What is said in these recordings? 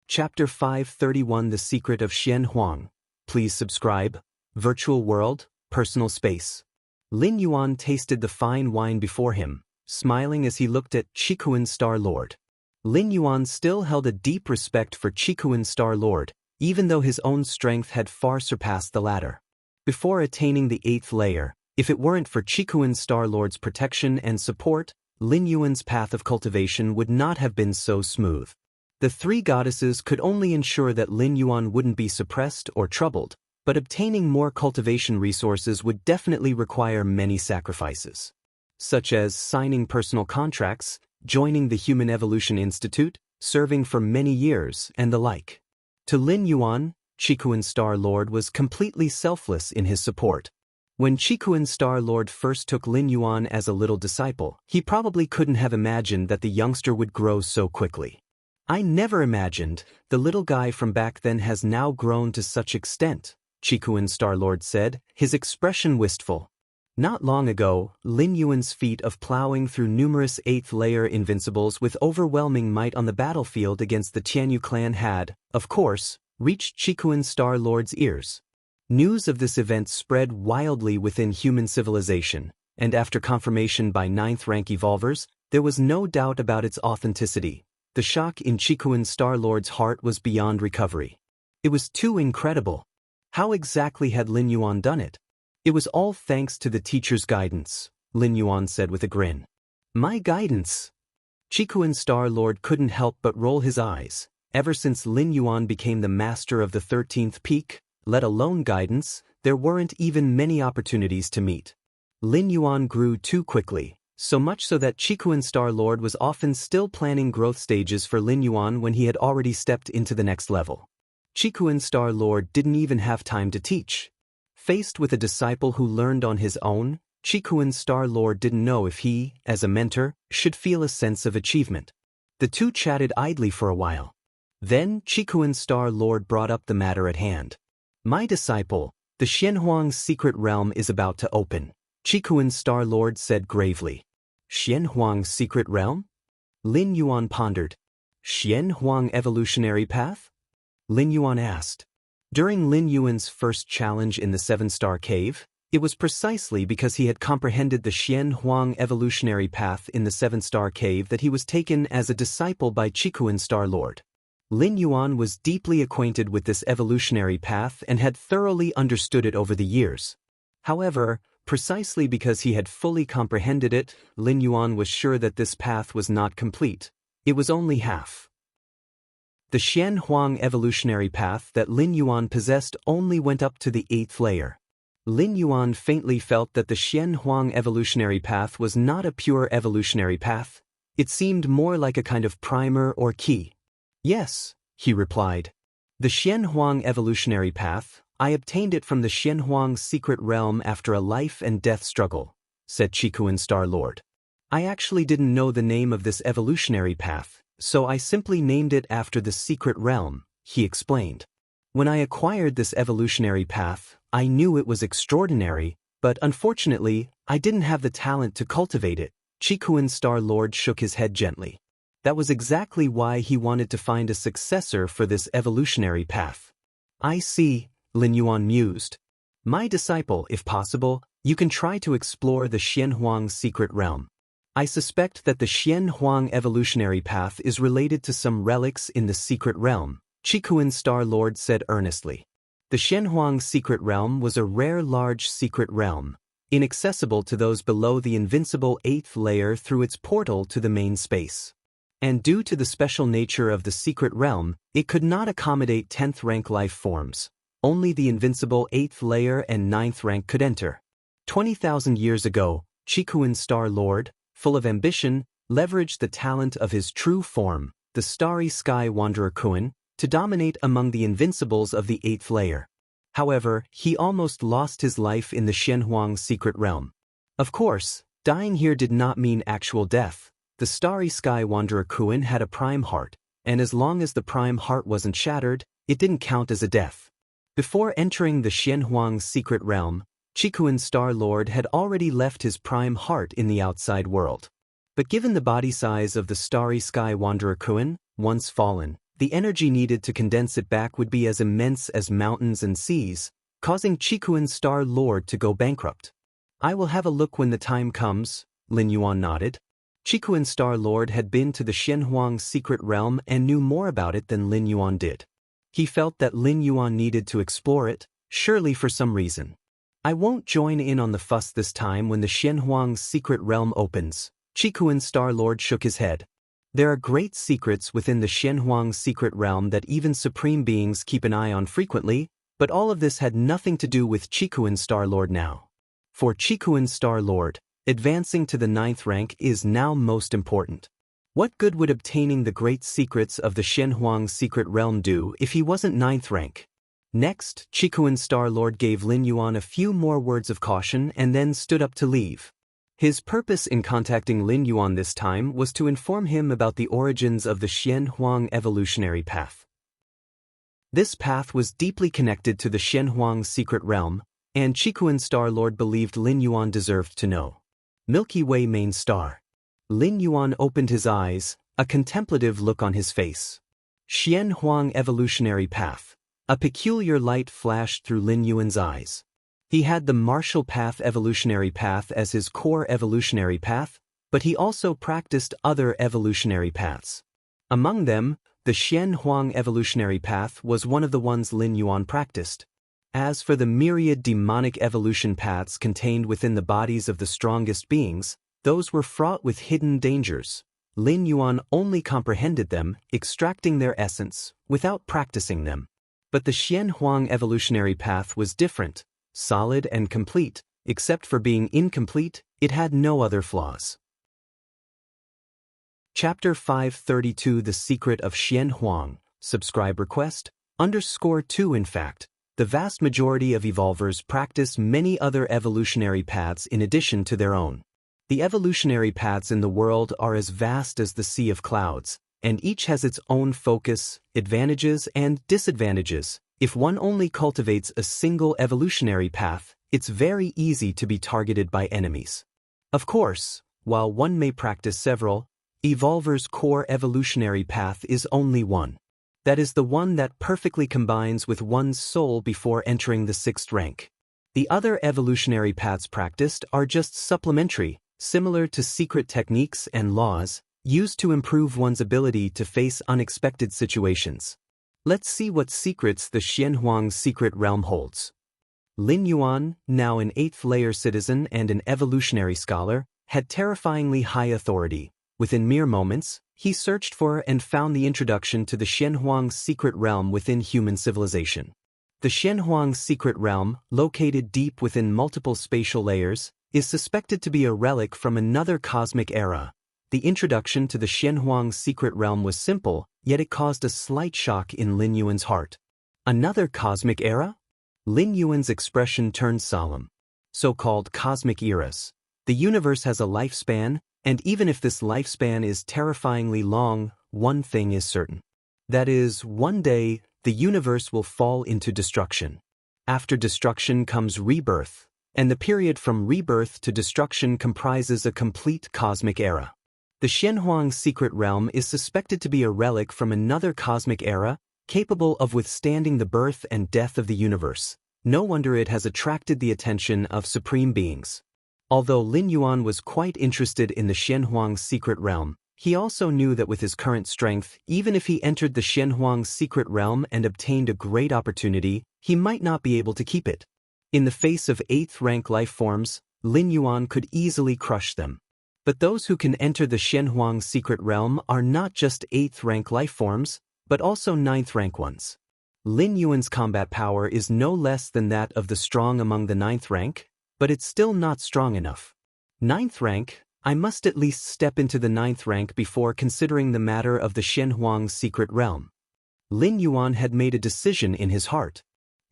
Chapter 531 The Secret of Xian Huang. Please subscribe. Virtual World, Personal Space. Lin Yuan tasted the fine wine before him, smiling as he looked at Qikuan Star Lord. Lin Yuan still held a deep respect for Qikuan Star Lord, even though his own strength had far surpassed the latter. Before attaining the 8th layer, if it weren't for Qikuan Star Lord's protection and support, Lin Yuan's path of cultivation would not have been so smooth. The three goddesses could only ensure that Lin Yuan wouldn't be suppressed or troubled, but obtaining more cultivation resources would definitely require many sacrifices, such as signing personal contracts, joining the Human Evolution Institute, serving for many years, and the like. To Lin Yuan, Qikuan Star Lord was completely selfless in his support. When Qikuan Star Lord first took Lin Yuan as a little disciple, he probably couldn't have imagined that the youngster would grow so quickly. "I never imagined, the little guy from back then has now grown to such extent," Qikuan Star Lord said, his expression wistful. Not long ago, Lin Yuan's feat of plowing through numerous 8th-layer invincibles with overwhelming might on the battlefield against the Tianyu clan had, of course, reached Qikuan Star Lord's ears. News of this event spread wildly within human civilization, and after confirmation by 9th-rank evolvers, there was no doubt about its authenticity. The shock in Qikuan Star Lord's heart was beyond recovery. It was too incredible. How exactly had Lin Yuan done it? "It was all thanks to the teacher's guidance," Lin Yuan said with a grin. "My guidance?" Qikuan Star Lord couldn't help but roll his eyes. Ever since Lin Yuan became the master of the 13th peak, let alone guidance, there weren't even many opportunities to meet. Lin Yuan grew too quickly. So much so that Qikuan Star Lord was often still planning growth stages for Lin Yuan when he had already stepped into the next level. Qikuan Star Lord didn't even have time to teach. Faced with a disciple who learned on his own, Qikuan Star Lord didn't know if he, as a mentor, should feel a sense of achievement. The two chatted idly for a while. Then Qikuan Star Lord brought up the matter at hand. "My disciple, the Xianhuang's secret realm is about to open," Qikuan Star Lord said gravely. "Xianhuang's secret realm?" Lin Yuan pondered. "Xianhuang evolutionary path?" Lin Yuan asked. During Lin Yuan's first challenge in the 7-star cave, it was precisely because he had comprehended the Xianhuang evolutionary path in the 7-star cave that he was taken as a disciple by Qikuan Star Lord. Lin Yuan was deeply acquainted with this evolutionary path and had thoroughly understood it over the years. However, precisely because he had fully comprehended it, Lin Yuan was sure that this path was not complete. It was only half. The Xianhuang evolutionary path that Lin Yuan possessed only went up to the 8th layer. Lin Yuan faintly felt that the Xianhuang evolutionary path was not a pure evolutionary path. It seemed more like a kind of primer or key. "Yes," he replied. "The Xianhuang evolutionary path, I obtained it from the Xianhuang's secret realm after a life and death struggle," said Qikuan Star Lord. "I actually didn't know the name of this evolutionary path, so I simply named it after the secret realm," he explained. "When I acquired this evolutionary path, I knew it was extraordinary, but unfortunately, I didn't have the talent to cultivate it." Qikuan Star Lord shook his head gently. That was exactly why he wanted to find a successor for this evolutionary path. "I see," Lin Yuan mused. "My disciple, if possible, you can try to explore the Xianhuang's secret realm. I suspect that the Xianhuang evolutionary path is related to some relics in the secret realm," Qikuan Star Lord said earnestly. The Xianhuang's secret realm was a rare large secret realm, inaccessible to those below the invincible 8th layer through its portal to the main space. And due to the special nature of the secret realm, it could not accommodate 10th rank life forms. Only the invincible 8th layer and 9th rank could enter. 20,000 years ago, Qikuan Star Lord, full of ambition, leveraged the talent of his true form, the starry sky wanderer Kuan, to dominate among the invincibles of the 8th layer. However, he almost lost his life in the Xianhuang secret realm. Of course, dying here did not mean actual death. The starry sky wanderer Kuan had a prime heart, and as long as the prime heart wasn't shattered, it didn't count as a death. Before entering the Xianhuang's secret realm, Qikuan Star Lord had already left his prime heart in the outside world. But given the body size of the starry sky wanderer Kuan, once fallen, The energy needed to condense it back would be as immense as mountains and seas, causing Qikuan's Star Lord to go bankrupt. I will have a look when the time comes, Lin Yuan nodded. Qikuan's Star Lord had been to the Xianhuang's secret realm and knew more about it than Lin Yuan did. He felt that Lin Yuan needed to explore it, surely for some reason. I won't join in on the fuss this time when the Xianhuang's secret realm opens. Qikuan's Star Lord shook his head. There are great secrets within the Xianhuang's secret realm that even supreme beings keep an eye on frequently, but all of this had nothing to do with Qikuan's Star Lord now. For Qikuan's Star Lord, advancing to the 9th rank is now most important. What good would obtaining the great secrets of the Xianhuang's secret realm do if he wasn't 9th rank? Next, Qikuan's Star Lord gave Lin Yuan a few more words of caution and then stood up to leave. His purpose in contacting Lin Yuan this time was to inform him about the origins of the Xianhuang evolutionary path. This path was deeply connected to the Xianhuang's secret realm, and Qikuan's Star Lord believed Lin Yuan deserved to know. Milky Way main star. Lin Yuan opened his eyes, a contemplative look on his face. Xianhuang evolutionary path. A peculiar light flashed through Lin Yuan's eyes. He had the martial path evolutionary path as his core evolutionary path, but he also practiced other evolutionary paths. Among them, the Xianhuang evolutionary path was one of the ones Lin Yuan practiced. As for the myriad demonic evolution paths contained within the bodies of the strongest beings, those were fraught with hidden dangers. Lin Yuan only comprehended them, extracting their essence, without practicing them. But the Xianhuang evolutionary path was different, solid and complete. Except for being incomplete, it had no other flaws. Chapter 532 The Secret of Xianhuang. Subscribe request, _2 In fact, the vast majority of evolvers practice many other evolutionary paths in addition to their own. The evolutionary paths in the world are as vast as the sea of clouds, and each has its own focus, advantages, and disadvantages. If one only cultivates a single evolutionary path, it's very easy to be targeted by enemies. Of course, while one may practice several, evolver's core evolutionary path is only one. That is the one that perfectly combines with one's soul before entering the 6th rank. The other evolutionary paths practiced are just supplementary, similar to secret techniques and laws, used to improve one's ability to face unexpected situations. Let's see what secrets the Xianhuang's secret realm holds. Lin Yuan, now an 8th layer citizen and an evolutionary scholar, had terrifyingly high authority. Within mere moments, he searched for and found the introduction to the Xianhuang's secret realm within human civilization. The Xianhuang's secret realm, located deep within multiple spatial layers, is suspected to be a relic from another cosmic era. The introduction to the Xianhuang's secret realm was simple, yet it caused a slight shock in Lin Yuan's heart. Another cosmic era? Lin Yuan's expression turned solemn. So-called cosmic eras. The universe has a lifespan, and even if this lifespan is terrifyingly long, one thing is certain. That is, one day, the universe will fall into destruction. After destruction comes rebirth, and the period from rebirth to destruction comprises a complete cosmic era. The Xianhuang's secret realm is suspected to be a relic from another cosmic era, capable of withstanding the birth and death of the universe. No wonder it has attracted the attention of supreme beings. Although Lin Yuan was quite interested in the Xianhuang's secret realm, he also knew that with his current strength, even if he entered the Xianhuang's secret realm and obtained a great opportunity, he might not be able to keep it. In the face of 8th rank life forms, Lin Yuan could easily crush them. But those who can enter the Xianhuang's secret realm are not just 8th rank life forms, but also 9th rank ones. Lin Yuan's combat power is no less than that of the strong among the 9th rank, but it's still not strong enough. 9th rank, I must at least step into the 9th rank before considering the matter of the Xianhuang's secret realm. Lin Yuan had made a decision in his heart.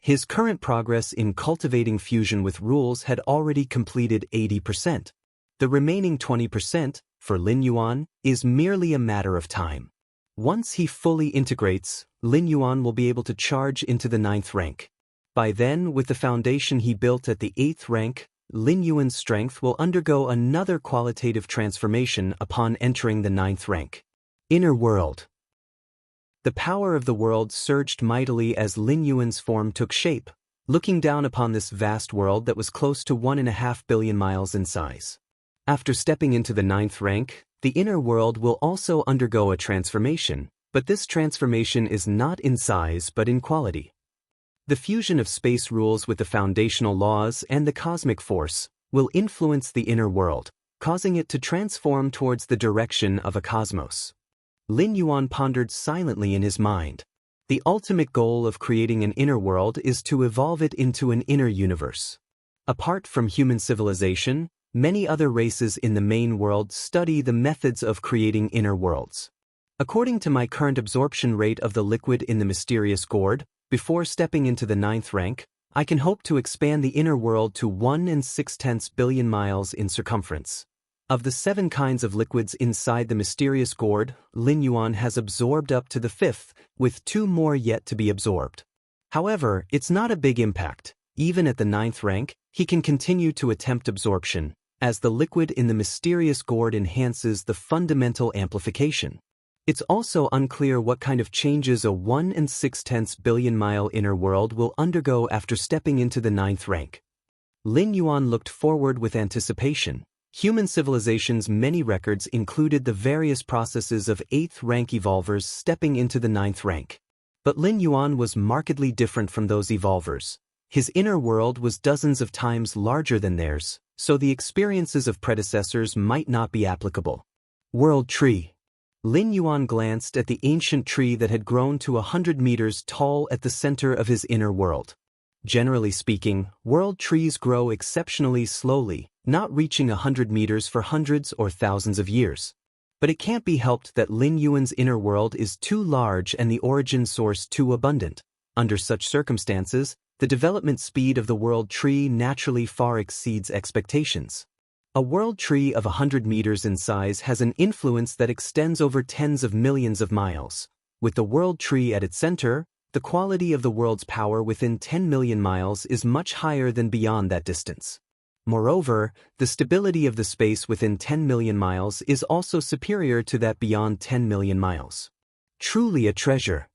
His current progress in cultivating fusion with rules had already completed 80%. The remaining 20%, for Lin Yuan, is merely a matter of time. Once he fully integrates, Lin Yuan will be able to charge into the 9th rank. By then, with the foundation he built at the 8th rank, Lin Yuan's strength will undergo another qualitative transformation upon entering the 9th rank. Inner world. The power of the world surged mightily as Lin Yuan's form took shape, looking down upon this vast world that was close to 1.5 billion miles in size. After stepping into the 9th rank, the inner world will also undergo a transformation, but this transformation is not in size but in quality. The fusion of space rules with the foundational laws and the cosmic force will influence the inner world, causing it to transform towards the direction of a cosmos. Lin Yuan pondered silently in his mind. The ultimate goal of creating an inner world is to evolve it into an inner universe. Apart from human civilization, many other races in the main world study the methods of creating inner worlds. According to my current absorption rate of the liquid in the mysterious gourd, before stepping into the 9th rank, I can hope to expand the inner world to 1.6 billion miles in circumference. Of the 7 kinds of liquids inside the mysterious gourd, Lin Yuan has absorbed up to the 5th, with 2 more yet to be absorbed. However, it's not a big impact. Even at the 9th rank, he can continue to attempt absorption, as the liquid in the mysterious gourd enhances the fundamental amplification. It's also unclear what kind of changes a 1.6 billion mile inner world will undergo after stepping into the 9th rank. Lin Yuan looked forward with anticipation. Human civilization's many records included the various processes of 8th rank evolvers stepping into the 9th rank. But Lin Yuan was markedly different from those evolvers. His inner world was dozens of times larger than theirs, so the experiences of predecessors might not be applicable. World Tree. Lin Yuan glanced at the ancient tree that had grown to 100 meters tall at the center of his inner world. Generally speaking, world trees grow exceptionally slowly, not reaching 100 meters for hundreds or thousands of years. But it can't be helped that Lin Yuan's inner world is too large and the origin source too abundant. Under such circumstances, the development speed of the world tree naturally far exceeds expectations. A world tree of 100 meters in size has an influence that extends over tens of millions of miles. With the world tree at its center, the quality of the world's power within 10 million miles is much higher than beyond that distance. Moreover, the stability of the space within 10 million miles is also superior to that beyond 10 million miles. Truly a treasure.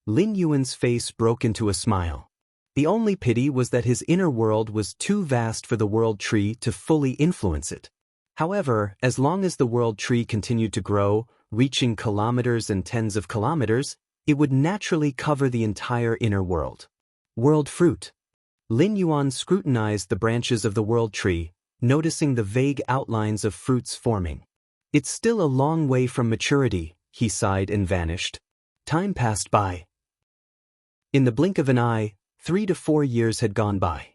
Lin Yuan's face broke into a smile. The only pity was that his inner world was too vast for the world tree to fully influence it. However, as long as the world tree continued to grow, reaching kilometers and tens of kilometers, it would naturally cover the entire inner world. World Fruit. Lin Yuan scrutinized the branches of the world tree, noticing the vague outlines of fruits forming. It's still a long way from maturity, he sighed and vanished. Time passed by. In the blink of an eye, 3 to 4 years had gone by.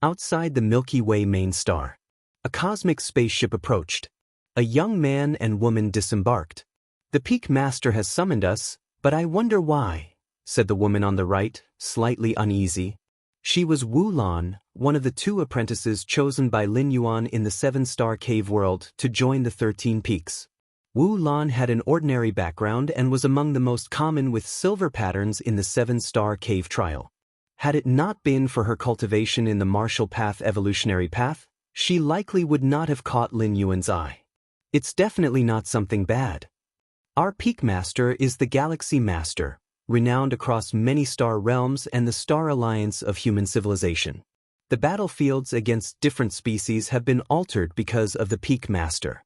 Outside the Milky Way main star, a cosmic spaceship approached. A young man and woman disembarked. The Peak Master has summoned us, but I wonder why, said the woman on the right, slightly uneasy. She was Wu Lan, one of the 2 apprentices chosen by Lin Yuan in the 7-star cave world to join the 13 peaks. Wu Lan had an ordinary background and was among the most common with silver patterns in the 7-star cave trial. Had it not been for her cultivation in the martial path evolutionary path, she likely would not have caught Lin Yuan's eye. It's definitely not something bad. Our Peak Master is the Galaxy Master, renowned across many star realms and the star alliance of human civilization. The battlefields against different species have been altered because of the Peak Master.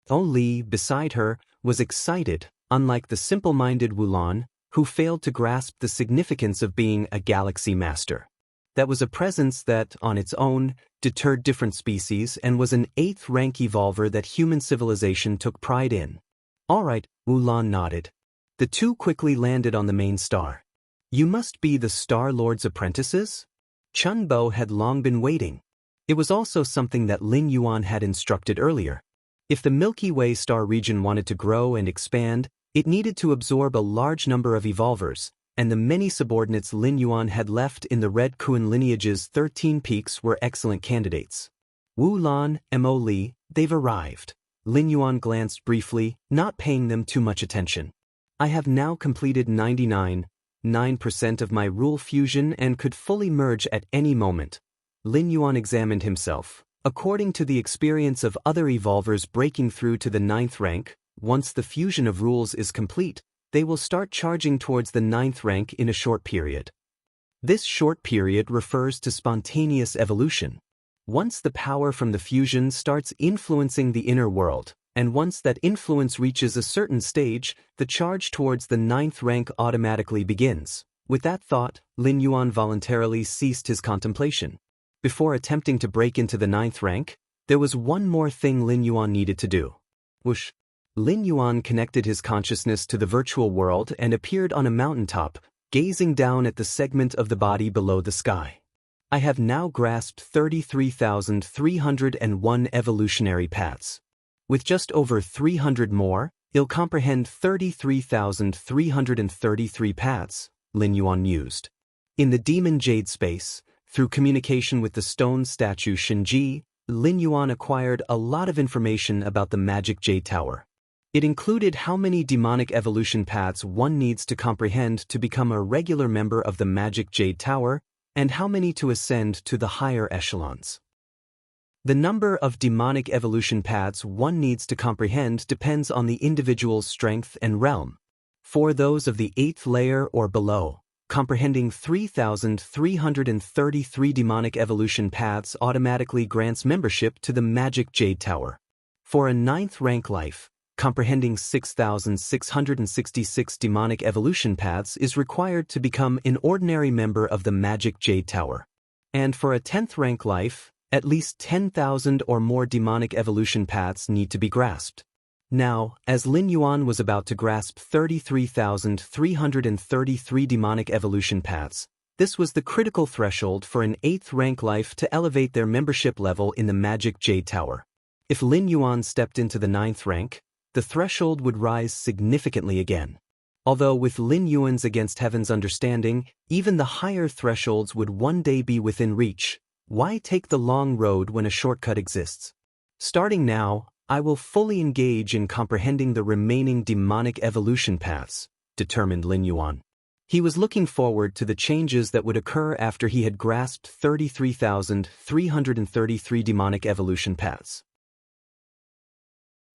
Li, beside her, was excited, unlike the simple-minded Wu Lan, who failed to grasp the significance of being a Galaxy Master. That was a presence that, on its own, deterred different species and was an 8th rank evolver that human civilization took pride in. All right, Wu Lan nodded. The 2 quickly landed on the main star. You must be the Star Lord's apprentices? Chun Bo had long been waiting. It was also something that Lin Yuan had instructed earlier. If the Milky Way star region wanted to grow and expand, it needed to absorb a large number of evolvers, and the many subordinates Lin Yuan had left in the Red Kun lineage's 13 peaks were excellent candidates. Wu Lan, Mo Li, they've arrived. Lin Yuan glanced briefly, not paying them too much attention. I have now completed 99.9% of my rule fusion and could fully merge at any moment. Lin Yuan examined himself. According to the experience of other evolvers breaking through to the 9th rank, once the fusion of rules is complete, they will start charging towards the 9th rank in a short period. This short period refers to spontaneous evolution. Once the power from the fusion starts influencing the inner world, and once that influence reaches a certain stage, the charge towards the 9th rank automatically begins. With that thought, Lin Yuan voluntarily ceased his contemplation. Before attempting to break into the 9th rank, there was one more thing Lin Yuan needed to do. Whoosh! Lin Yuan connected his consciousness to the virtual world and appeared on a mountaintop, gazing down at the segment of the body below the sky. I have now grasped 33,301 evolutionary paths. With just over 300 more, I'll comprehend 33,333 paths, Lin Yuan mused. In the demon jade space, through communication with the stone statue Shenji, Lin Yuan acquired a lot of information about the magic jade tower. It included how many demonic evolution paths one needs to comprehend to become a regular member of the magic jade tower, and how many to ascend to the higher echelons. The number of demonic evolution paths one needs to comprehend depends on the individual's strength and realm. For those of the 8th layer or below, comprehending 3,333 demonic evolution paths automatically grants membership to the Magic Jade Tower. For a 9th rank life, comprehending 6,666 demonic evolution paths is required to become an ordinary member of the Magic Jade Tower. And for a 10th rank life, at least 10,000 or more demonic evolution paths need to be grasped. Now, as Lin Yuan was about to grasp 33,333 demonic evolution paths, this was the critical threshold for an 8th rank life to elevate their membership level in the Magic Jade Tower. If Lin Yuan stepped into the 9th rank, the threshold would rise significantly again. Although with Lin Yuan's against heaven's understanding, even the higher thresholds would one day be within reach, why take the long road when a shortcut exists? Starting now, I will fully engage in comprehending the remaining demonic evolution paths, determined Lin Yuan. He was looking forward to the changes that would occur after he had grasped 33,333 demonic evolution paths.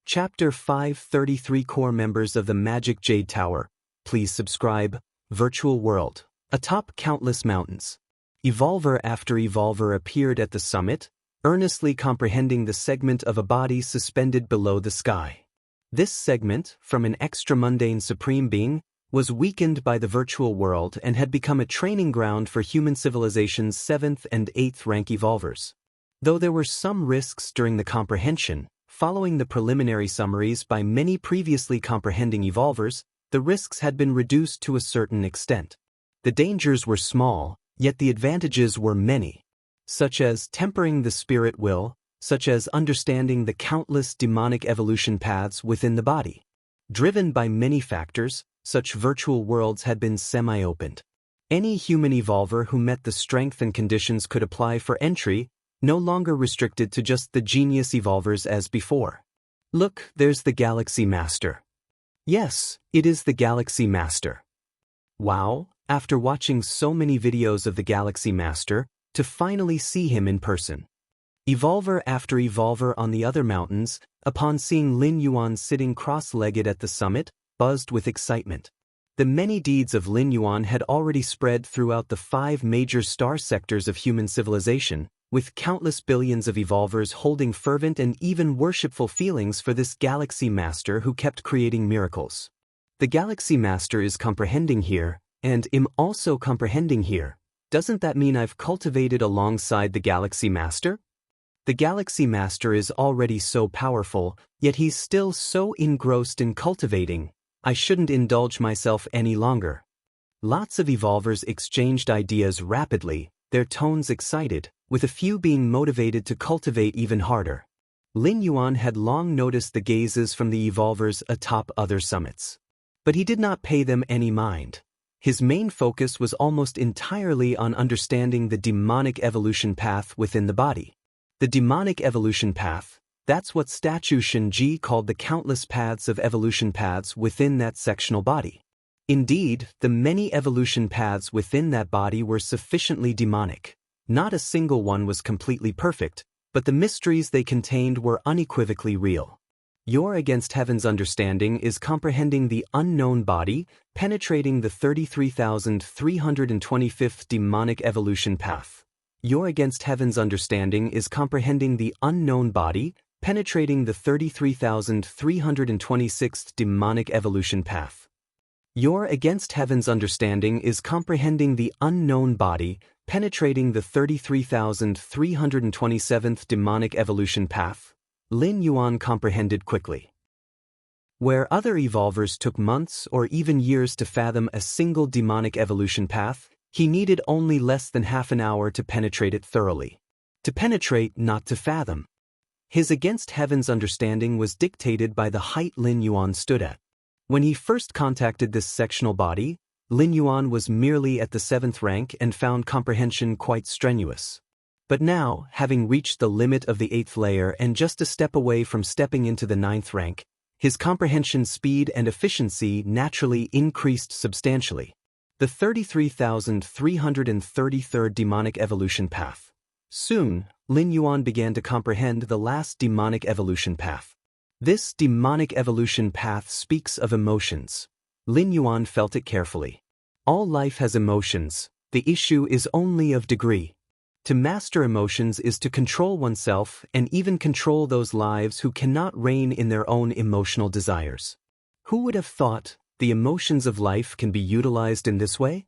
Chapter 533 Core Members of the Magic Jade Tower. Please subscribe. Virtual World. Atop countless mountains. Evolver after evolver appeared at the summit, earnestly comprehending the segment of a body suspended below the sky. This segment, from an extra-mundane supreme being, was weakened by the virtual world and had become a training ground for human civilization's 7th and 8th rank evolvers. Though there were some risks during the comprehension, following the preliminary summaries by many previously comprehending evolvers, the risks had been reduced to a certain extent. The dangers were small, yet the advantages were many, such as tempering the spirit will, such as understanding the countless demonic evolution paths within the body. Driven by many factors, such virtual worlds had been semi-opened. Any human evolver who met the strength and conditions could apply for entry, no longer restricted to just the genius evolvers as before. Look, there's the Galaxy Master. Yes, it is the Galaxy Master. Wow, after watching so many videos of the Galaxy Master, to finally see him in person. Evolver after evolver on the other mountains, upon seeing Lin Yuan sitting cross-legged at the summit, buzzed with excitement. The many deeds of Lin Yuan had already spread throughout the 5 major star sectors of human civilization, with countless billions of evolvers holding fervent and even worshipful feelings for this Galaxy Master who kept creating miracles. The Galaxy Master is comprehending here, and I'm also comprehending here. Doesn't that mean I've cultivated alongside the Galaxy Master? The Galaxy Master is already so powerful, yet he's still so engrossed in cultivating. I shouldn't indulge myself any longer. Lots of evolvers exchanged ideas rapidly, their tones excited, with a few being motivated to cultivate even harder. Lin Yuan had long noticed the gazes from the evolvers atop other summits. But he did not pay them any mind. His main focus was almost entirely on understanding the demonic evolution path within the body. The demonic evolution path, that's what statue Shenji called the countless paths of evolution paths within that sectional body. Indeed, the many evolution paths within that body were sufficiently demonic. Not a single one was completely perfect, but the mysteries they contained were unequivocally real. Your against heaven's understanding is comprehending the unknown body, penetrating the 33,325th demonic evolution path. Your against heaven's understanding is comprehending the unknown body, penetrating the 33,326th demonic evolution path. Your against heaven's understanding is comprehending the unknown body, penetrating the 33,327th demonic evolution path. Lin Yuan comprehended quickly. Where other evolvers took months or even years to fathom a single demonic evolution path, he needed only less than half an hour to penetrate it thoroughly. To penetrate, not to fathom. His against heaven's understanding was dictated by the height Lin Yuan stood at. When he first contacted this sectional body, Lin Yuan was merely at the 7th rank and found comprehension quite strenuous. But now, having reached the limit of the 8th layer and just a step away from stepping into the 9th rank, his comprehension speed and efficiency naturally increased substantially. The 33,333rd demonic evolution path. Soon, Lin Yuan began to comprehend the last demonic evolution path. This demonic evolution path speaks of emotions. Lin Yuan felt it carefully. All life has emotions, the issue is only of degree. To master emotions is to control oneself and even control those lives who cannot reign in their own emotional desires. Who would have thought the emotions of life can be utilized in this way?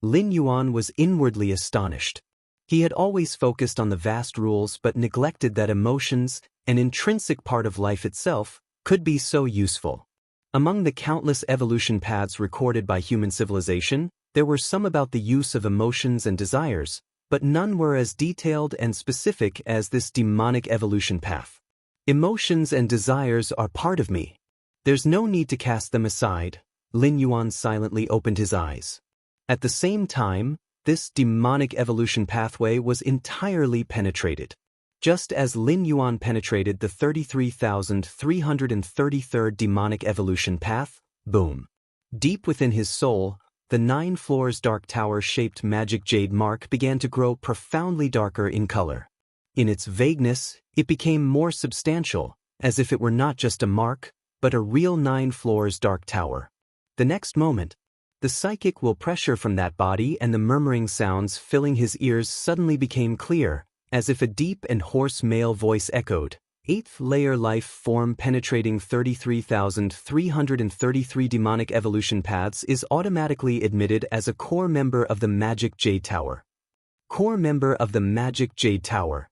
Lin Yuan was inwardly astonished. He had always focused on the vast rules but neglected that emotions, an intrinsic part of life itself, could be so useful. Among the countless evolution paths recorded by human civilization, there were some about the use of emotions and desires, but none were as detailed and specific as this demonic evolution path. Emotions and desires are part of me. There's no need to cast them aside. Lin Yuan silently opened his eyes. At the same time, this demonic evolution pathway was entirely penetrated. Just as Lin Yuan penetrated the 33,333rd demonic evolution path, boom. Deep within his soul, the 9 floors dark tower-shaped magic jade mark began to grow profoundly darker in color. In its vagueness, it became more substantial, as if it were not just a mark, but a real 9 floors dark tower. The next moment, the psychic will pressure from that body and the murmuring sounds filling his ears suddenly became clear, as if a deep and hoarse male voice echoed. 8th layer life form penetrating 33,333 demonic evolution paths is automatically admitted as a core member of the Magic Jade Tower. Core member of the Magic Jade Tower.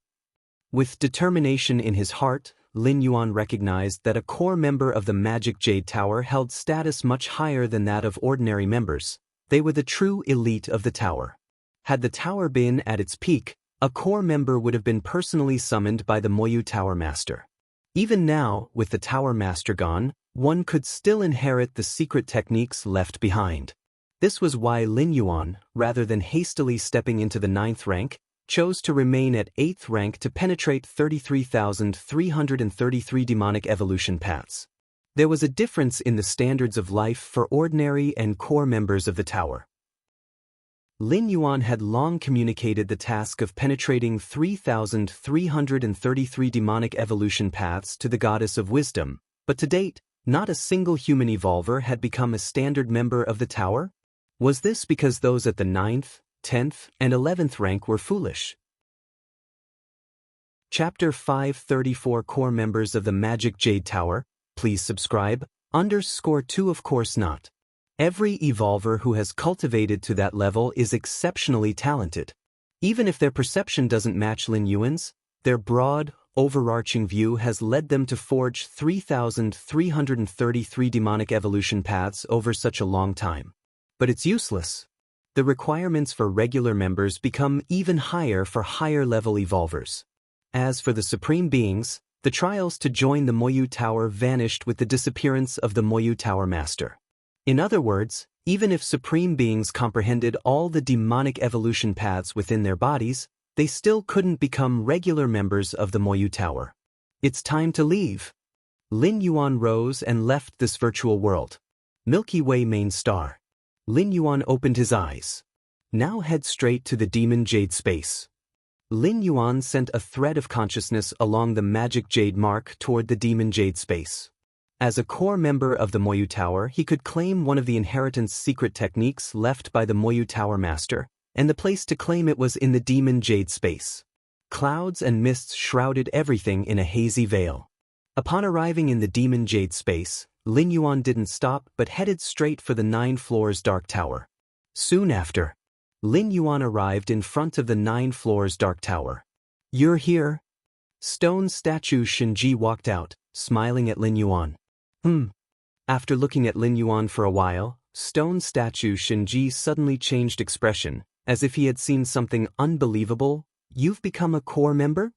With determination in his heart, Lin Yuan recognized that a core member of the Magic Jade Tower held status much higher than that of ordinary members. They were the true elite of the tower. Had the tower been at its peak, a core member would have been personally summoned by the Moyu Tower Master. Even now, with the Tower Master gone, one could still inherit the secret techniques left behind. This was why Lin Yuan, rather than hastily stepping into the 9th rank, chose to remain at 8th rank to penetrate 33,333 demonic evolution paths. There was a difference in the standards of life for ordinary and core members of the tower. Lin Yuan had long communicated the task of penetrating 3,333 demonic evolution paths to the Goddess of Wisdom, but to date, not a single human evolver had become a standard member of the tower? Was this because those at the 9th, 10th, and 11th rank were foolish? Chapter 534 Core Members of the Magic Jade Tower. Please subscribe. _2 Of course not. Every evolver who has cultivated to that level is exceptionally talented. Even if their perception doesn't match Lin Yuan's, their broad, overarching view has led them to forge 3,333 demonic evolution paths over such a long time. But it's useless. The requirements for regular members become even higher for higher-level evolvers. As for the Supreme Beings, the trials to join the Moyu Tower vanished with the disappearance of the Moyu Tower Master. In other words, even if Supreme Beings comprehended all the demonic evolution paths within their bodies, they still couldn't become regular members of the Moyu Tower. It's time to leave. Lin Yuan rose and left this virtual world. Milky Way main star. Lin Yuan opened his eyes. Now head straight to the Demon Jade space. Lin Yuan sent a thread of consciousness along the magic jade mark toward the demon jade space. As a core member of the Moyu Tower, he could claim one of the inheritance secret techniques left by the Moyu Tower Master, and the place to claim it was in the demon jade space. Clouds and mists shrouded everything in a hazy veil. Upon arriving in the demon jade space, Lin Yuan didn't stop but headed straight for the 9 floors dark tower. Soon after, Lin Yuan arrived in front of the 9 floors dark tower. "You're here?" Stone statue Xianxia walked out, smiling at Lin Yuan. After looking at Lin Yuan for a while, stone statue Xianxia suddenly changed expression, as if he had seen something unbelievable. "You've become a core member?"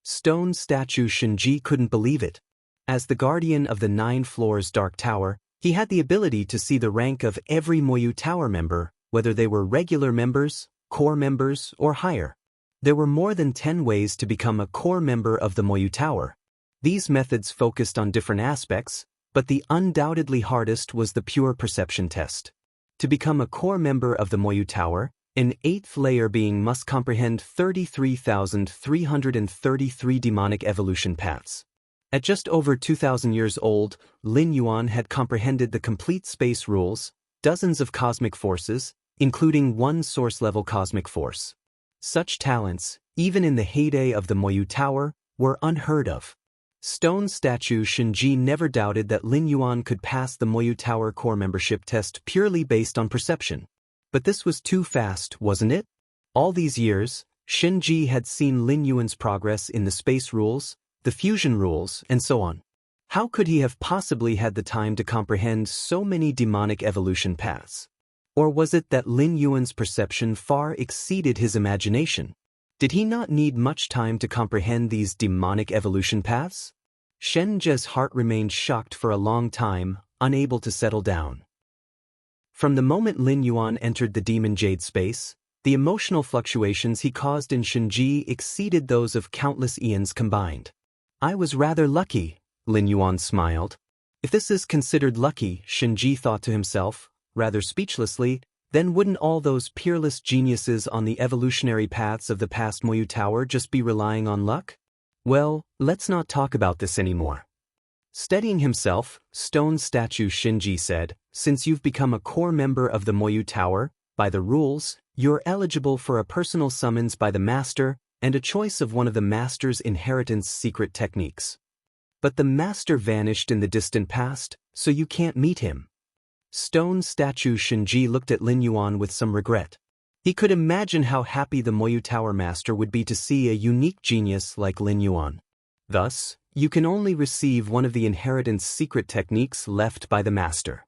Stone statue Xianxia couldn't believe it. As the guardian of the 9 floors dark tower, he had the ability to see the rank of every Moyu Tower member, whether they were regular members, core members, or higher. There were more than 10 ways to become a core member of the Moyu Tower. These methods focused on different aspects, but the undoubtedly hardest was the pure perception test. To become a core member of the Moyu Tower, an 8th layer being must comprehend 33,333 demonic evolution paths. At just over 2,000 years old, Lin Yuan had comprehended the complete space rules, dozens of cosmic forces, including one source-level cosmic force. Such talents, even in the heyday of the Moyu Tower, were unheard of. Stone statue Xianxia never doubted that Lin Yuan could pass the Moyu Tower core membership test purely based on perception. But this was too fast, wasn't it? All these years, Xianxia had seen Lin Yuan's progress in the space rules, the fusion rules, and so on. How could he have possibly had the time to comprehend so many demonic evolution paths? Or was it that Lin Yuan's perception far exceeded his imagination? Did he not need much time to comprehend these demonic evolution paths? Xianxia's heart remained shocked for a long time, unable to settle down. From the moment Lin Yuan entered the demon jade space, the emotional fluctuations he caused in Xianxia exceeded those of countless eons combined. "I was rather lucky," Lin Yuan smiled. "If this is considered lucky," Xianxia thought to himself, rather speechlessly, "then wouldn't all those peerless geniuses on the evolutionary paths of the past Moyu Tower just be relying on luck? Well, let's not talk about this anymore." Steadying himself, stone statue Xianxia said, "Since you've become a core member of the Moyu Tower, by the rules, you're eligible for a personal summons by the Master and a choice of one of the Master's inheritance secret techniques. But the Master vanished in the distant past, so you can't meet him." Stone statue Xianxia looked at Lin Yuan with some regret. He could imagine how happy the Moyu Tower Master would be to see a unique genius like Lin Yuan. Thus, you can only receive one of the inheritance secret techniques left by the Master.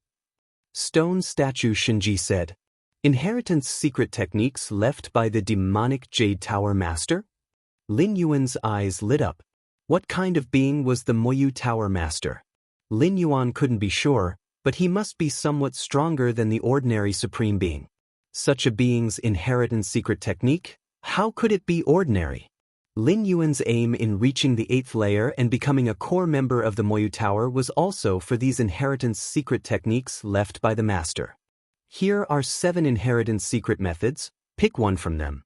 Stone statue Xianxia said, "Inheritance secret techniques left by the demonic Jade Tower Master?" Lin Yuan's eyes lit up. What kind of being was the Moyu Tower Master? Lin Yuan couldn't be sure, but he must be somewhat stronger than the ordinary supreme being. Such a being's inheritance secret technique? How could it be ordinary? Lin Yuan's aim in reaching the 8th layer and becoming a core member of the Moyu Tower was also for these inheritance secret techniques left by the Master. Here are 7 inheritance secret methods, pick one from them.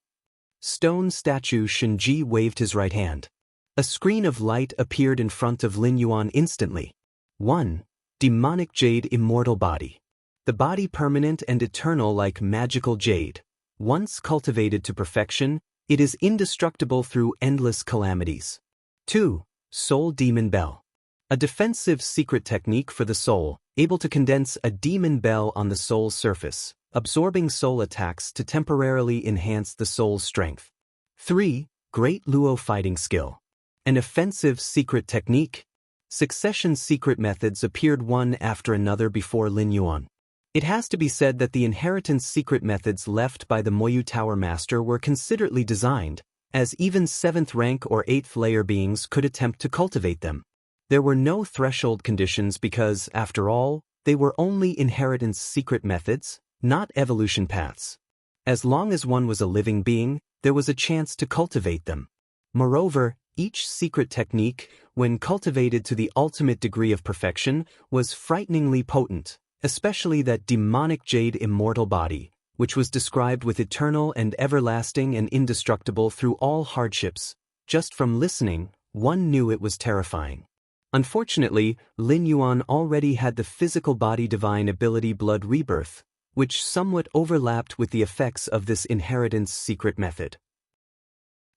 Stone statue Xianxia waved his right hand. A screen of light appeared in front of Lin Yuan instantly. 1. Demonic Jade Immortal Body. The body permanent and eternal like magical jade. Once cultivated to perfection, it is indestructible through endless calamities. 2. Soul Demon Bell. A defensive secret technique for the soul, able to condense a demon bell on the soul's surface, absorbing soul attacks to temporarily enhance the soul's strength. 3. Great Luo Fighting Skill. An offensive secret technique. Succession secret methods appeared one after another before Lin Yuan. It has to be said that the inheritance secret methods left by the Moyu Tower Master were considerately designed, as even 7th rank or 8th layer beings could attempt to cultivate them. There were no threshold conditions because, after all, they were only inheritance secret methods, not evolution paths. As long as one was a living being, there was a chance to cultivate them. Moreover, each secret technique, when cultivated to the ultimate degree of perfection, was frighteningly potent, especially that demonic jade immortal body, which was described with eternal and everlasting and indestructible through all hardships. Just from listening, one knew it was terrifying. Unfortunately, Lin Yuan already had the physical body divine ability blood rebirth, which somewhat overlapped with the effects of this inheritance secret method.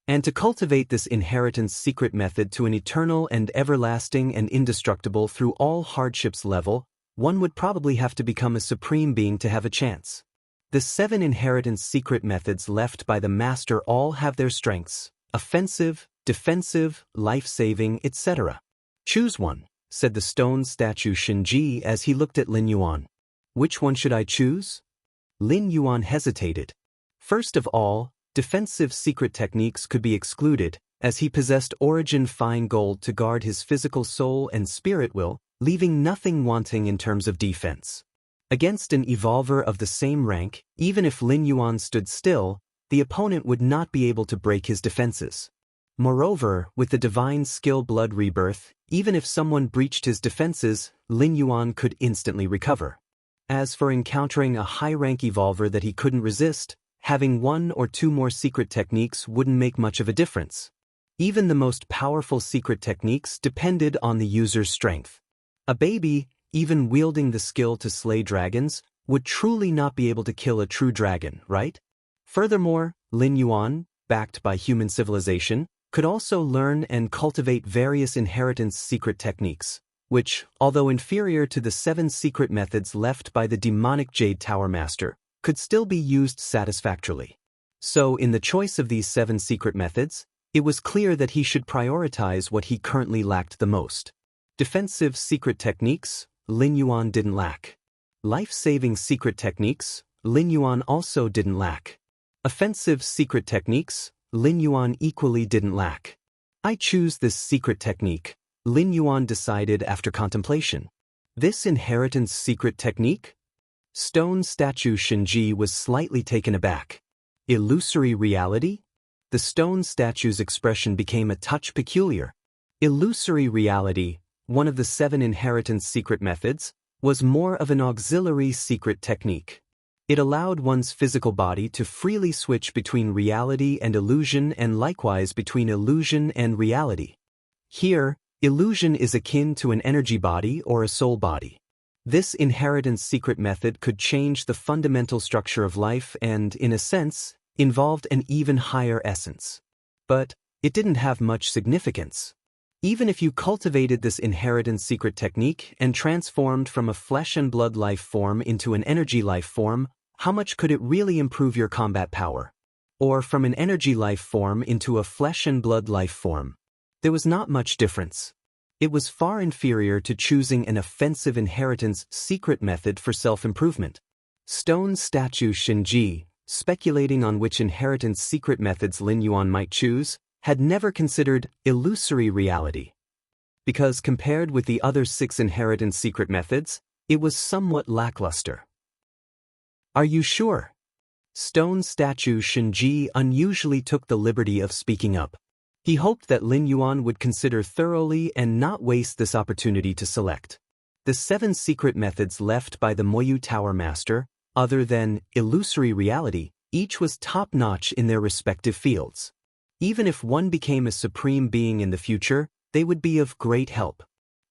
And to cultivate this inheritance secret method to an eternal and everlasting and indestructible through all hardships level, one would probably have to become a supreme being to have a chance. The 7 inheritance secret methods left by the master all have their strengths: offensive, defensive, life-saving, etc. Choose one, said the stone statue Shinji as he looked at Lin Yuan. Which one should I choose? Lin Yuan hesitated. First of all, defensive secret techniques could be excluded, as he possessed origin fine gold to guard his physical soul and spirit will, leaving nothing wanting in terms of defense. Against an evolver of the same rank, even if Lin Yuan stood still, the opponent would not be able to break his defenses. Moreover, with the divine skill blood rebirth, even if someone breached his defenses, Lin Yuan could instantly recover. As for encountering a high-rank evolver that he couldn't resist, having 1 or 2 more secret techniques wouldn't make much of a difference. Even the most powerful secret techniques depended on the user's strength. A baby, even wielding the skill to slay dragons, would truly not be able to kill a true dragon, right? Furthermore, Lin Yuan, backed by human civilization, could also learn and cultivate various inheritance secret techniques, which, although inferior to the 7 secret methods left by the demonic Jade Tower Master, could still be used satisfactorily. So, in the choice of these 7 secret methods, it was clear that he should prioritize what he currently lacked the most. Defensive secret techniques, Lin Yuan didn't lack. Life-saving secret techniques, Lin Yuan also didn't lack. Offensive secret techniques, Lin Yuan equally didn't lack. I choose this secret technique, Lin Yuan decided after contemplation. This inheritance secret technique? Stone statue Shinji was slightly taken aback. Illusory reality? The stone statue's expression became a touch peculiar. Illusory reality, one of the 7 inheritance secret methods, was more of an auxiliary secret technique. It allowed one's physical body to freely switch between reality and illusion and likewise between illusion and reality. Here, illusion is akin to an energy body or a soul body. This inheritance secret method could change the fundamental structure of life and, in a sense, involved an even higher essence. But it didn't have much significance. Even if you cultivated this inheritance secret technique and transformed from a flesh and blood life form into an energy life form, how much could it really improve your combat power? Or from an energy life form into a flesh and blood life form? There was not much difference. It was far inferior to choosing an offensive inheritance secret method for self-improvement. Stone statue Shinji, speculating on which inheritance secret methods Lin Yuan might choose, had never considered illusory reality. Because compared with the other 6 inheritance secret methods, it was somewhat lackluster. Are you sure? Stone statue Shinji unusually took the liberty of speaking up. He hoped that Lin Yuan would consider thoroughly and not waste this opportunity to select. The 7 secret methods left by the Moyu Tower Master, other than illusory reality, each was top-notch in their respective fields. Even if one became a supreme being in the future, they would be of great help.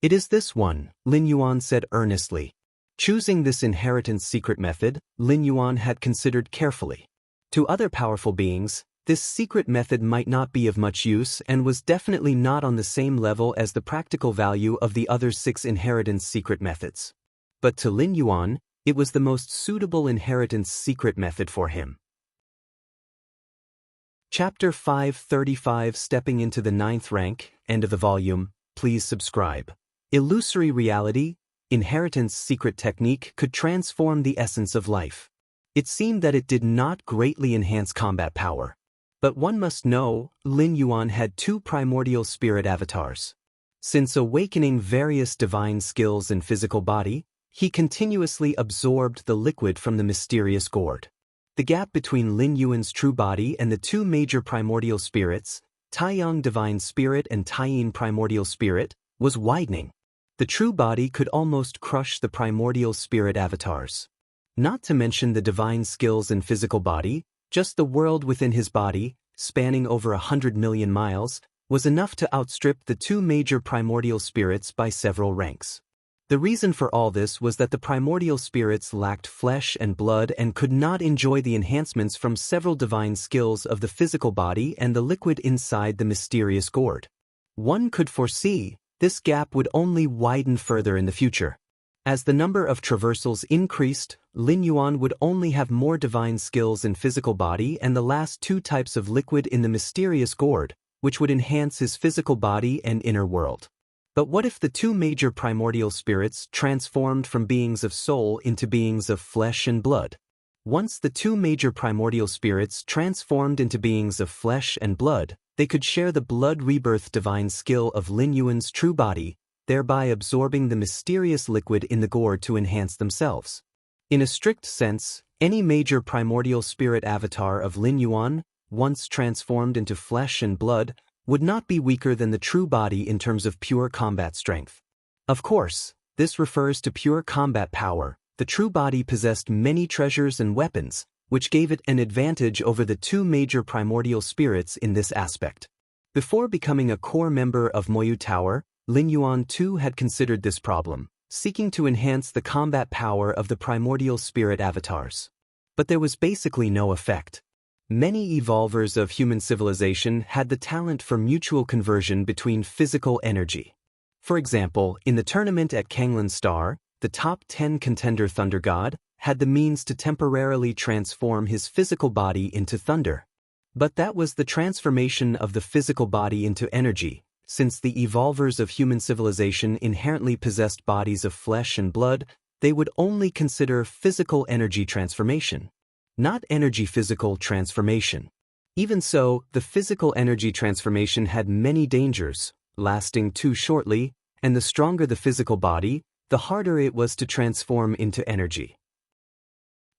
It is this one, Lin Yuan said earnestly. Choosing this inheritance secret method, Lin Yuan had considered carefully. To other powerful beings, this secret method might not be of much use and was definitely not on the same level as the practical value of the other 6 inheritance secret methods. But to Lin Yuan, it was the most suitable inheritance secret method for him. Chapter 535 Stepping into the 9th rank, end of the volume, please subscribe. Illusory reality, inheritance secret technique could transform the essence of life. It seemed that it did not greatly enhance combat power. But one must know, Lin Yuan had 2 primordial spirit avatars. Since awakening various divine skills in physical body, he continuously absorbed the liquid from the mysterious gourd. The gap between Lin Yuan's true body and the 2 major primordial spirits, Taiyang Divine Spirit and Taiyin Primordial Spirit, was widening. The true body could almost crush the primordial spirit avatars. Not to mention the divine skills and physical body, just the world within his body, spanning over 100 million miles, was enough to outstrip the two major primordial spirits by several ranks. The reason for all this was that the primordial spirits lacked flesh and blood and could not enjoy the enhancements from several divine skills of the physical body and the liquid inside the mysterious gourd. One could foresee this gap would only widen further in the future. As the number of traversals increased, Lin Yuan would only have more divine skills in physical body and the last two types of liquid in the mysterious gourd, which would enhance his physical body and inner world. But what if the two major primordial spirits transformed from beings of soul into beings of flesh and blood? Once the two major primordial spirits transformed into beings of flesh and blood, they could share the blood rebirth divine skill of Lin Yuan's true body, thereby absorbing the mysterious liquid in the gourd to enhance themselves. In a strict sense, any major primordial spirit avatar of Lin Yuan, once transformed into flesh and blood, would not be weaker than the true body in terms of pure combat strength. Of course, this refers to pure combat power. The true body possessed many treasures and weapons, which gave it an advantage over the two major primordial spirits in this aspect. Before becoming a core member of Moyu Tower, Lin Yuan too had considered this problem, seeking to enhance the combat power of the primordial spirit avatars. But there was basically no effect. Many evolvers of human civilization had the talent for mutual conversion between physical energy. For example, in the tournament at Kanglan Star, the top 10 contender Thunder God had the means to temporarily transform his physical body into thunder. But that was the transformation of the physical body into energy, since the evolvers of human civilization inherently possessed bodies of flesh and blood. They would only consider physical energy transformation, not energy physical transformation. Even so, the physical energy transformation had many dangers, lasting too shortly, and the stronger the physical body, the harder it was to transform into energy.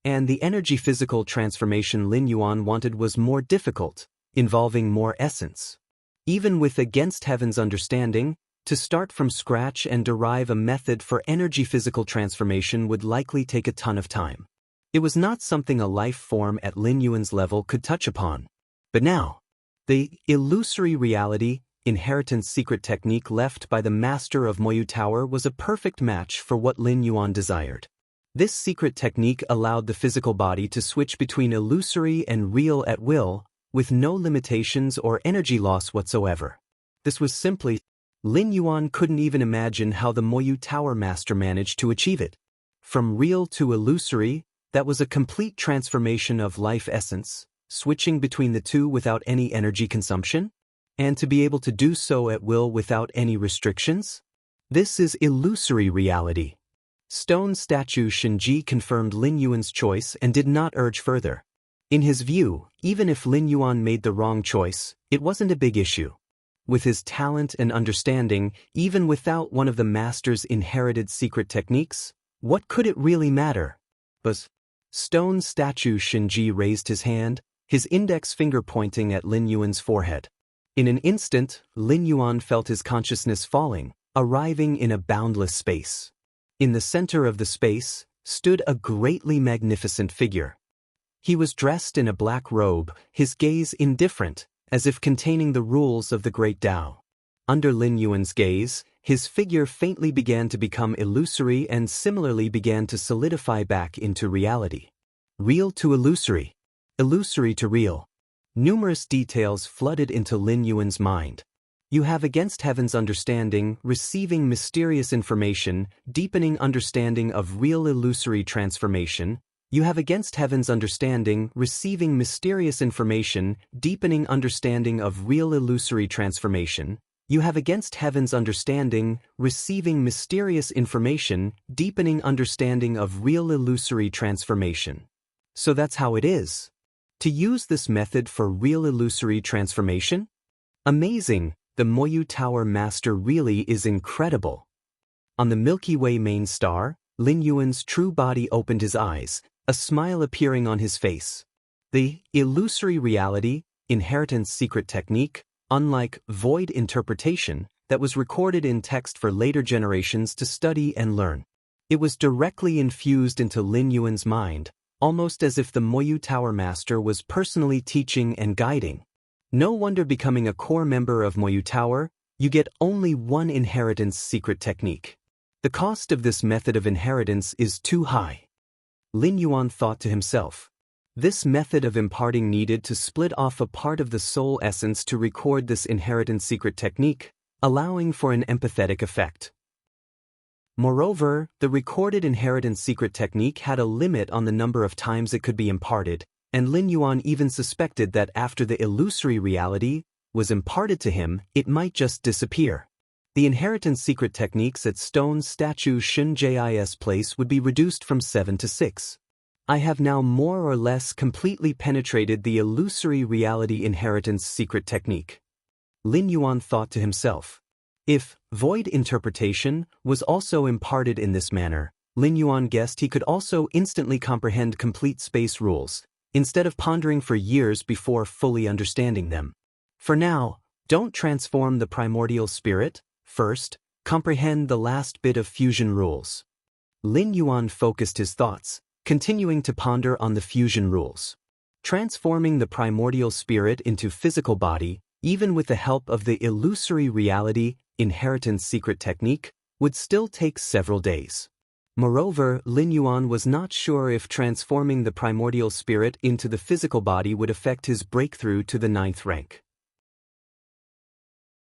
And the energy physical transformation Lin Yuan wanted was more difficult, involving more essence. Even with Against Heaven's understanding, to start from scratch and derive a method for energy physical transformation would likely take a ton of time. It was not something a life form at Lin Yuan's level could touch upon. But now, the illusory reality, inheritance secret technique left by the master of Moyu Tower was a perfect match for what Lin Yuan desired. This secret technique allowed the physical body to switch between illusory and real at will, with no limitations or energy loss whatsoever. This was simply, Lin Yuan couldn't even imagine how the Moyu Tower master managed to achieve it. From real to illusory, that was a complete transformation of life essence, switching between the two without any energy consumption, and to be able to do so at will without any restrictions? This is illusory reality. Stone statue Shinji confirmed Lin Yuan's choice and did not urge further. In his view, even if Lin Yuan made the wrong choice, it wasn't a big issue. With his talent and understanding, even without one of the master's inherited secret techniques, what could it really matter? But Stone statue Shinji raised his hand, his index finger pointing at Lin Yuan's forehead. In an instant, Lin Yuan felt his consciousness falling, arriving in a boundless space. In the center of the space stood a greatly magnificent figure. He was dressed in a black robe, his gaze indifferent, as if containing the rules of the great Tao. Under Lin Yuan's gaze, his figure faintly began to become illusory and similarly began to solidify back into reality. Real to illusory, illusory to real. Numerous details flooded into Lin Yuan's mind. You have Against Heaven's understanding, receiving mysterious information, deepening understanding of real illusory transformation. You have Against Heaven's understanding, receiving mysterious information, deepening understanding of real illusory transformation. You have Against Heaven's understanding, receiving mysterious information, deepening understanding of real illusory transformation. So that's how it is. To use this method for real illusory transformation? Amazing, the Moyu Tower master really is incredible. On the Milky Way main star, Lin Yuan's true body opened his eyes, a smile appearing on his face. The illusory reality, inheritance secret technique, unlike void interpretation, that was recorded in text for later generations to study and learn. It was directly infused into Lin Yuan's mind, almost as if the Moyu Tower Master was personally teaching and guiding. No wonder becoming a core member of Moyu Tower, you get only one inheritance secret technique. The cost of this method of inheritance is too high. Lin Yuan thought to himself. This method of imparting needed to split off a part of the soul essence to record this inheritance secret technique, allowing for an empathetic effect. Moreover, the recorded inheritance secret technique had a limit on the number of times it could be imparted, and Lin Yuan even suspected that after the illusory reality was imparted to him, it might just disappear. The inheritance secret techniques at Stone Statue Xianxia's place would be reduced from 7 to 6. I have now more or less completely penetrated the illusory reality inheritance secret technique. Lin Yuan thought to himself. If void interpretation was also imparted in this manner, Lin Yuan guessed he could also instantly comprehend complete space rules, instead of pondering for years before fully understanding them. For now, don't transform the primordial spirit. First, comprehend the last bit of fusion rules. Lin Yuan focused his thoughts, continuing to ponder on the fusion rules. Transforming the primordial spirit into physical body, even with the help of the illusory reality inheritance secret technique, would still take several days. Moreover, Lin Yuan was not sure if transforming the primordial spirit into the physical body would affect his breakthrough to the 9th rank.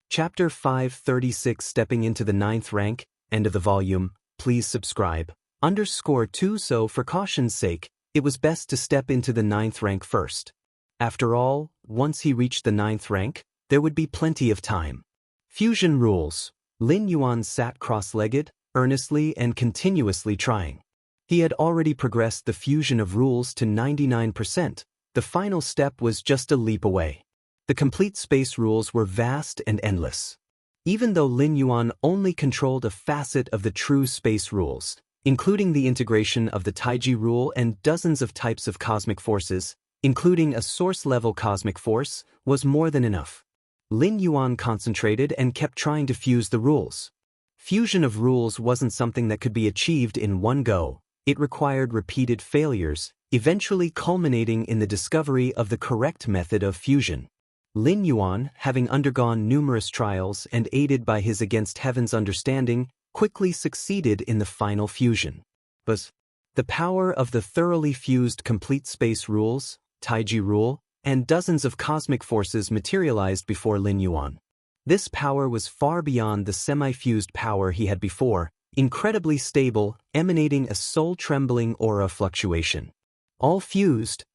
Chapter 536 Stepping into the 9th rank, end of the volume. Please subscribe. _2 So for caution's sake, it was best to step into the 9th rank first. After all, once he reached the 9th rank, there would be plenty of time. Fusion rules. Lin Yuan sat cross-legged, earnestly and continuously trying. He had already progressed the fusion of rules to 99%. The final step was just a leap away. The complete space rules were vast and endless. Even though Lin Yuan only controlled a facet of the true space rules, including the integration of the Taiji rule and dozens of types of cosmic forces, including a source-level cosmic force, was more than enough. Lin Yuan concentrated and kept trying to fuse the rules. Fusion of rules wasn't something that could be achieved in one go. It required repeated failures, eventually culminating in the discovery of the correct method of fusion. Lin Yuan, having undergone numerous trials and aided by his against heaven's understanding, quickly succeeded in the final fusion. But the power of the thoroughly fused complete space rules, Taiji rule, and dozens of cosmic forces materialized before Lin Yuan. This power was far beyond the semi-fused power he had before, incredibly stable, emanating a soul-trembling aura fluctuation. All fused,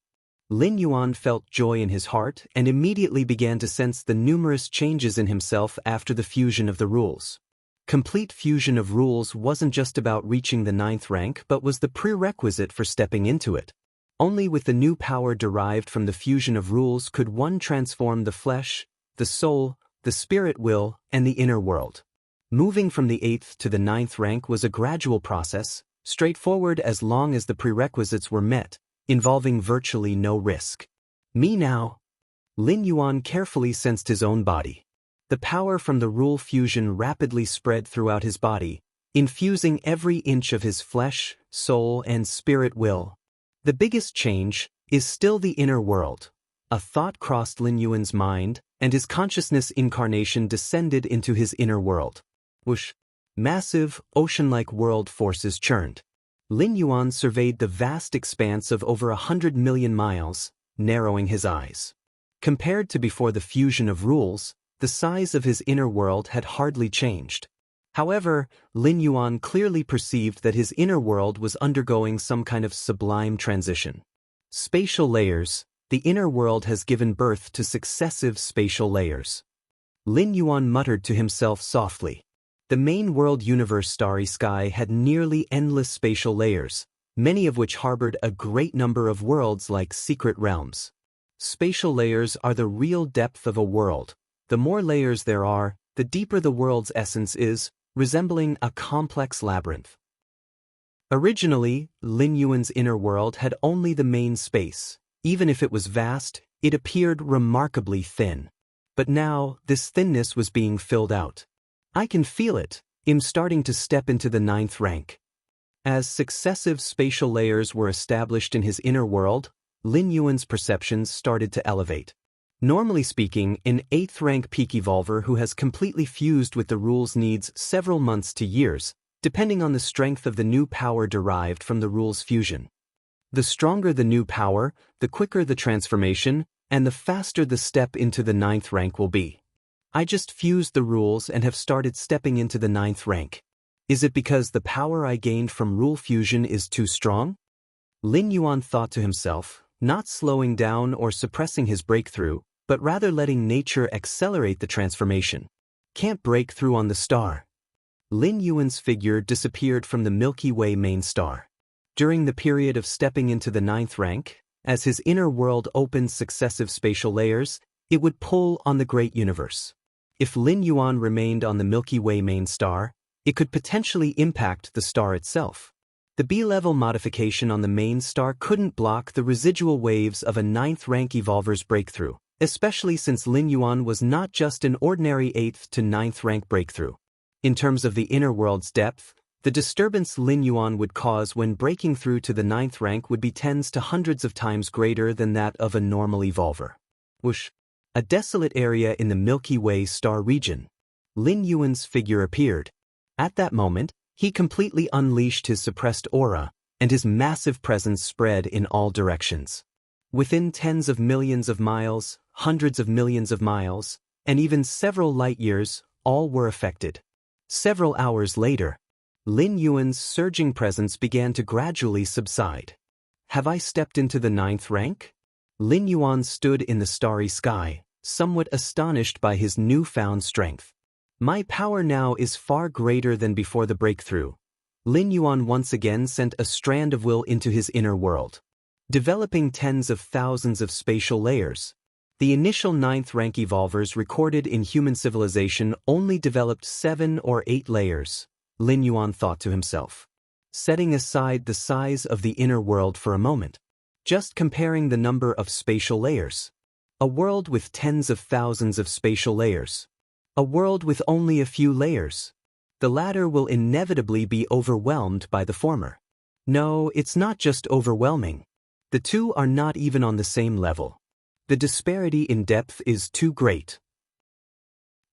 Lin Yuan felt joy in his heart and immediately began to sense the numerous changes in himself after the fusion of the rules. Complete fusion of rules wasn't just about reaching the 9th rank but was the prerequisite for stepping into it. Only with the new power derived from the fusion of rules could one transform the flesh, the soul, the spirit will, and the inner world. Moving from the 8th to the 9th rank was a gradual process, straightforward as long as the prerequisites were met, involving virtually no risk. Me now. Lin Yuan carefully sensed his own body. The power from the rule fusion rapidly spread throughout his body, infusing every inch of his flesh, soul, and spirit will. The biggest change is still the inner world. A thought crossed Lin Yuan's mind, and his consciousness incarnation descended into his inner world. Whoosh! Massive, ocean-like world forces churned. Lin Yuan surveyed the vast expanse of over 100 million miles, narrowing his eyes. Compared to before the fusion of rules, the size of his inner world had hardly changed. However, Lin Yuan clearly perceived that his inner world was undergoing some kind of sublime transition. Spatial layers. The inner world has given birth to successive spatial layers. Lin Yuan muttered to himself softly. The main world universe starry sky had nearly endless spatial layers, many of which harbored a great number of worlds like secret realms. Spatial layers are the real depth of a world. The more layers there are, the deeper the world's essence is, resembling a complex labyrinth. Originally, Lin Yuan's inner world had only the main space. Even if it was vast, it appeared remarkably thin. But now, this thinness was being filled out. I can feel it. I'm starting to step into the 9th rank. As successive spatial layers were established in his inner world, Lin Yuan's perceptions started to elevate. Normally speaking, an 8th rank peak evolver who has completely fused with the rules needs several months to years, depending on the strength of the new power derived from the rules fusion. The stronger the new power, the quicker the transformation, and the faster the step into the 9th rank will be. I just fused the rules and have started stepping into the 9th rank. Is it because the power I gained from rule fusion is too strong? Lin Yuan thought to himself, not slowing down or suppressing his breakthrough, but rather letting nature accelerate the transformation. Can't break through on the star. Lin Yuan's figure disappeared from the Milky Way main star. During the period of stepping into the 9th rank, as his inner world opened successive spatial layers, it would pull on the great universe. If Lin Yuan remained on the Milky Way main star, it could potentially impact the star itself. The B-level modification on the main star couldn't block the residual waves of a 9th rank evolver's breakthrough, especially since Lin Yuan was not just an ordinary 8th to 9th rank breakthrough. In terms of the inner world's depth, the disturbance Lin Yuan would cause when breaking through to the 9th rank would be tens to hundreds of times greater than that of a normal evolver. Whoosh! A desolate area in the Milky Way star region. Lin Yuan's figure appeared. At that moment, he completely unleashed his suppressed aura, and his massive presence spread in all directions. Within tens of millions of miles, hundreds of millions of miles, and even several light years, all were affected. Several hours later, Lin Yuan's surging presence began to gradually subside. Have I stepped into the 9th rank? Lin Yuan stood in the starry sky, somewhat astonished by his newfound strength. My power now is far greater than before the breakthrough. Lin Yuan once again sent a strand of will into his inner world, developing tens of thousands of spatial layers. The initial 9th rank evolvers recorded in human civilization only developed 7 or 8 layers, Lin Yuan thought to himself. Setting aside the size of the inner world for a moment, just comparing the number of spatial layers. A world with tens of thousands of spatial layers. A world with only a few layers. The latter will inevitably be overwhelmed by the former. No, it's not just overwhelming. The two are not even on the same level. The disparity in depth is too great.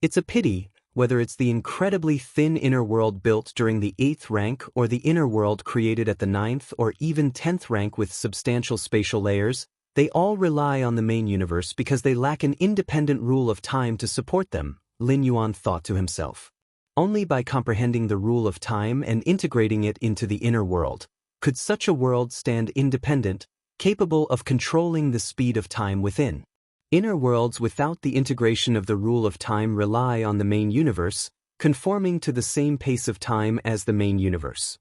It's a pity, whether it's the incredibly thin inner world built during the 8th rank or the inner world created at the 9th or even 10th rank with substantial spatial layers, they all rely on the main universe because they lack an independent rule of time to support them, Lin Yuan thought to himself. Only by comprehending the rule of time and integrating it into the inner world, could such a world stand independent, capable of controlling the speed of time within. Inner worlds without the integration of the rule of time rely on the main universe, conforming to the same pace of time as the main universe.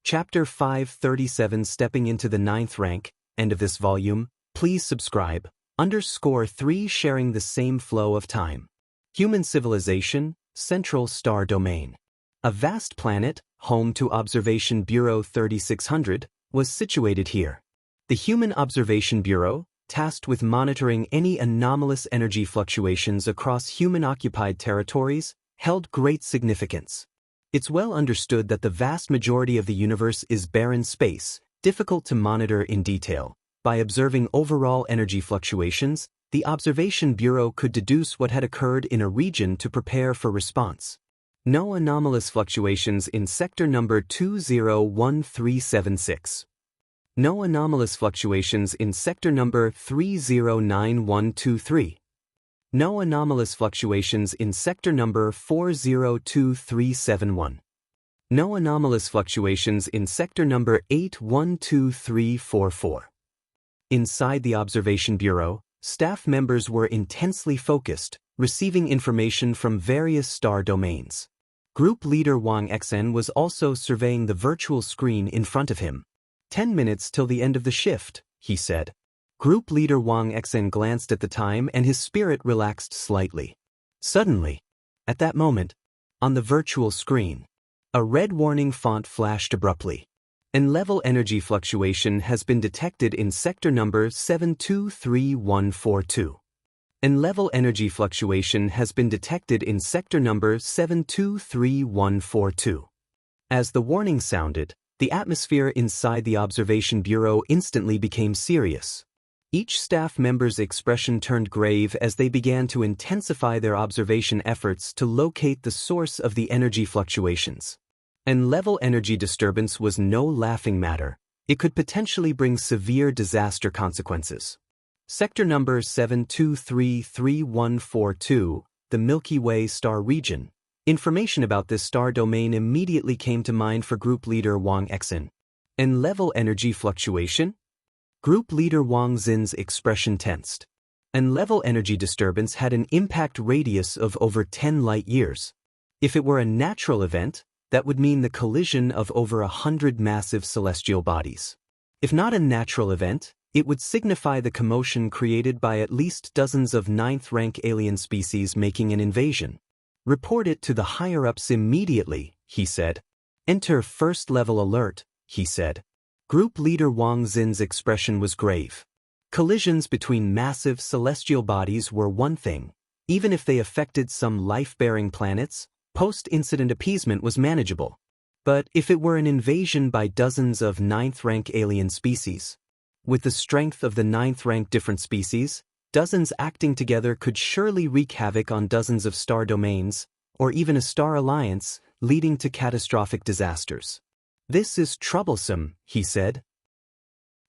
Chapter 537 Stepping into the 9th rank, end of this volume. Please subscribe. _3 Sharing the same flow of time. Human civilization, Central Star Domain. A vast planet, home to Observation Bureau 3600, was situated here. The Human Observation Bureau, tasked with monitoring any anomalous energy fluctuations across human-occupied territories, held great significance. It's well understood that the vast majority of the universe is barren space, difficult to monitor in detail. By observing overall energy fluctuations, the Observation Bureau could deduce what had occurred in a region to prepare for response. No anomalous fluctuations in sector number 201376. No anomalous fluctuations in sector number 309123. No anomalous fluctuations in sector number 402371. No anomalous fluctuations in sector number 812344. Inside the Observation Bureau, staff members were intensely focused, receiving information from various star domains. Group leader Wang Lin was also surveying the virtual screen in front of him. 10 minutes till the end of the shift, he said. Group leader Wang Lin glanced at the time and his spirit relaxed slightly. Suddenly, at that moment, on the virtual screen, a red warning font flashed abruptly. An level energy fluctuation has been detected in sector number 723142. An level energy fluctuation has been detected in sector number 723142. As the warning sounded, the atmosphere inside the observation bureau instantly became serious. Each staff member's expression turned grave as they began to intensify their observation efforts to locate the source of the energy fluctuations. N-level energy disturbance was no laughing matter. It could potentially bring severe disaster consequences. Sector number 7233142, the Milky Way star region. Information about this star domain immediately came to mind for Group Leader Wang Lin. N-level energy fluctuation? Group Leader Wang Lin's expression tensed. N-level energy disturbance had an impact radius of over 10 light-years. If it were a natural event, that would mean the collision of over 100 massive celestial bodies. If not a natural event, it would signify the commotion created by at least dozens of ninth-rank alien species making an invasion. Report it to the higher-ups immediately, he said. Enter first-level alert, he said. Group Leader Wang Lin's expression was grave. Collisions between massive celestial bodies were one thing. Even if they affected some life-bearing planets, post-incident appeasement was manageable. But if it were an invasion by dozens of ninth-rank alien species, with the strength of the ninth-rank different species, dozens acting together could surely wreak havoc on dozens of star domains, or even a star alliance, leading to catastrophic disasters. This is troublesome, he said.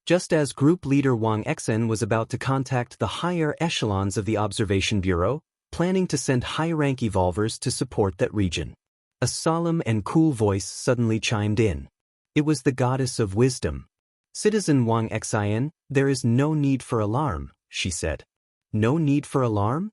Just as Group Leader Wang Lin was about to contact the higher echelons of the Observation Bureau, planning to send high-rank evolvers to support that region, a solemn and cool voice suddenly chimed in. It was the Goddess of Wisdom. Citizen Wang Lin, there is no need for alarm, she said. No need for alarm?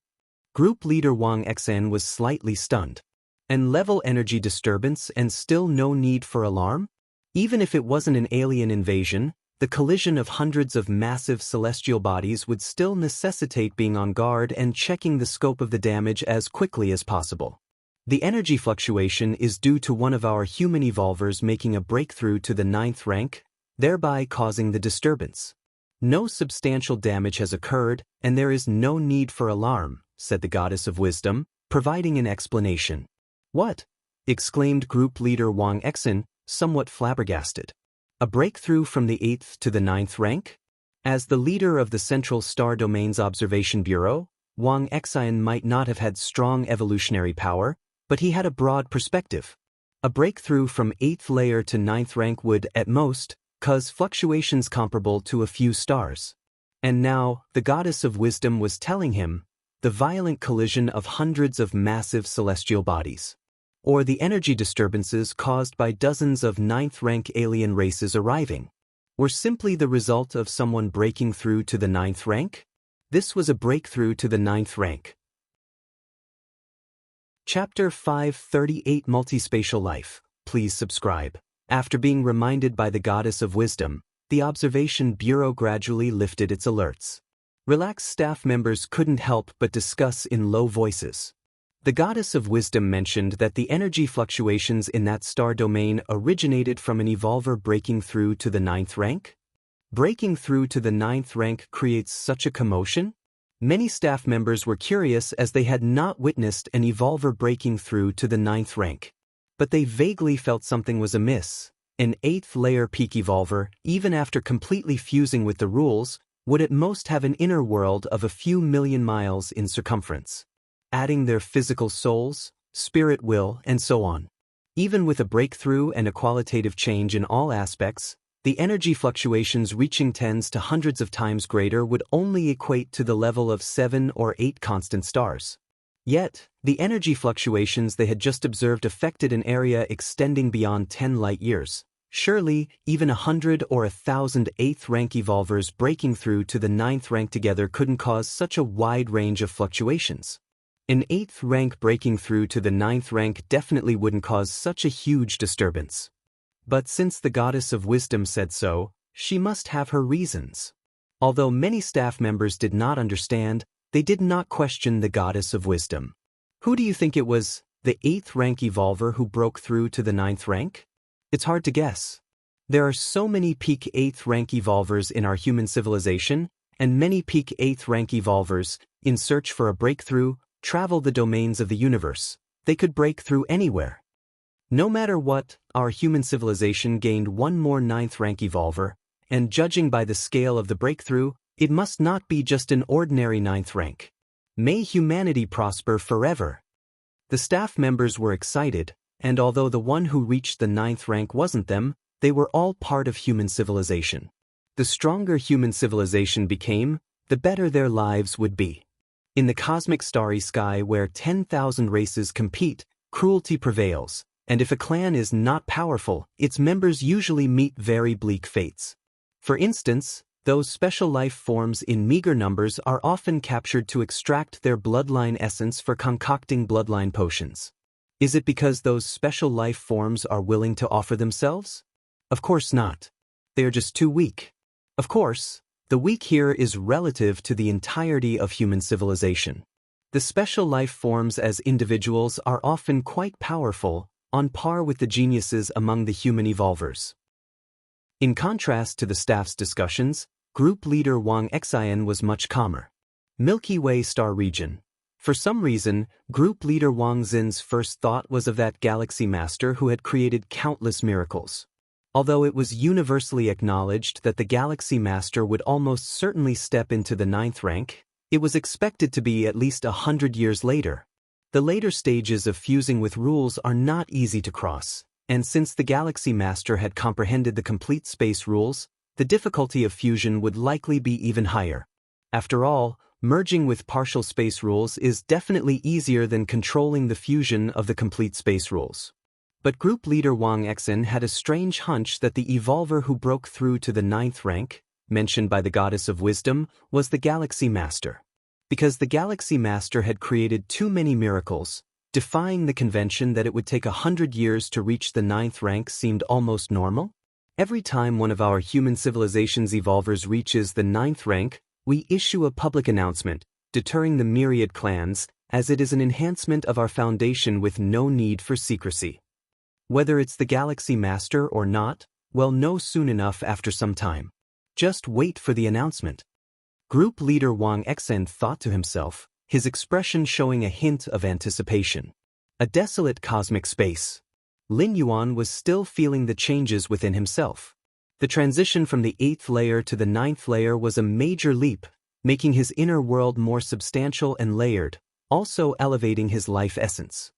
Group Leader Wang Lin was slightly stunned. N-level energy disturbance and still no need for alarm? Even if it wasn't an alien invasion, the collision of hundreds of massive celestial bodies would still necessitate being on guard and checking the scope of the damage as quickly as possible. The energy fluctuation is due to one of our human evolvers making a breakthrough to the 9th rank, thereby causing the disturbance. No substantial damage has occurred, and there is no need for alarm, said the Goddess of Wisdom, providing an explanation. What? Exclaimed Group Leader Wang Lin, somewhat flabbergasted. A breakthrough from the 8th to the 9th rank? As the leader of the Central Star Domains Observation Bureau, Wang Lin might not have had strong evolutionary power, but he had a broad perspective. A breakthrough from 8th layer to 9th rank would, at most, cause fluctuations comparable to a few stars. And now, the Goddess of Wisdom was telling him, the violent collision of hundreds of massive celestial bodies, or the energy disturbances caused by dozens of 9th-rank alien races arriving, were simply the result of someone breaking through to the 9th rank? This was a breakthrough to the 9th rank. Chapter 538 Multispatial Life. Please subscribe. After being reminded by the Goddess of Wisdom, the Observation Bureau gradually lifted its alerts. Relaxed staff members couldn't help but discuss in low voices. The Goddess of Wisdom mentioned that the energy fluctuations in that star domain originated from an evolver breaking through to the 9th rank? Breaking through to the 9th rank creates such a commotion? Many staff members were curious as they had not witnessed an evolver breaking through to the 9th rank. But they vaguely felt something was amiss. An 8th layer peak evolver, even after completely fusing with the rules, would at most have an inner world of a few million miles in circumference, adding their physical souls, spirit will, and so on. Even with a breakthrough and a qualitative change in all aspects, the energy fluctuations reaching tens to hundreds of times greater would only equate to the level of 7 or 8 constant stars. Yet, the energy fluctuations they had just observed affected an area extending beyond 10 light-years. Surely, even 100 or 1,000 8th-rank evolvers breaking through to the 9th rank together couldn't cause such a wide range of fluctuations. An 8th rank breaking through to the 9th rank definitely wouldn't cause such a huge disturbance. But since the Goddess of Wisdom said so, she must have her reasons. Although many staff members did not understand, they did not question the Goddess of Wisdom. Who do you think it was, the 8th rank evolver who broke through to the 9th rank? It's hard to guess. There are so many peak 8th rank evolvers in our human civilization, and many peak 8th rank evolvers, in search for a breakthrough, travel the domains of the universe. They could break through anywhere. No matter what, our human civilization gained one more ninth-rank evolver, and judging by the scale of the breakthrough, it must not be just an ordinary ninth rank. May humanity prosper forever. The staff members were excited, and although the one who reached the ninth rank wasn't them, they were all part of human civilization. The stronger human civilization became, the better their lives would be. In the cosmic starry sky where 10,000 races compete, cruelty prevails, and if a clan is not powerful, its members usually meet very bleak fates. For instance, those special life forms in meager numbers are often captured to extract their bloodline essence for concocting bloodline potions. Is it because those special life forms are willing to offer themselves? Of course not. They are just too weak. Of course, the weak here is relative to the entirety of human civilization. The special life forms as individuals are often quite powerful, on par with the geniuses among the human evolvers. In contrast to the staff's discussions, group leader Wang Lin was much calmer. Milky Way star region. For some reason, group leader Wang Lin's first thought was of that galaxy master who had created countless miracles. Although it was universally acknowledged that the galaxy master would almost certainly step into the ninth rank, it was expected to be at least 100 years later. The later stages of fusing with rules are not easy to cross, and since the galaxy master had comprehended the complete space rules, the difficulty of fusion would likely be even higher. After all, merging with partial space rules is definitely easier than controlling the fusion of the complete space rules. But group leader Wang Lin had a strange hunch that the evolver who broke through to the ninth rank, mentioned by the goddess of wisdom, was the galaxy master. Because the galaxy master had created too many miracles, defying the convention that it would take 100 years to reach the ninth rank seemed almost normal. Every time one of our human civilization's evolvers reaches the ninth rank, we issue a public announcement, deterring the myriad clans, as it is an enhancement of our foundation with no need for secrecy. Whether it's the galaxy master or not, we'll know soon enough after some time. Just wait for the announcement. Group leader Wang Lin thought to himself, his expression showing a hint of anticipation. A desolate cosmic space. Lin Yuan was still feeling the changes within himself. The transition from the 8th layer to the 9th layer was a major leap, making his inner world more substantial and layered, also elevating his life essence.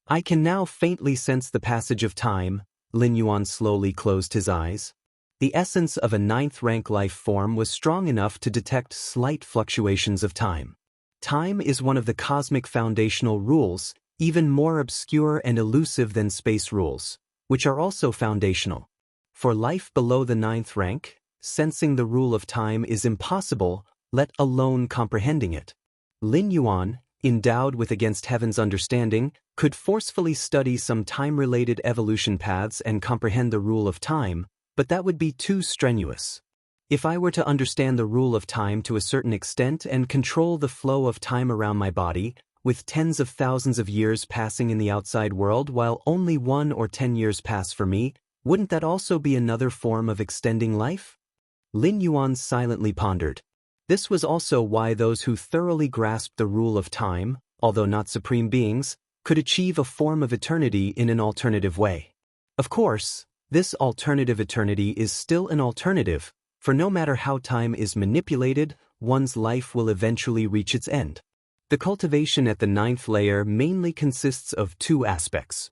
I can now faintly sense the passage of time. Lin Yuan slowly closed his eyes. The essence of a 9th rank life form was strong enough to detect slight fluctuations of time. Time is one of the cosmic foundational rules, even more obscure and elusive than space rules, which are also foundational. For life below the 9th rank, sensing the rule of time is impossible, let alone comprehending it. Lin Yuan, endowed with against heaven's understanding, could forcefully study some time-related evolution paths and comprehend the rule of time, but that would be too strenuous. If I were to understand the rule of time to a certain extent and control the flow of time around my body, with tens of thousands of years passing in the outside world while only 1 or 10 years pass for me, wouldn't that also be another form of extending life? Lin Yuan silently pondered. This was also why those who thoroughly grasped the rule of time, although not supreme beings, could achieve a form of eternity in an alternative way. Of course, this alternative eternity is still an alternative, for no matter how time is manipulated, one's life will eventually reach its end. The cultivation at the 9th layer mainly consists of 2 aspects.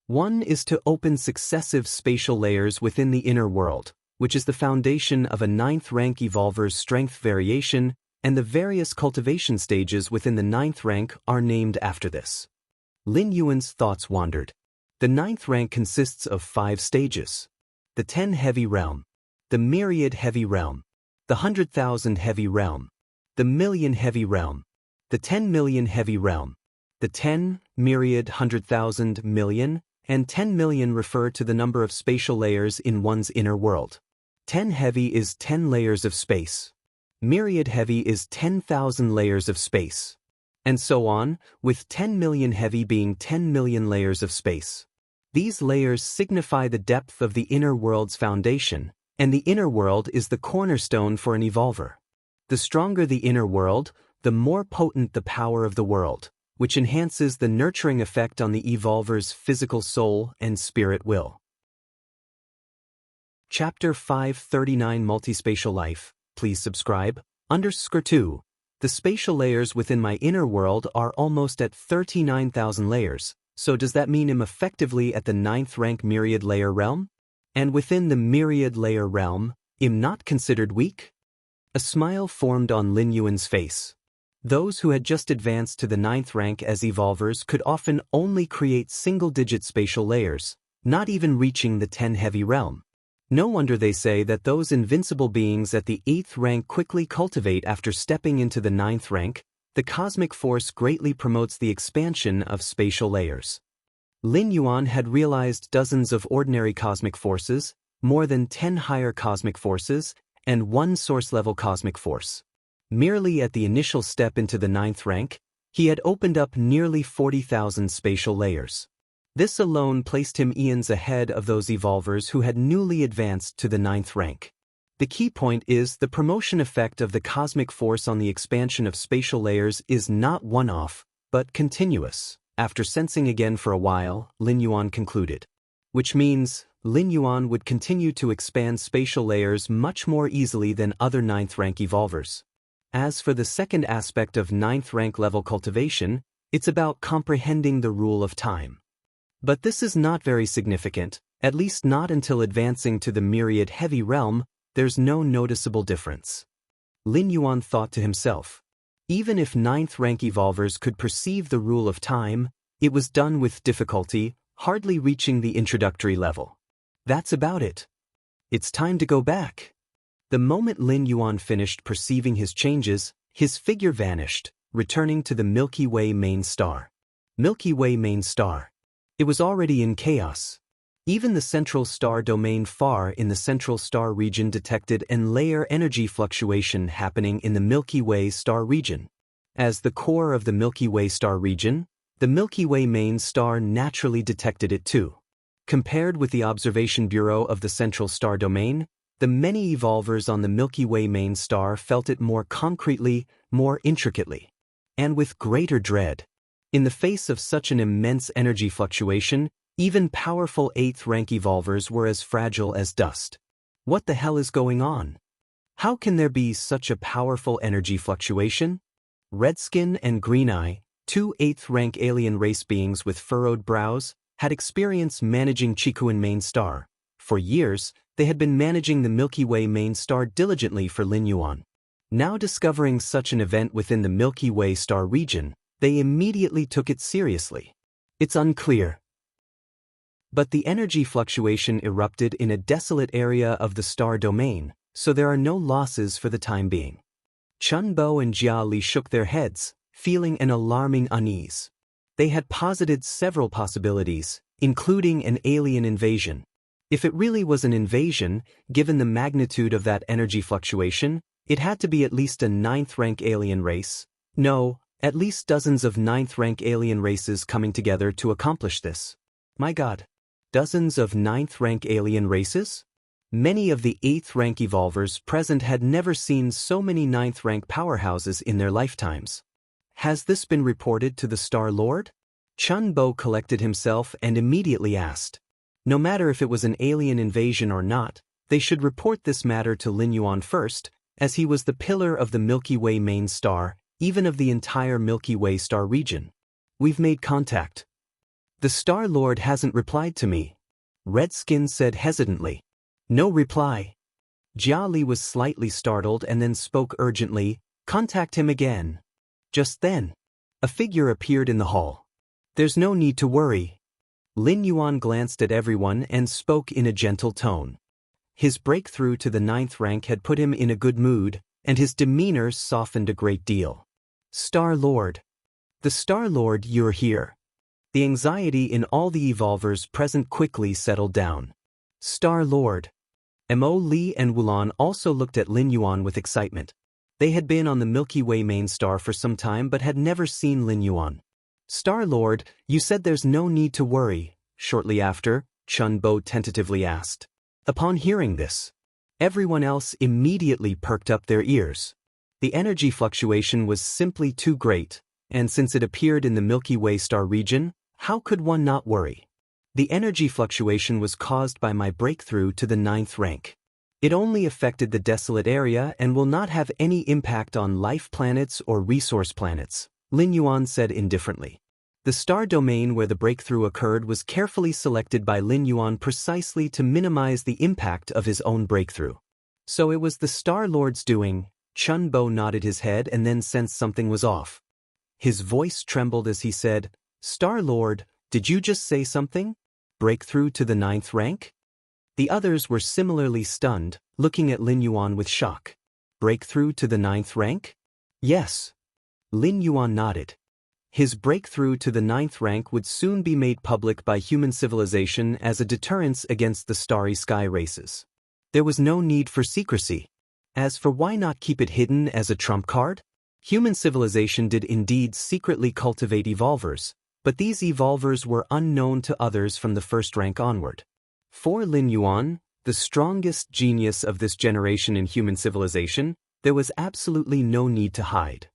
One is to open successive spatial layers within the inner world, which is the foundation of a 9th rank evolver's strength variation, and the various cultivation stages within the 9th rank are named after this. Lin Yuan's thoughts wandered. The 9th rank consists of 5 stages. The 10 heavy realm, the myriad heavy realm, the 100,000 heavy realm, the million heavy realm, the 10 million heavy realm. The 10, myriad, 100,000, million, and 10 million refer to the number of spatial layers in one's inner world. 10 heavy is 10 layers of space. Myriad heavy is 10,000 layers of space. And so on, with 10 million heavy being 10 million layers of space. These layers signify the depth of the inner world's foundation, and the inner world is the cornerstone for an evolver. The stronger the inner world, the more potent the power of the world, which enhances the nurturing effect on the evolver's physical soul and spirit will. Chapter 539 Multispatial Life. Please subscribe. _2. The spatial layers within my inner world are almost at 39,000 layers, so does that mean I'm effectively at the 9th rank myriad layer realm? And within the myriad layer realm, I'm not considered weak? A smile formed on Lin Yuan's face. Those who had just advanced to the 9th rank as evolvers could often only create single-digit spatial layers, not even reaching the 10 heavy realm. No wonder they say that those invincible beings at the 8th rank quickly cultivate after stepping into the 9th rank. The cosmic force greatly promotes the expansion of spatial layers. Lin Yuan had realized dozens of ordinary cosmic forces, more than 10 higher cosmic forces, and 1 source-level cosmic force. Merely at the initial step into the 9th rank, he had opened up nearly 40,000 spatial layers. This alone placed him eons ahead of those evolvers who had newly advanced to the 9th rank. The key point is the promotion effect of the cosmic force on the expansion of spatial layers is not one-off, but continuous. After sensing again for a while, Lin Yuan concluded. Which means, Lin Yuan would continue to expand spatial layers much more easily than other 9th rank evolvers. As for the second aspect of 9th rank level cultivation, it's about comprehending the rule of time. But this is not very significant, at least not until advancing to the myriad heavy realm. There's no noticeable difference. Lin Yuan thought to himself. Even if 9th rank evolvers could perceive the rule of time, it was done with difficulty, hardly reaching the introductory level. That's about it. It's time to go back. The moment Lin Yuan finished perceiving his changes, his figure vanished, returning to the Milky Way main star. Milky Way main star. It was already in chaos. Even the central star domain far in the central star region detected an layer energy fluctuation happening in the Milky Way star region. As the core of the Milky Way star region, the Milky Way main star naturally detected it too. Compared with the observation bureau of the central star domain, the many evolvers on the Milky Way main star felt it more concretely, more intricately, and with greater dread. In the face of such an immense energy fluctuation, even powerful 8th rank evolvers were as fragile as dust. What the hell is going on? How can there be such a powerful energy fluctuation? Redskin and Green Eye, 2 8th rank alien race beings with furrowed brows, had experience managing Chikuan main star. For years, they had been managing the Milky Way main star diligently for Lin Yuan. Now discovering such an event within the Milky Way star region, they immediately took it seriously. It's unclear. But the energy fluctuation erupted in a desolate area of the star domain, so there are no losses for the time being. Chun Bo and Jia Li shook their heads, feeling an alarming unease. They had posited several possibilities, including an alien invasion. If it really was an invasion, given the magnitude of that energy fluctuation, it had to be at least a 9th rank alien race. No, at least dozens of 9th rank alien races coming together to accomplish this. My God. Dozens of 9th rank alien races? Many of the 8th rank evolvers present had never seen so many 9th rank powerhouses in their lifetimes. Has this been reported to the Star Lord? Chun Bo collected himself and immediately asked. No matter if it was an alien invasion or not, they should report this matter to Lin Yuan first, as he was the pillar of the Milky Way main star, even of the entire Milky Way star region. We've made contact. The Star Lord hasn't replied to me. Redskin said hesitantly. No reply. Jia Li was slightly startled and then spoke urgently, contact him again. Just then, a figure appeared in the hall. There's no need to worry. Lin Yuan glanced at everyone and spoke in a gentle tone. His breakthrough to the 9th rank had put him in a good mood, and his demeanor softened a great deal. Star Lord. The Star Lord, you're here. The anxiety in all the evolvers present quickly settled down. Star Lord. Mo Li and Wulan also looked at Lin Yuan with excitement. They had been on the Milky Way main star for some time but had never seen Lin Yuan. Star Lord, you said there's no need to worry. Shortly after, Chun Bo tentatively asked. Upon hearing this, everyone else immediately perked up their ears. The energy fluctuation was simply too great, and since it appeared in the Milky Way star region, how could one not worry? The energy fluctuation was caused by my breakthrough to the 9th rank. It only affected the desolate area and will not have any impact on life planets or resource planets, Lin Yuan said indifferently. The star domain where the breakthrough occurred was carefully selected by Lin Yuan precisely to minimize the impact of his own breakthrough. So it was the Star Lord's doing. Chun Bo nodded his head and then sensed something was off. His voice trembled as he said, "Star Lord, did you just say something? Breakthrough to the 9th rank?" The others were similarly stunned, looking at Lin Yuan with shock. Breakthrough to the 9th rank? Yes. Lin Yuan nodded. His breakthrough to the 9th rank would soon be made public by human civilization as a deterrence against the starry sky races. There was no need for secrecy. As for why not keep it hidden as a trump card? Human civilization did indeed secretly cultivate evolvers, but these evolvers were unknown to others from the 1st rank onward. For Lin Yuan, the strongest genius of this generation in human civilization, there was absolutely no need to hide.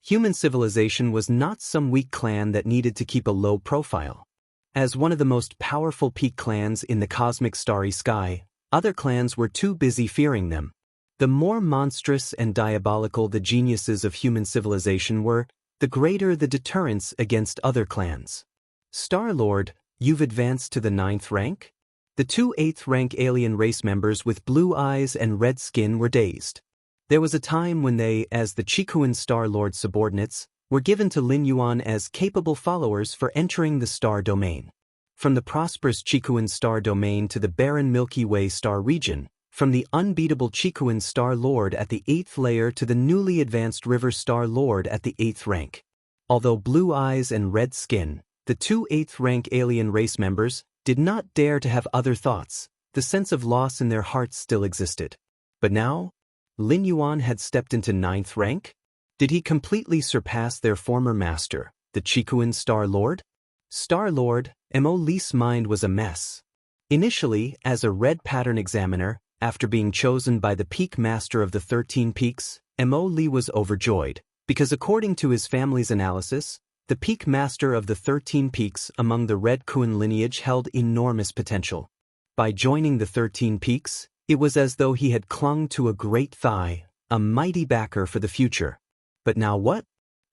Human civilization was not some weak clan that needed to keep a low profile. As one of the most powerful peak clans in the cosmic starry sky, other clans were too busy fearing them. The more monstrous and diabolical the geniuses of human civilization were, the greater the deterrence against other clans. Star-Lord, you've advanced to the 9th rank? The 2 8th rank alien race members with blue eyes and red skin were dazed. There was a time when they, as the Chikuan Star-Lord subordinates, were given to Lin Yuan as capable followers for entering the star domain. From the prosperous Chikuan star domain to the barren Milky Way star region, from the unbeatable Chikuan Star Lord at the 8th layer to the newly advanced River Star Lord at the 8th rank. Although blue eyes and red skin, the 2 8th rank alien race members did not dare to have other thoughts. The sense of loss in their hearts still existed. But now, Lin Yuan had stepped into 9th rank? Did he completely surpass their former master, the Chikuan Star Lord? Star Lord, Mo Li's mind was a mess. Initially, as a red pattern examiner, after being chosen by the peak master of the 13 peaks, Mo Li was overjoyed, because according to his family's analysis, the peak master of the 13 peaks among the Red Kuan lineage held enormous potential. By joining the 13 peaks, it was as though he had clung to a great thigh, a mighty backer for the future. But now what?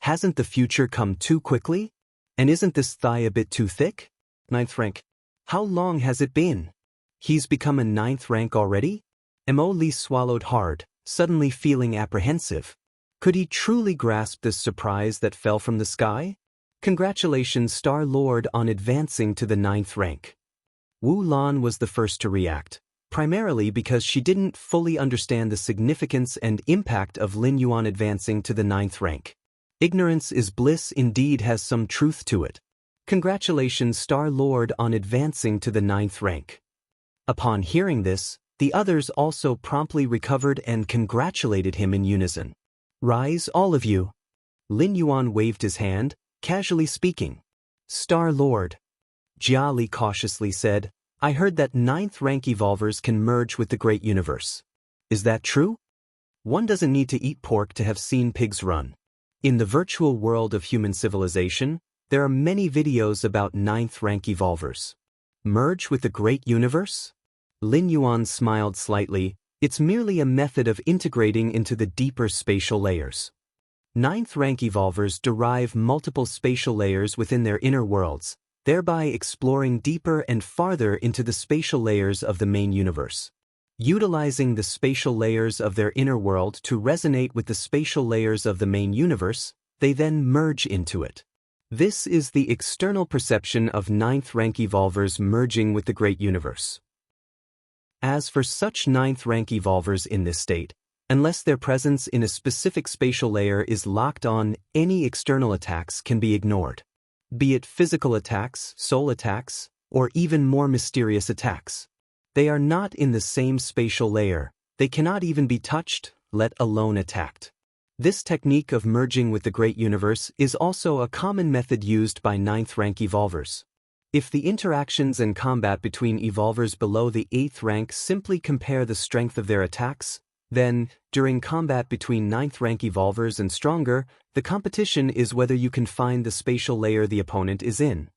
Hasn't the future come too quickly? And isn't this thigh a bit too thick? 9th rank. How long has it been? He's become a 9th rank already? Mo Li swallowed hard, suddenly feeling apprehensive. Could he truly grasp this surprise that fell from the sky? Congratulations, Star Lord, on advancing to the 9th rank. Wu Lan was the first to react, primarily because she didn't fully understand the significance and impact of Lin Yuan advancing to the 9th rank. Ignorance is bliss indeed has some truth to it. Congratulations, Star Lord, on advancing to the 9th rank. Upon hearing this, the others also promptly recovered and congratulated him in unison. Rise, all of you. Lin Yuan waved his hand, casually speaking. Star Lord. Jia Li cautiously said, I heard that 9th rank evolvers can merge with the great universe. Is that true? One doesn't need to eat pork to have seen pigs run. In the virtual world of human civilization, there are many videos about 9th rank evolvers. Merge with the great universe? Lin Yuan smiled slightly. It's merely a method of integrating into the deeper spatial layers. 9th rank evolvers derive multiple spatial layers within their inner worlds, thereby exploring deeper and farther into the spatial layers of the main universe. Utilizing the spatial layers of their inner world to resonate with the spatial layers of the main universe, they then merge into it. This is the external perception of 9th rank evolvers merging with the great universe. As for such 9th rank evolvers in this state, unless their presence in a specific spatial layer is locked on, any external attacks can be ignored. Be it physical attacks, soul attacks, or even more mysterious attacks. They are not in the same spatial layer, they cannot even be touched, let alone attacked. This technique of merging with the great universe is also a common method used by 9th rank evolvers. If the interactions and combat between evolvers below the 8th rank simply compare the strength of their attacks, Then, during combat between 9th rank evolvers and stronger, the competition is whether you can find the spatial layer the opponent is in.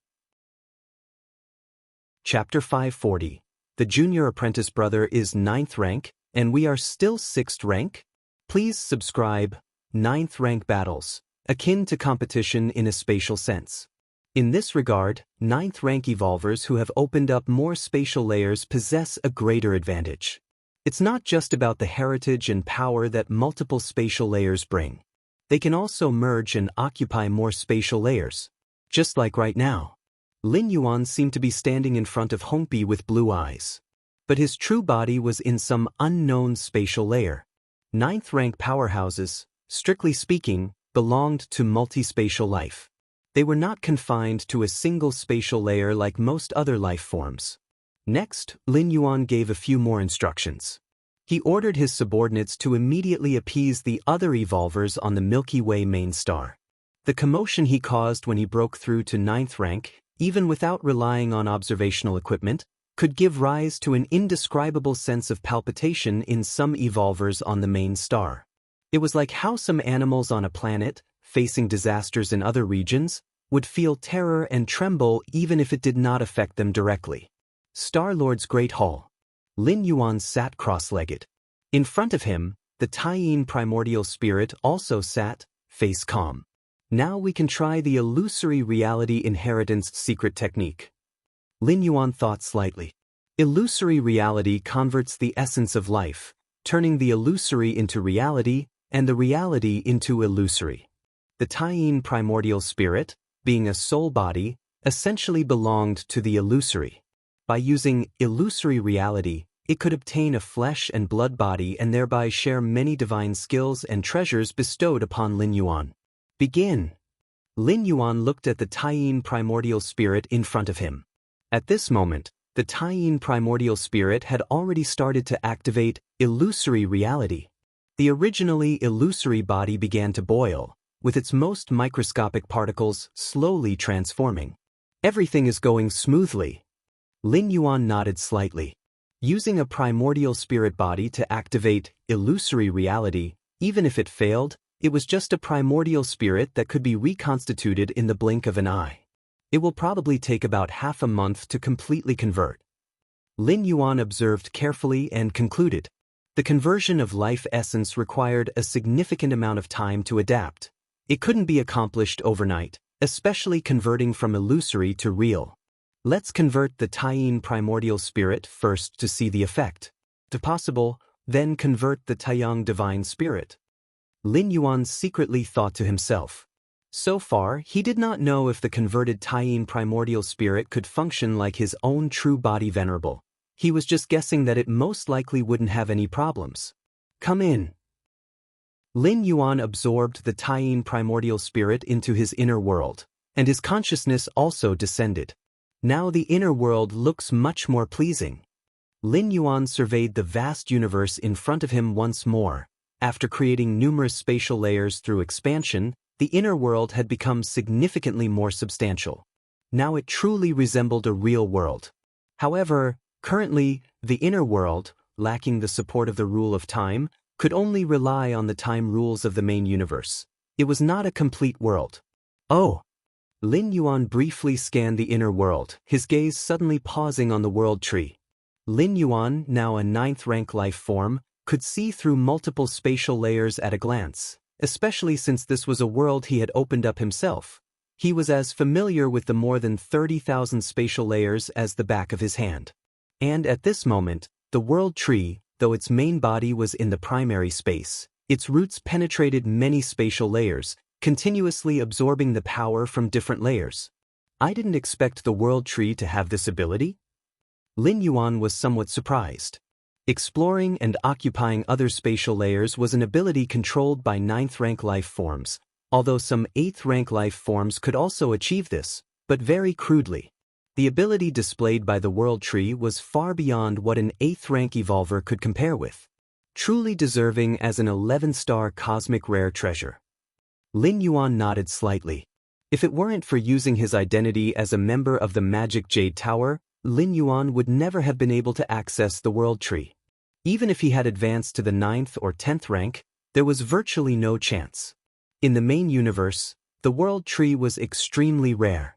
Chapter 540. The junior apprentice brother is 9th rank, and we are still 6th rank? Please subscribe. 9th rank battles, akin to competition in a spatial sense. In this regard, 9th rank evolvers who have opened up more spatial layers possess a greater advantage. It's not just about the heritage and power that multiple spatial layers bring. They can also merge and occupy more spatial layers. Just like right now. Lin Yuan seemed to be standing in front of Hongbi with blue eyes. But his true body was in some unknown spatial layer. 9th rank powerhouses, strictly speaking, belonged to multispatial life. They were not confined to a single spatial layer like most other life forms. Next, Lin Yuan gave a few more instructions. He ordered his subordinates to immediately appease the other evolvers on the Milky Way main star. The commotion he caused when he broke through to 9th rank, even without relying on observational equipment, could give rise to an indescribable sense of palpitation in some evolvers on the main star. It was like how some animals on a planet, facing disasters in other regions, would feel terror and tremble even if it did not affect them directly. Star-Lord's Great Hall. Lin Yuan sat cross-legged. In front of him, the Taiyin primordial spirit also sat, face calm. Now we can try the illusory reality inheritance secret technique. Lin Yuan thought slightly. Illusory reality converts the essence of life, turning the illusory into reality and the reality into illusory. The Taiyin primordial spirit, being a soul body, essentially belonged to the illusory. By using illusory reality, it could obtain a flesh and blood body and thereby share many divine skills and treasures bestowed upon Lin Yuan. Begin. Lin Yuan looked at the Taiyin primordial spirit in front of him. At this moment, the Taiyin primordial spirit had already started to activate illusory reality. The originally illusory body began to boil, with its most microscopic particles slowly transforming. Everything is going smoothly. Lin Yuan nodded slightly. Using a primordial spirit body to activate illusory reality, even if it failed, it was just a primordial spirit that could be reconstituted in the blink of an eye. It will probably take about half a month to completely convert. Lin Yuan observed carefully and concluded. The conversion of life essence required a significant amount of time to adapt. It couldn't be accomplished overnight, especially converting from illusory to real. Let's convert the Taiyin primordial spirit first to see the effect. If possible, then convert the Taiyang divine spirit. Lin Yuan secretly thought to himself. So far, he did not know if the converted Taiyin primordial spirit could function like his own true body venerable. He was just guessing that it most likely wouldn't have any problems. Come in. Lin Yuan absorbed the Taiyin primordial spirit into his inner world, and his consciousness also descended. Now the inner world looks much more pleasing. Lin Yuan surveyed the vast universe in front of him once more. After creating numerous spatial layers through expansion, the inner world had become significantly more substantial. Now it truly resembled a real world. However, currently, the inner world, lacking the support of the rule of time, could only rely on the time rules of the main universe. It was not a complete world. Oh! Lin Yuan briefly scanned the inner world, his gaze suddenly pausing on the world tree. Lin Yuan, now a 9th rank life form, could see through multiple spatial layers at a glance, especially since this was a world he had opened up himself. He was as familiar with the more than 30,000 spatial layers as the back of his hand. And at this moment, the world tree, though its main body was in the primary space, its roots penetrated many spatial layers, continuously absorbing the power from different layers. I didn't expect the world tree to have this ability. Lin Yuan was somewhat surprised. Exploring and occupying other spatial layers was an ability controlled by 9th rank life forms, although some 8th rank life forms could also achieve this, but very crudely. The ability displayed by the world tree was far beyond what an 8th rank evolver could compare with. Truly deserving as an 11-star cosmic rare treasure. Lin Yuan nodded slightly. If it weren't for using his identity as a member of the Magic Jade Tower, Lin Yuan would never have been able to access the world tree. Even if he had advanced to the 9th or 10th rank, there was virtually no chance. In the main universe, the World Tree was extremely rare.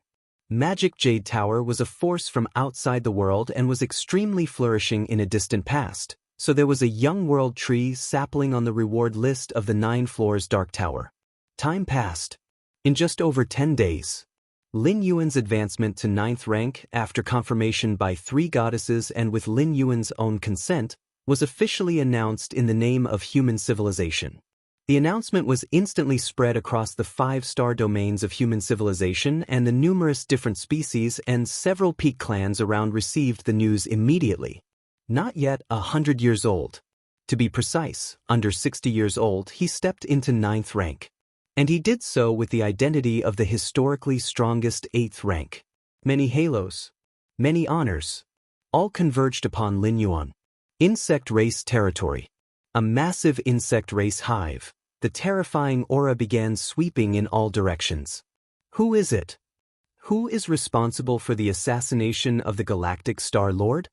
Magic Jade Tower was a force from outside the world and was extremely flourishing in a distant past, so there was a young World Tree sapling on the reward list of the 9 floors Dark Tower. Time passed. In just over 10 days, Lin Yuan's advancement to 9th rank after confirmation by 3 goddesses and with Lin Yuan's own consent was officially announced in the name of human civilization. The announcement was instantly spread across the 5-star domains of human civilization, and the numerous different species and several peak clans around received the news immediately. Not yet 100 years old. To be precise, under 60 years old, he stepped into 9th rank. And he did so with the identity of the historically strongest 8th rank. Many halos, many honors, all converged upon Lin Yuan. Insect race territory. A massive insect race hive. The terrifying aura began sweeping in all directions. Who is it? Who is responsible for the assassination of the Galactic Star Lord?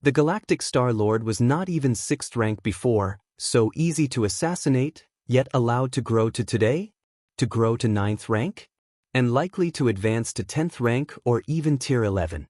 The Galactic Star Lord was not even 6th rank before, so easy to assassinate, yet allowed to grow to today? To grow to 9th rank? And likely to advance to 10th rank or even tier 11.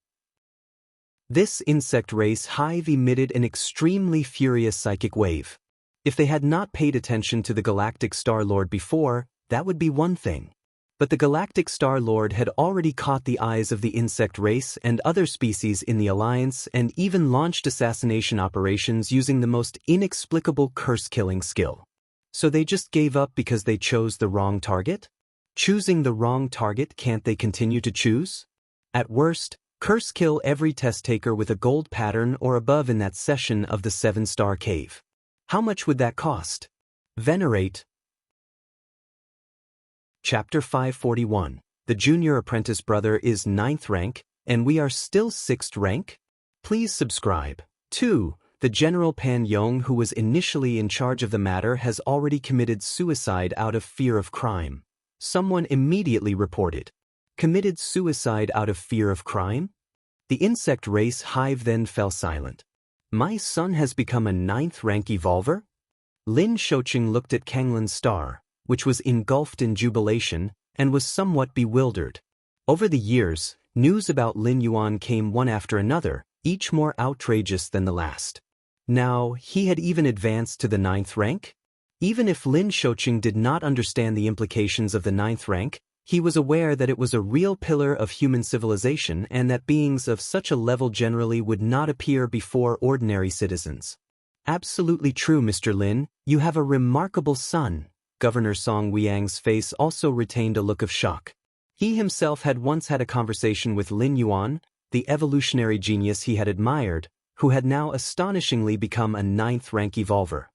This insect race hive emitted an extremely furious psychic wave. If they had not paid attention to the Galactic Star Lord before, that would be one thing. But the Galactic Star Lord had already caught the eyes of the insect race and other species in the Alliance and even launched assassination operations using the most inexplicable curse-killing skill. So they just gave up because they chose the wrong target? Choosing the wrong target, can't they continue to choose? At worst, curse kill every test taker with a gold pattern or above in that session of the 7-star cave. How much would that cost? Venerate. Chapter 541. The junior apprentice brother is 9th rank, and we are still 6th rank? Please subscribe. 2. The General Pan Yong, who was initially in charge of the matter, has already committed suicide out of fear of crime. Someone immediately reported. Committed suicide out of fear of crime? The insect race hive then fell silent. My son has become a 9th rank evolver? Lin Shoqing looked at Kanglin's star, which was engulfed in jubilation, and was somewhat bewildered. Over the years, news about Lin Yuan came one after another, each more outrageous than the last. Now, he had even advanced to the 9th rank? Even if Lin Shoqing did not understand the implications of the 9th rank, he was aware that it was a real pillar of human civilization and that beings of such a level generally would not appear before ordinary citizens. Absolutely true, Mr. Lin, you have a remarkable son. Governor Song Weiyang's face also retained a look of shock. He himself had once had a conversation with Lin Yuan, the evolutionary genius he had admired, who had now astonishingly become a 9th rank evolver.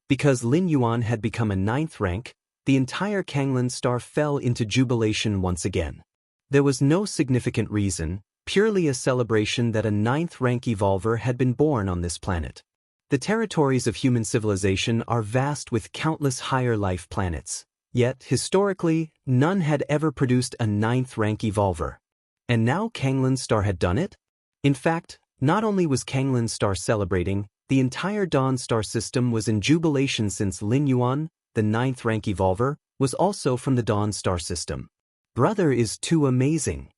Because Lin Yuan had become a 9th rank, the entire Kanglin star fell into jubilation once again. There was no significant reason, purely a celebration that a 9th rank evolver had been born on this planet. The territories of human civilization are vast with countless higher life planets, yet, historically, none had ever produced a 9th rank evolver. And now Kanglin star had done it? In fact, not only was Kanglin star celebrating, the entire Dawn star system was in jubilation since Lin Yuan, the 9th rank evolver, was also from the Dawn star system. Brother is too amazing.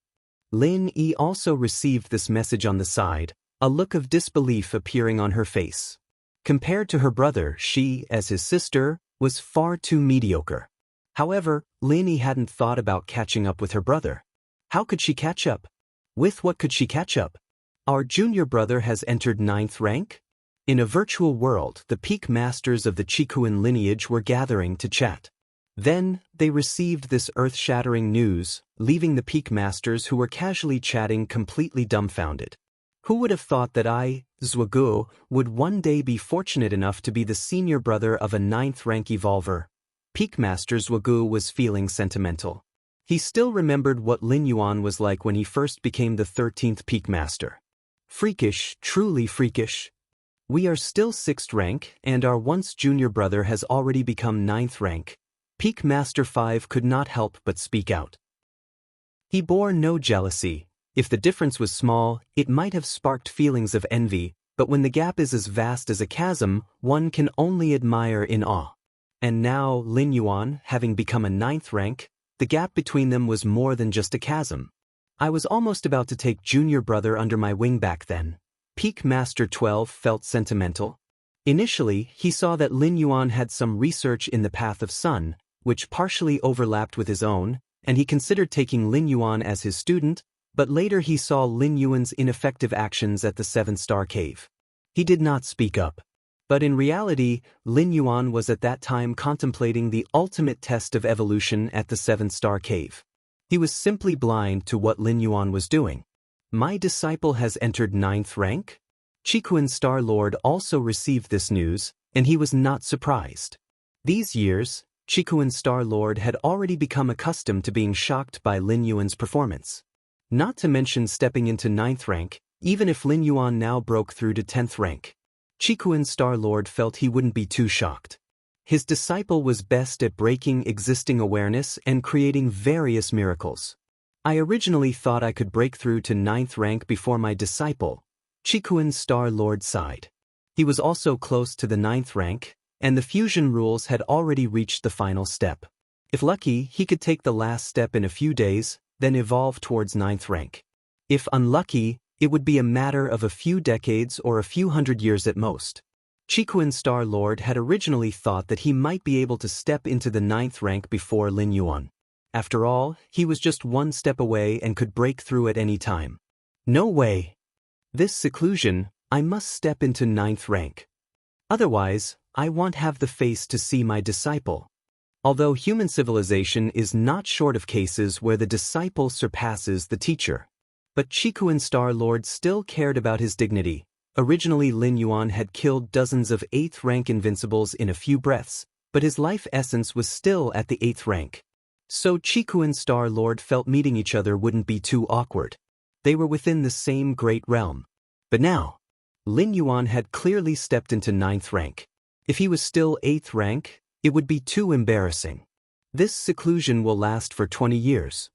Lin Yi also received this message on the side, a look of disbelief appearing on her face. Compared to her brother, she, as his sister, was far too mediocre. However, Lin Yi hadn't thought about catching up with her brother. How could she catch up? With what could she catch up? Our junior brother has entered 9th rank? In a virtual world, the peak masters of the Chikuan lineage were gathering to chat. Then, they received this earth-shattering news, leaving the peak masters who were casually chatting completely dumbfounded. Who would have thought that I, Zhuge, would one day be fortunate enough to be the senior brother of a 9th rank evolver? Peak Master Zhuge was feeling sentimental. He still remembered what Lin Yuan was like when he first became the 13th peak master. Freakish, truly freakish. We are still 6th rank, and our once junior brother has already become 9th rank. Peak Master 5 could not help but speak out. He bore no jealousy. If the difference was small, it might have sparked feelings of envy, But when the gap is as vast as a chasm, one can only admire in awe. And now, Lin Yuan, having become a 9th rank, the gap between them was more than just a chasm. I was almost about to take junior brother under my wing back then. Peak Master 12 felt sentimental. Initially, he saw that Lin Yuan had some research in the path of sun, which partially overlapped with his own, and he considered taking Lin Yuan as his student, but later he saw Lin Yuan's ineffective actions at the 7-star cave. He did not speak up. But in reality, Lin Yuan was at that time contemplating the ultimate test of evolution at the 7-star cave. He was simply blind to what Lin Yuan was doing. My disciple has entered 9th rank? Qikuan Star Lord also received this news, and he was not surprised. These years, Qikuan Star Lord had already become accustomed to being shocked by Lin Yuan's performance. Not to mention stepping into 9th rank, even if Lin Yuan now broke through to 10th rank. Qikuan Star Lord felt he wouldn't be too shocked. His disciple was best at breaking existing awareness and creating various miracles. I originally thought I could break through to 9th rank before my disciple. Qikuan Star Lord sighed. He was also close to the 9th rank, and the fusion rules had already reached the final step. If lucky, he could take the last step in a few days, then evolve towards 9th rank. If unlucky, it would be a matter of a few decades or a few hundred years at most. Qikuan Star Lord had originally thought that he might be able to step into the 9th rank before Lin Yuan. After all, he was just one step away and could break through at any time. No way. This seclusion, I must step into 9th rank. Otherwise, I won't have the face to see my disciple. Although human civilization is not short of cases where the disciple surpasses the teacher. But Qikuan Star Lord still cared about his dignity. Originally Lin Yuan had killed dozens of 8th rank invincibles in a few breaths, but his life essence was still at the 8th rank. So Qikuan Star Lord felt meeting each other wouldn't be too awkward. They were within the same great realm. But now, Lin Yuan had clearly stepped into 9th rank. If he was still 8th rank, it would be too embarrassing. This seclusion will last for 20 years.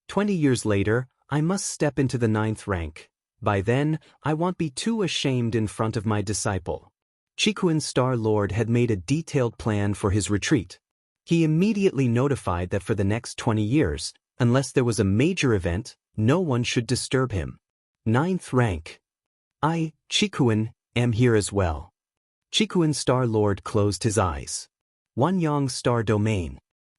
20 years later, I must step into the 9th rank. By then, I won't be too ashamed in front of my disciple. Qikuan Star Lord had made a detailed plan for his retreat. He immediately notified that for the next 20 years, unless there was a major event, no one should disturb him. 9th rank. I, Qikuan, am here as well. Qikuan Star Lord closed his eyes. Wanyang Star Domain.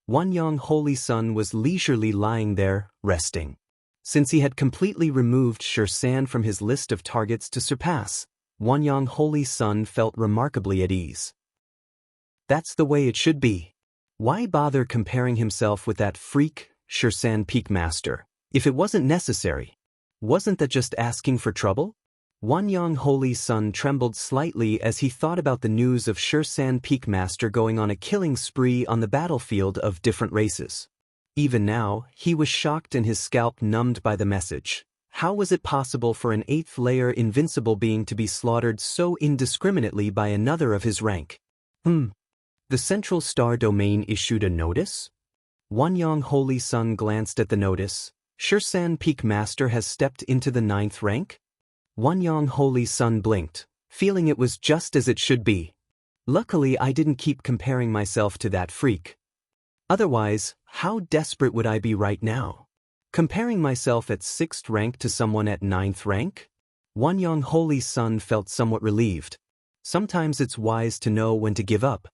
Wanyang Holy Sun was leisurely lying there, resting. Since he had completely removed Xianxia from his list of targets to surpass, Wanyang Holy Sun felt remarkably at ease. That's the way it should be. Why bother comparing himself with that freak, Xianxia Peak Master, if it wasn't necessary? Wasn't that just asking for trouble? Wanyang Holy Sun trembled slightly as he thought about the news of Xianxia Peak Master going on a killing spree on the battlefield of different races. Even now, he was shocked and his scalp numbed by the message. How was it possible for an 8th layer invincible being to be slaughtered so indiscriminately by another of his rank? The Central Star Domain issued a notice? Wanyang Holy Sun glanced at the notice. Xianxia Peak Master has stepped into the 9th rank? Wanyang Holy Sun blinked, feeling it was just as it should be. Luckily I didn't keep comparing myself to that freak. Otherwise, how desperate would I be right now? Comparing myself at 6th rank to someone at 9th rank? Wanyang Holy Sun felt somewhat relieved. Sometimes it's wise to know when to give up.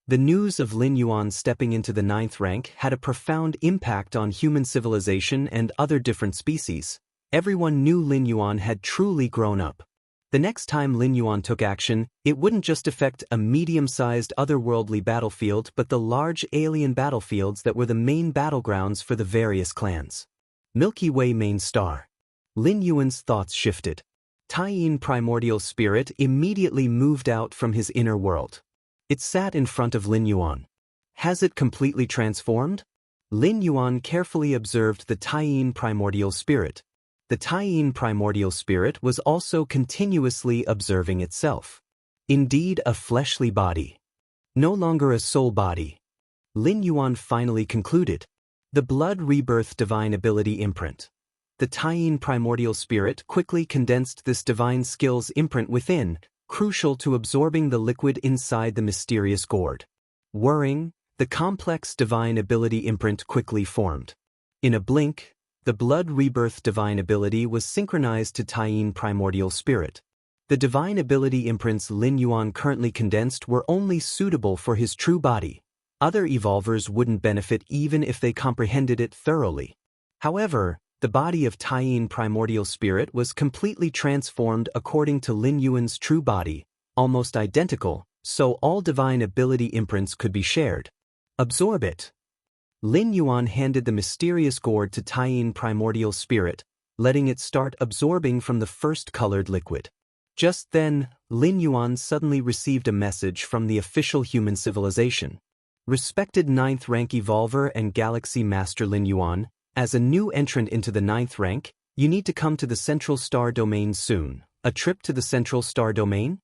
The news of Lin Yuan stepping into the 9th rank had a profound impact on human civilization and other different species. Everyone knew Lin Yuan had truly grown up. The next time Lin Yuan took action, it wouldn't just affect a medium-sized otherworldly battlefield but the large alien battlefields that were the main battlegrounds for the various clans. Milky Way main star. Lin Yuan's thoughts shifted. Taiyin primordial spirit immediately moved out from his inner world. It sat in front of Lin Yuan. Has it completely transformed? Lin Yuan carefully observed the Taiyin primordial spirit. The Taiyin primordial spirit was also continuously observing itself. Indeed, a fleshly body. No longer a soul body. Lin Yuan finally concluded. The blood rebirth divine ability imprint. The Taiyin primordial spirit quickly condensed this divine skill's imprint within, crucial to absorbing the liquid inside the mysterious gourd. Whirring, the complex divine ability imprint quickly formed. In a blink, the blood rebirth divine ability was synchronized to Taiyin primordial spirit. The divine ability imprints Lin Yuan currently condensed were only suitable for his true body. Other evolvers wouldn't benefit even if they comprehended it thoroughly. However, the body of Taiyin primordial spirit was completely transformed according to Lin Yuan's true body, almost identical, so all divine ability imprints could be shared. Absorb it. Lin Yuan handed the mysterious gourd to Taiyin primordial spirit, letting it start absorbing from the first colored liquid. Just then, Lin Yuan suddenly received a message from the official human civilization. Respected 9th rank evolver and galaxy master Lin Yuan, as a new entrant into the 9th rank, you need to come to the Central Star Domain soon. A trip to the Central Star Domain?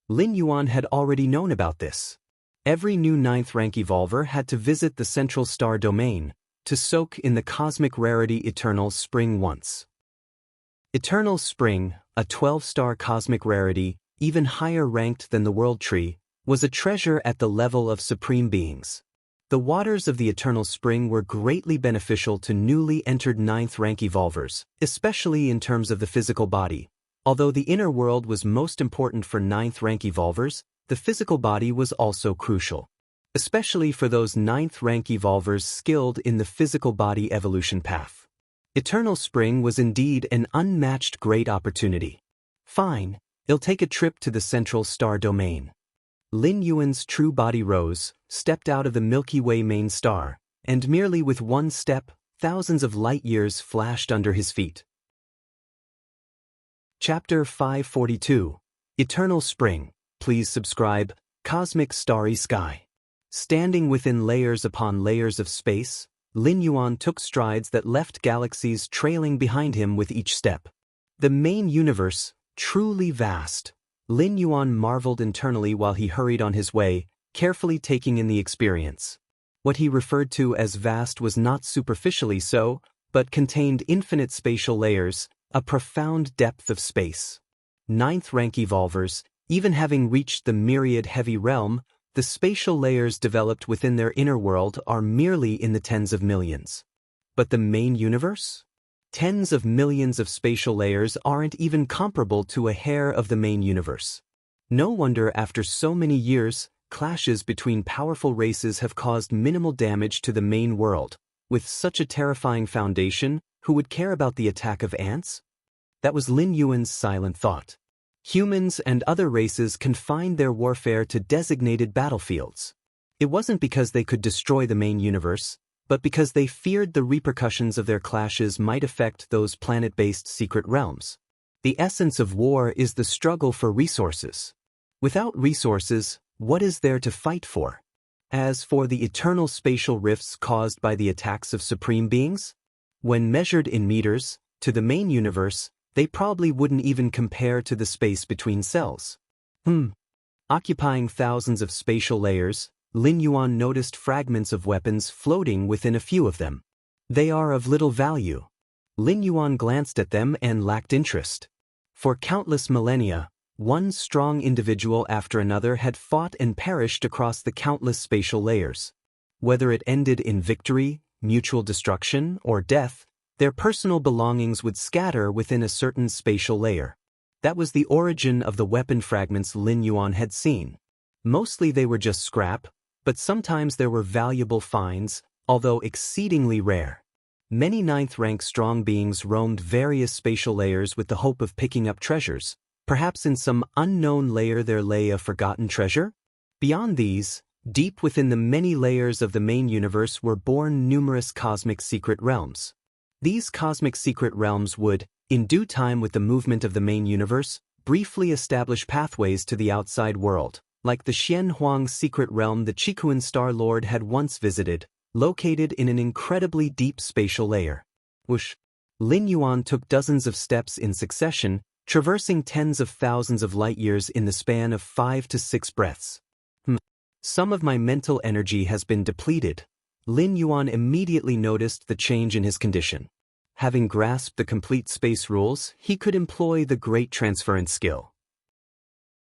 Lin Yuan had already known about this. Every new 9th rank evolver had to visit the Central Star Domain to soak in the cosmic rarity Eternal Spring once. Eternal Spring, a 12-star cosmic rarity, even higher ranked than the World Tree, was a treasure at the level of supreme beings. The waters of the Eternal Spring were greatly beneficial to newly entered 9th rank evolvers, especially in terms of the physical body. Although the inner world was most important for 9th rank evolvers, the physical body was also crucial. Especially for those 9th rank evolvers skilled in the physical body evolution path. Eternal Spring was indeed an unmatched great opportunity. Fine, I'll take a trip to the Central Star Domain. Lin Yuan's true body rose, stepped out of the Milky Way main star, and merely with one step, thousands of light years flashed under his feet. Chapter 542. Eternal Spring. Please subscribe. Cosmic Starry Sky. Standing within layers upon layers of space, Lin Yuan took strides that left galaxies trailing behind him with each step. The main universe, truly vast. Lin Yuan marveled internally while he hurried on his way, carefully taking in the experience. What he referred to as vast was not superficially so, but contained infinite spatial layers, a profound depth of space. 9th rank evolvers, even having reached the myriad heavy realm, the spatial layers developed within their inner world are merely in the tens of millions. But the main universe? Tens of millions of spatial layers aren't even comparable to a hair of the main universe. No wonder after so many years, clashes between powerful races have caused minimal damage to the main world. With such a terrifying foundation, who would care about the attack of ants? That was Lin Yuan's silent thought. Humans and other races confined their warfare to designated battlefields. It wasn't because they could destroy the main universe, but because they feared the repercussions of their clashes might affect those planet-based secret realms. The essence of war is the struggle for resources. Without resources, what is there to fight for? As for the eternal spatial rifts caused by the attacks of supreme beings, when measured in meters, to the main universe, they probably wouldn't even compare to the space between cells. Occupying thousands of spatial layers, Lin Yuan noticed fragments of weapons floating within a few of them. They are of little value. Lin Yuan glanced at them and lacked interest. For countless millennia, one strong individual after another had fought and perished across the countless spatial layers. Whether it ended in victory, mutual destruction, or death, their personal belongings would scatter within a certain spatial layer. That was the origin of the weapon fragments Lin Yuan had seen. Mostly they were just scrap, but sometimes there were valuable finds, although exceedingly rare. Many 9th rank strong beings roamed various spatial layers with the hope of picking up treasures. Perhaps in some unknown layer there lay a forgotten treasure? Beyond these, deep within the many layers of the main universe were born numerous cosmic secret realms. These cosmic secret realms would, in due time with the movement of the main universe, briefly establish pathways to the outside world, like the Xianhuang secret realm the Qikuan Star Lord had once visited, located in an incredibly deep spatial layer. Whoosh! Lin Yuan took dozens of steps in succession, traversing tens of thousands of light years in the span of 5 to 6 breaths. Some of my mental energy has been depleted. Lin Yuan immediately noticed the change in his condition. having grasped the complete space rules, he could employ the Great Transference skill.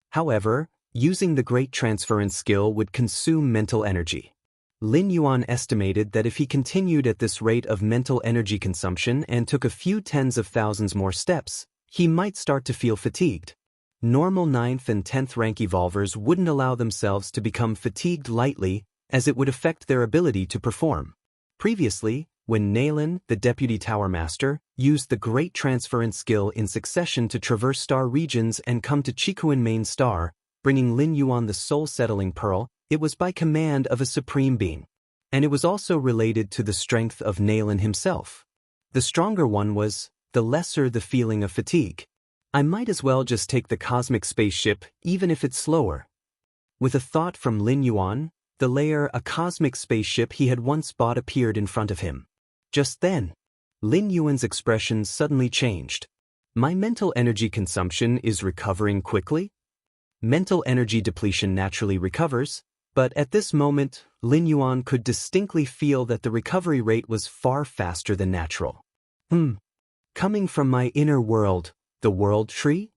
However, using the Great Transference skill would consume mental energy. Lin Yuan estimated that if he continued at this rate of mental energy consumption and took a few tens of thousands more steps, he might start to feel fatigued. Normal 9th and 10th rank evolvers wouldn't allow themselves to become fatigued lightly, as it would affect their ability to perform. Previously, when Lin, the Deputy Tower Master, used the Great Transference skill in succession to traverse star regions and come to Chikuan Main Star, bringing Lin Yuan the soul-settling pearl, it was by command of a supreme being. And it was also related to the strength of Lin himself. The stronger one was, the lesser the feeling of fatigue. I might as well just take the cosmic spaceship, even if it's slower. With a thought from Lin Yuan, the layer a cosmic spaceship he had once bought appeared in front of him. Just then, Lin Yuan's expression suddenly changed. My mental energy consumption is recovering quickly? Mental energy depletion naturally recovers, but at this moment, Lin Yuan could distinctly feel that the recovery rate was far faster than natural. Coming from my inner world, the world tree?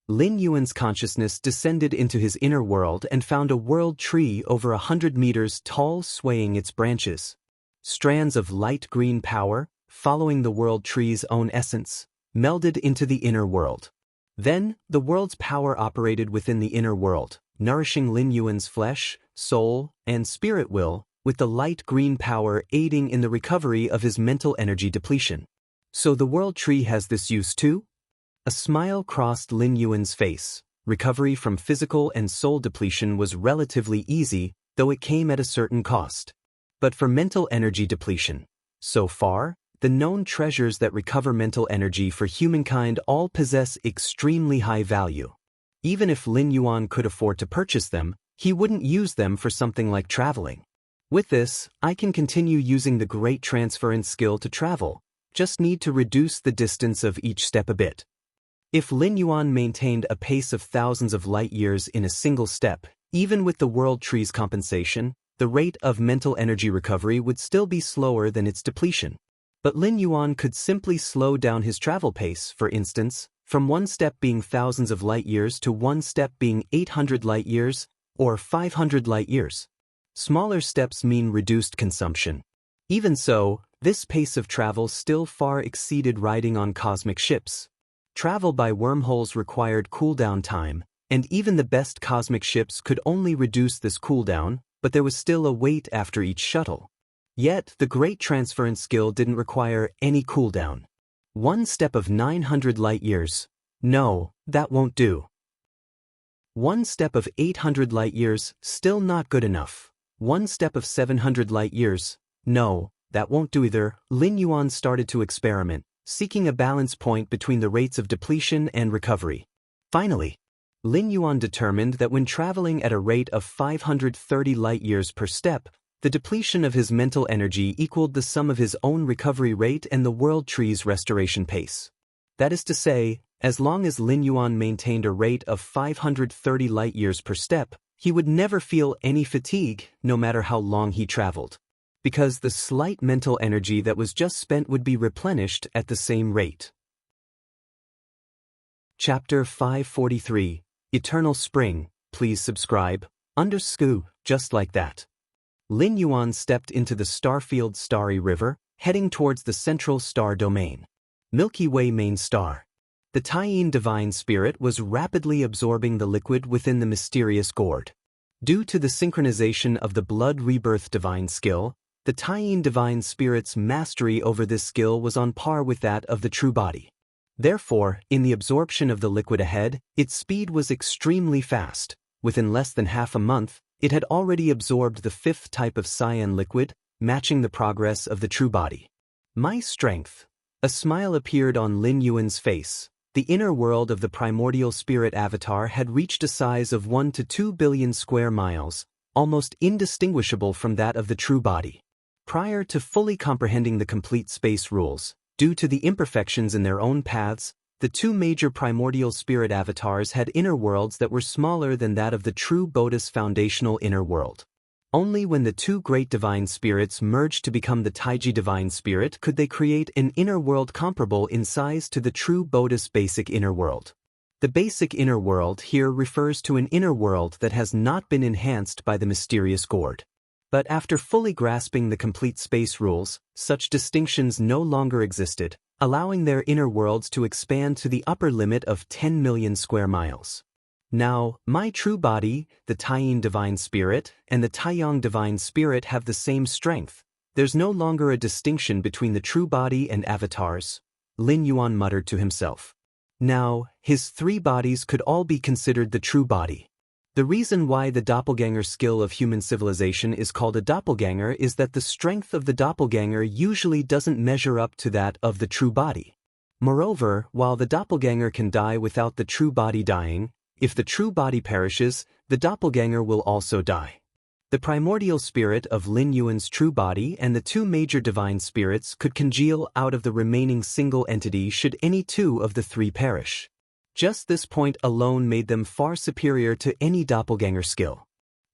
Lin Yuan's consciousness descended into his inner world and found a world tree over 100 meters tall swaying its branches. Strands of light green power, following the world tree's own essence, melded into the inner world. Then, the world's power operated within the inner world, nourishing Lin Yuan's flesh, soul, and spirit will, with the light green power aiding in the recovery of his mental energy depletion. So the world tree has this use too? A smile crossed Lin Yuan's face. Recovery from physical and soul depletion was relatively easy, though it came at a certain cost. But for mental energy depletion, so far, the known treasures that recover mental energy for humankind all possess extremely high value. Even if Lin Yuan could afford to purchase them, he wouldn't use them for something like traveling. With this, I can continue using the Great Transference skill to travel, just need to reduce the distance of each step a bit. If Lin Yuan maintained a pace of thousands of light years in a single step, even with the world tree's compensation, the rate of mental energy recovery would still be slower than its depletion. But Lin Yuan could simply slow down his travel pace, for instance, from one step being thousands of light years to one step being 800 light years, or 500 light years. Smaller steps mean reduced consumption. Even so, this pace of travel still far exceeded riding on cosmic ships. Travel by wormholes required cooldown time, and even the best cosmic ships could only reduce this cooldown, but there was still a wait after each shuttle. Yet, the Great Transference skill didn't require any cooldown. One step of 900 light years. No, that won't do. One step of 800 light years, still not good enough. One step of 700 light years. No, that won't do either. Lin Yuan started to experiment, seeking a balance point between the rates of depletion and recovery. Finally, Lin Yuan determined that when traveling at a rate of 530 light years per step, the depletion of his mental energy equaled the sum of his own recovery rate and the world tree's restoration pace. That is to say, as long as Lin Yuan maintained a rate of 530 light years per step, he would never feel any fatigue, no matter how long he traveled, because the slight mental energy that was just spent would be replenished at the same rate. Chapter 543, Eternal Spring. Please subscribe. Just like that. Lin Yuan stepped into the Starfield Starry River, heading towards the central star domain. Milky Way main star. The Taiyin Divine Spirit was rapidly absorbing the liquid within the mysterious gourd. Due to the synchronization of the Blood Rebirth Divine skill, the Taiyin Divine Spirit's mastery over this skill was on par with that of the true body. Therefore, in the absorption of the liquid ahead, its speed was extremely fast. Within less than half a month, it had already absorbed the fifth type of cyan liquid, matching the progress of the true body. My strength. A smile appeared on Lin Yuan's face. The inner world of the primordial spirit avatar had reached a size of 1 to 2 billion square miles, almost indistinguishable from that of the true body. Prior to fully comprehending the complete space rules, due to the imperfections in their own paths, the two major primordial spirit avatars had inner worlds that were smaller than that of the true Buddha's foundational inner world. Only when the two great divine spirits merged to become the Taiji divine spirit could they create an inner world comparable in size to the true Buddha's basic inner world. The basic inner world here refers to an inner world that has not been enhanced by the mysterious gourd. But after fully grasping the complete space rules, such distinctions no longer existed, allowing their inner worlds to expand to the upper limit of 10 million square miles. Now, my true body, the Taiyin divine spirit, and the Taiyang divine spirit have the same strength. There's no longer a distinction between the true body and avatars, Lin Yuan muttered to himself. Now, his three bodies could all be considered the true body. The reason why the doppelganger skill of human civilization is called a doppelganger is that the strength of the doppelganger usually doesn't measure up to that of the true body. Moreover, while the doppelganger can die without the true body dying, if the true body perishes, the doppelganger will also die. The primordial spirit of Lin Yuan's true body and the two major divine spirits could congeal out of the remaining single entity should any two of the three perish. Just this point alone made them far superior to any doppelganger skill.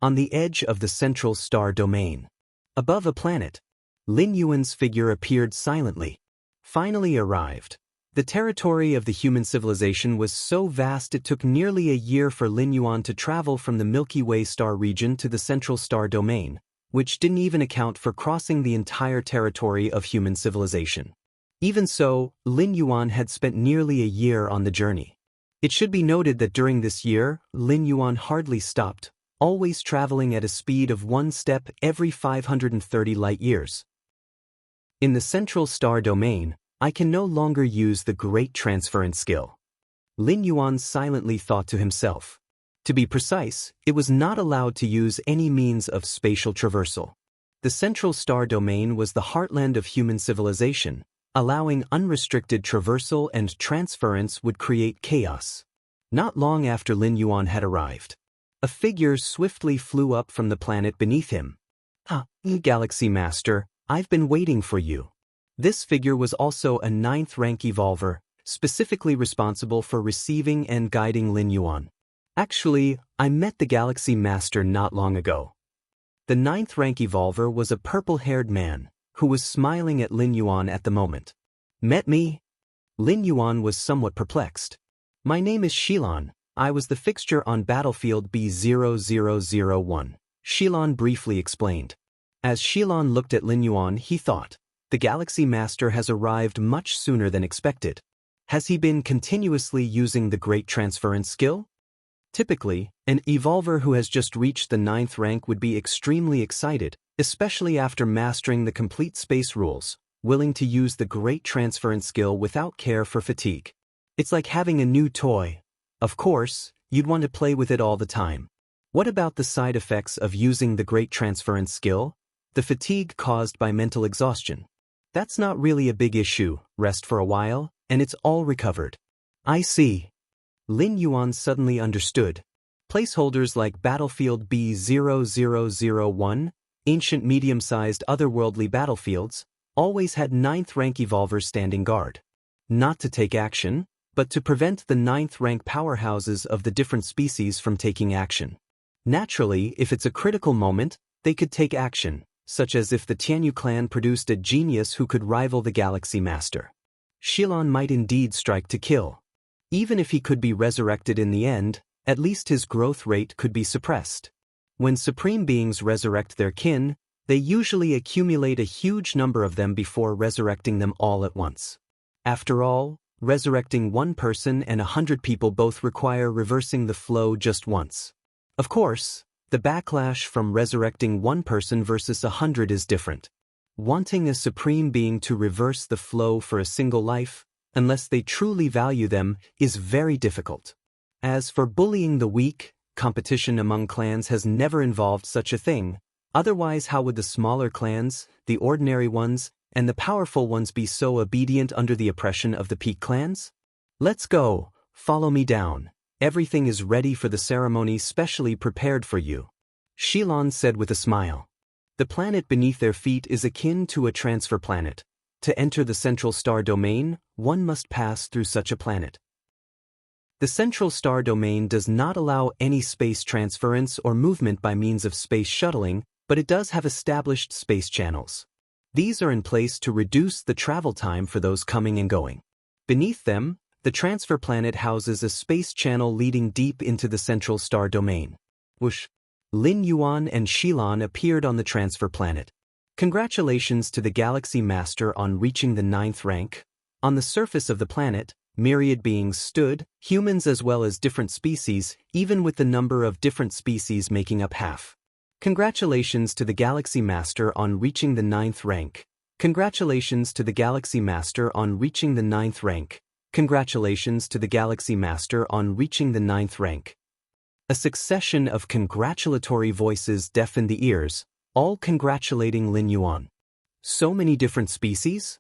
On the edge of the central star domain, above a planet, Lin Yuan's figure appeared silently. Finally arrived. The territory of the human civilization was so vast it took nearly a year for Lin Yuan to travel from the Milky Way star region to the central star domain, which didn't even account for crossing the entire territory of human civilization. Even so, Lin Yuan had spent nearly a year on the journey. It should be noted that during this year, Lin Yuan hardly stopped, always traveling at a speed of one step every 530 light-years. In the central star domain, I can no longer use the great transference skill. Lin Yuan silently thought to himself. To be precise, it was not allowed to use any means of spatial traversal. The central star domain was the heartland of human civilization. Allowing unrestricted traversal and transference would create chaos. Not long after Lin Yuan had arrived, a figure swiftly flew up from the planet beneath him. Galaxy Master, I've been waiting for you. This figure was also a 9th rank evolver, specifically responsible for receiving and guiding Lin Yuan. Actually, I met the Galaxy Master not long ago. The 9th rank evolver was a purple-haired man, who was smiling at Lin Yuan at the moment. Met me? Lin Yuan was somewhat perplexed. My name is Xilan. I was the fixture on battlefield B0001. Xilan briefly explained. As Xilan looked at Lin Yuan, he thought, the Galaxy Master has arrived much sooner than expected. Has he been continuously using the Great Transference skill? Typically, an evolver who has just reached the 9th rank would be extremely excited, especially after mastering the complete space rules, willing to use the Great Transference skill without care for fatigue. It's like having a new toy. Of course, you'd want to play with it all the time. What about the side effects of using the Great Transference skill? The fatigue caused by mental exhaustion. That's not really a big issue. Rest for a while, and it's all recovered. I see. Lin Yuan suddenly understood. Placeholders like battlefield B0001, ancient medium-sized otherworldly battlefields, always had 9th rank evolvers standing guard. Not to take action, but to prevent the 9th rank powerhouses of the different species from taking action. Naturally, if it's a critical moment, they could take action, such as if the Tianyu clan produced a genius who could rival the Galaxy Master. Xilan might indeed strike to kill. Even if he could be resurrected in the end, at least his growth rate could be suppressed. When supreme beings resurrect their kin, they usually accumulate a huge number of them before resurrecting them all at once. After all, resurrecting one person and 100 people both require reversing the flow just once. Of course, the backlash from resurrecting one person versus 100 is different. Wanting a supreme being to reverse the flow for a single life, unless they truly value them, is very difficult. As for bullying the weak, competition among clans has never involved such a thing. Otherwise, how would the smaller clans, the ordinary ones, and the powerful ones be so obedient under the oppression of the peak clans? Let's go, follow me down. Everything is ready for the ceremony specially prepared for you. Xilan said with a smile. The planet beneath their feet is akin to a transfer planet. To enter the central star domain, one must pass through such a planet. The central star domain does not allow any space transference or movement by means of space shuttling, but it does have established space channels. These are in place to reduce the travel time for those coming and going. Beneath them, the transfer planet houses a space channel leading deep into the central star domain. Whoosh! Lin Yuan and Xilan appeared on the transfer planet. Congratulations to the Galaxy Master on reaching the 9th rank. On the surface of the planet, myriad beings stood, humans as well as different species, even with the number of different species making up half. Congratulations to the Galaxy Master on reaching the 9th rank. Congratulations to the Galaxy Master on reaching the 9th rank. Congratulations to the Galaxy Master on reaching the 9th rank. A succession of congratulatory voices deafened the ears, all congratulating Lin Yuan. So many different species?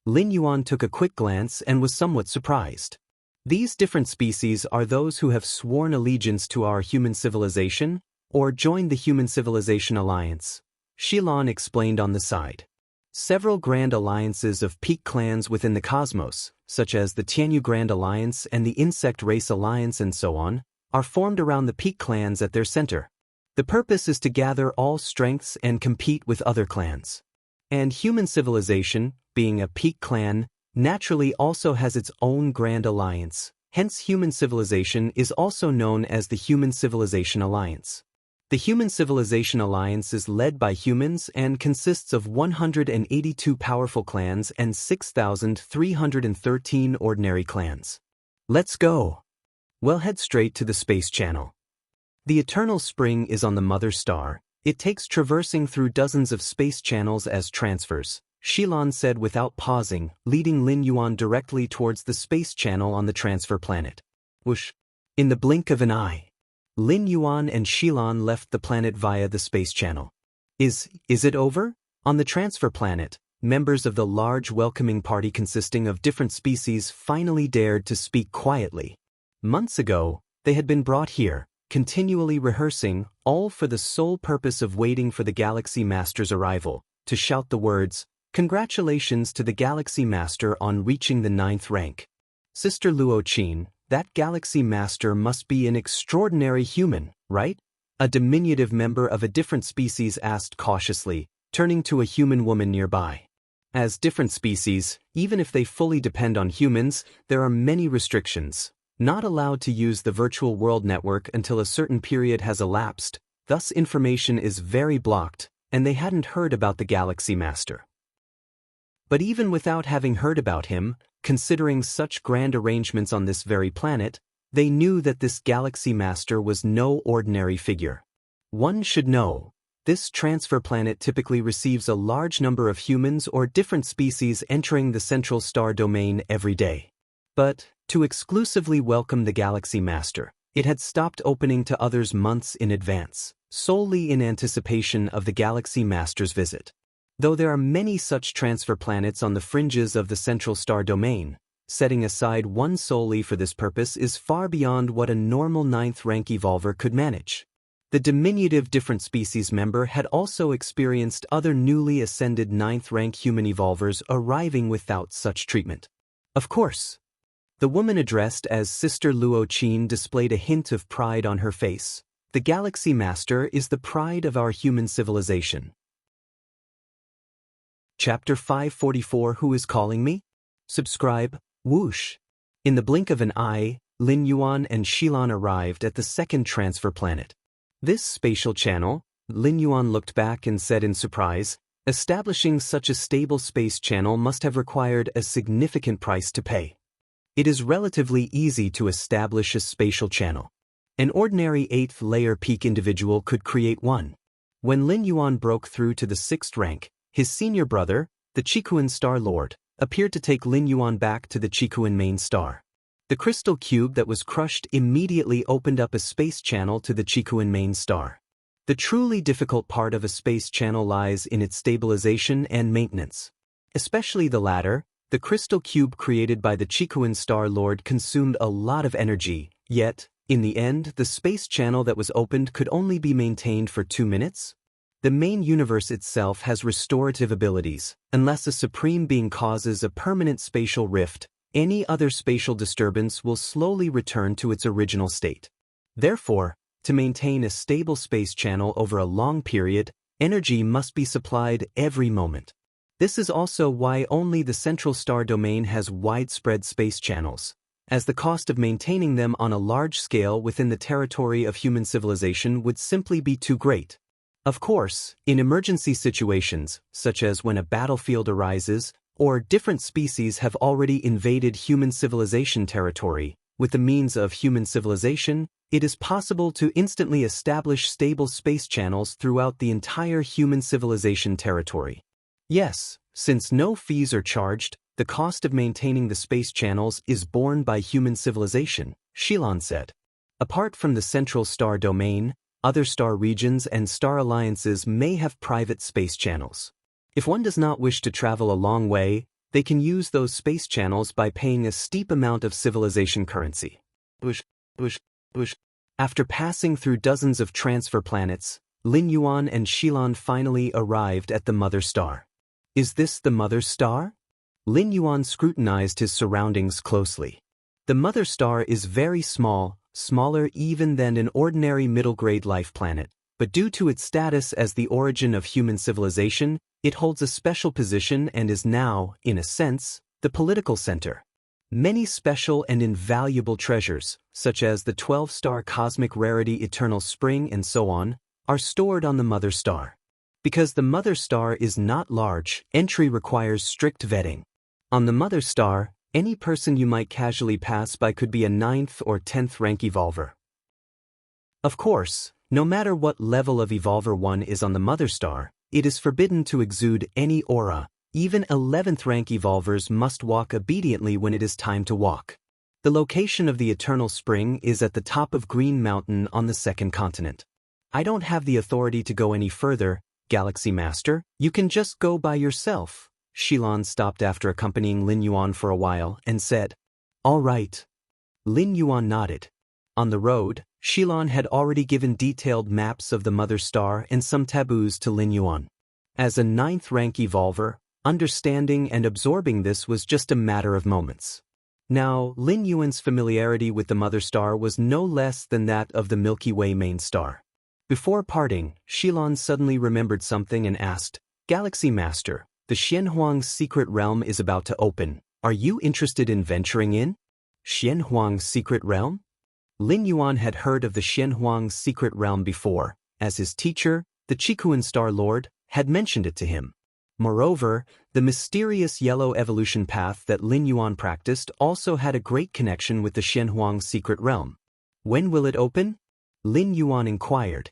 Lin Yuan took a quick glance and was somewhat surprised. These different species are those who have sworn allegiance to our human civilization, or joined the Human Civilization Alliance. Xilan explained on the side. Several grand alliances of peak clans within the cosmos, such as the Tianyu Grand Alliance and the Insect Race Alliance and so on, are formed around the peak clans at their center. The purpose is to gather all strengths and compete with other clans. And human civilization, being a peak clan, naturally also has its own grand alliance. Hence human civilization is also known as the Human Civilization Alliance. The Human Civilization Alliance is led by humans and consists of 182 powerful clans and 6,313 ordinary clans. Let's go! Well, head straight to the space channel. The eternal spring is on the mother star. It takes traversing through dozens of space channels as transfers, Xilan said without pausing, leading Lin Yuan directly towards the space channel on the transfer planet. Whoosh! In the blink of an eye, Lin Yuan and Xilan left the planet via the space channel. Is it over? On the transfer planet, members of the large welcoming party consisting of different species finally dared to speak quietly. Months ago, they had been brought here, continually rehearsing, all for the sole purpose of waiting for the Galaxy Master's arrival, to shout the words, "Congratulations to the Galaxy Master on reaching the 9th rank." Sister Luo Qin, that Galaxy Master must be an extraordinary human, right? A diminutive member of a different species asked cautiously, turning to a human woman nearby. As different species, even if they fully depend on humans, there are many restrictions. Not allowed to use the virtual world network until a certain period has elapsed, thus information is very blocked, and they hadn't heard about the Galaxy Master. But even without having heard about him, considering such grand arrangements on this very planet, they knew that this Galaxy Master was no ordinary figure. One should know, this transfer planet typically receives a large number of humans or different species entering the central star domain every day. But, to exclusively welcome the Galaxy Master, it had stopped opening to others months in advance, solely in anticipation of the Galaxy Master's visit. Though there are many such transfer planets on the fringes of the central star domain, setting aside one solely for this purpose is far beyond what a normal 9th rank evolver could manage. The diminutive different species member had also experienced other newly ascended 9th rank human evolvers arriving without such treatment. Of course, the woman addressed as Sister Luo Qin displayed a hint of pride on her face. The Galaxy Master is the pride of our human civilization. Chapter 544 Who is calling me? Subscribe, whoosh. In the blink of an eye, Lin Yuan and Xilan arrived at the second transfer planet. This spatial channel, Lin Yuan looked back and said in surprise, establishing such a stable space channel must have required a significant price to pay. It is relatively easy to establish a spatial channel. An ordinary 8th layer peak individual could create one. When Lin Yuan broke through to the 6th rank, his senior brother, the Qikuan Star Lord, appeared to take Lin Yuan back to the Qikuan main star. The crystal cube that was crushed immediately opened up a space channel to the Qikuan main star. The truly difficult part of a space channel lies in its stabilization and maintenance. Especially the latter, the crystal cube created by the Qikuan Star Lord consumed a lot of energy, yet, in the end, the space channel that was opened could only be maintained for 2 minutes. The main universe itself has restorative abilities. Unless a supreme being causes a permanent spatial rift, any other spatial disturbance will slowly return to its original state. Therefore, to maintain a stable space channel over a long period, Energy must be supplied every moment. This is also why only the central star domain has widespread space channels, as the cost of maintaining them on a large scale within the territory of human civilization would simply be too great. Of course, in emergency situations, such as when a battlefield arises, or different species have already invaded human civilization territory, with the means of human civilization, it is possible to instantly establish stable space channels throughout the entire human civilization territory. Yes, since no fees are charged, the cost of maintaining the space channels is borne by human civilization, Xilan said. Apart from the central star domain, other star regions and star alliances may have private space channels. If one does not wish to travel a long way, they can use those space channels by paying a steep amount of civilization currency. After passing through dozens of transfer planets, Lin Yuan and Xilan finally arrived at the mother star. Is this the mother star? Lin Yuan scrutinized his surroundings closely. The mother star is very small, smaller even than an ordinary middle-grade life planet, but due to its status as the origin of human civilization, it holds a special position and is now, in a sense, the political center. Many special and invaluable treasures, such as the 12-star cosmic rarity Eternal Spring and so on, are stored on the mother star. Because the mother star is not large, entry requires strict vetting. On the mother star, any person you might casually pass by could be a 9th or 10th rank evolver. Of course, no matter what level of evolver one is on the mother star, it is forbidden to exude any aura. Even 11th rank evolvers must walk obediently when it is time to walk. The location of the Eternal Spring is at the top of Green Mountain on the second continent. I don't have the authority to go any further, Galaxy Master. You can just go by yourself. Xilan stopped after accompanying Lin Yuan for a while and said, "All right." Lin Yuan nodded. On the road, Xilan had already given detailed maps of the mother star and some taboos to Lin Yuan. As a 9th rank evolver, understanding and absorbing this was just a matter of moments. Now, Lin Yuan's familiarity with the mother star was no less than that of the Milky Way main star. Before parting, Xilan suddenly remembered something and asked, "Galaxy Master, the Xianhuang's secret realm is about to open. Are you interested in venturing in?" Xianhuang's secret realm? Lin Yuan had heard of the Xianhuang's secret realm before, as his teacher, the Qikuan Star Lord, had mentioned it to him. Moreover, the mysterious yellow evolution path that Lin Yuan practiced also had a great connection with the Xianhuang's secret realm. When will it open? Lin Yuan inquired.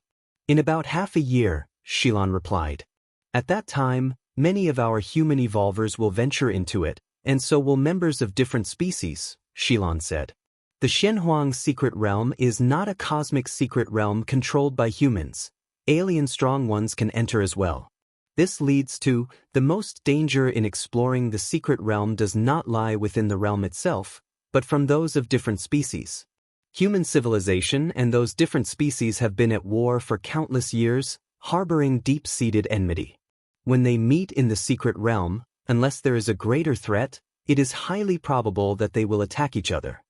In about half a year, Xilan replied. At that time, many of our human evolvers will venture into it, and so will members of different species, Xilan said. The Xianhuang secret realm is not a cosmic secret realm controlled by humans. Alien strong ones can enter as well. This leads to, the most danger in exploring the secret realm does not lie within the realm itself, but from those of different species. Human civilization and those different species have been at war for countless years, harboring deep-seated enmity. When they meet in the secret realm, unless there is a greater threat, it is highly probable that they will attack each other.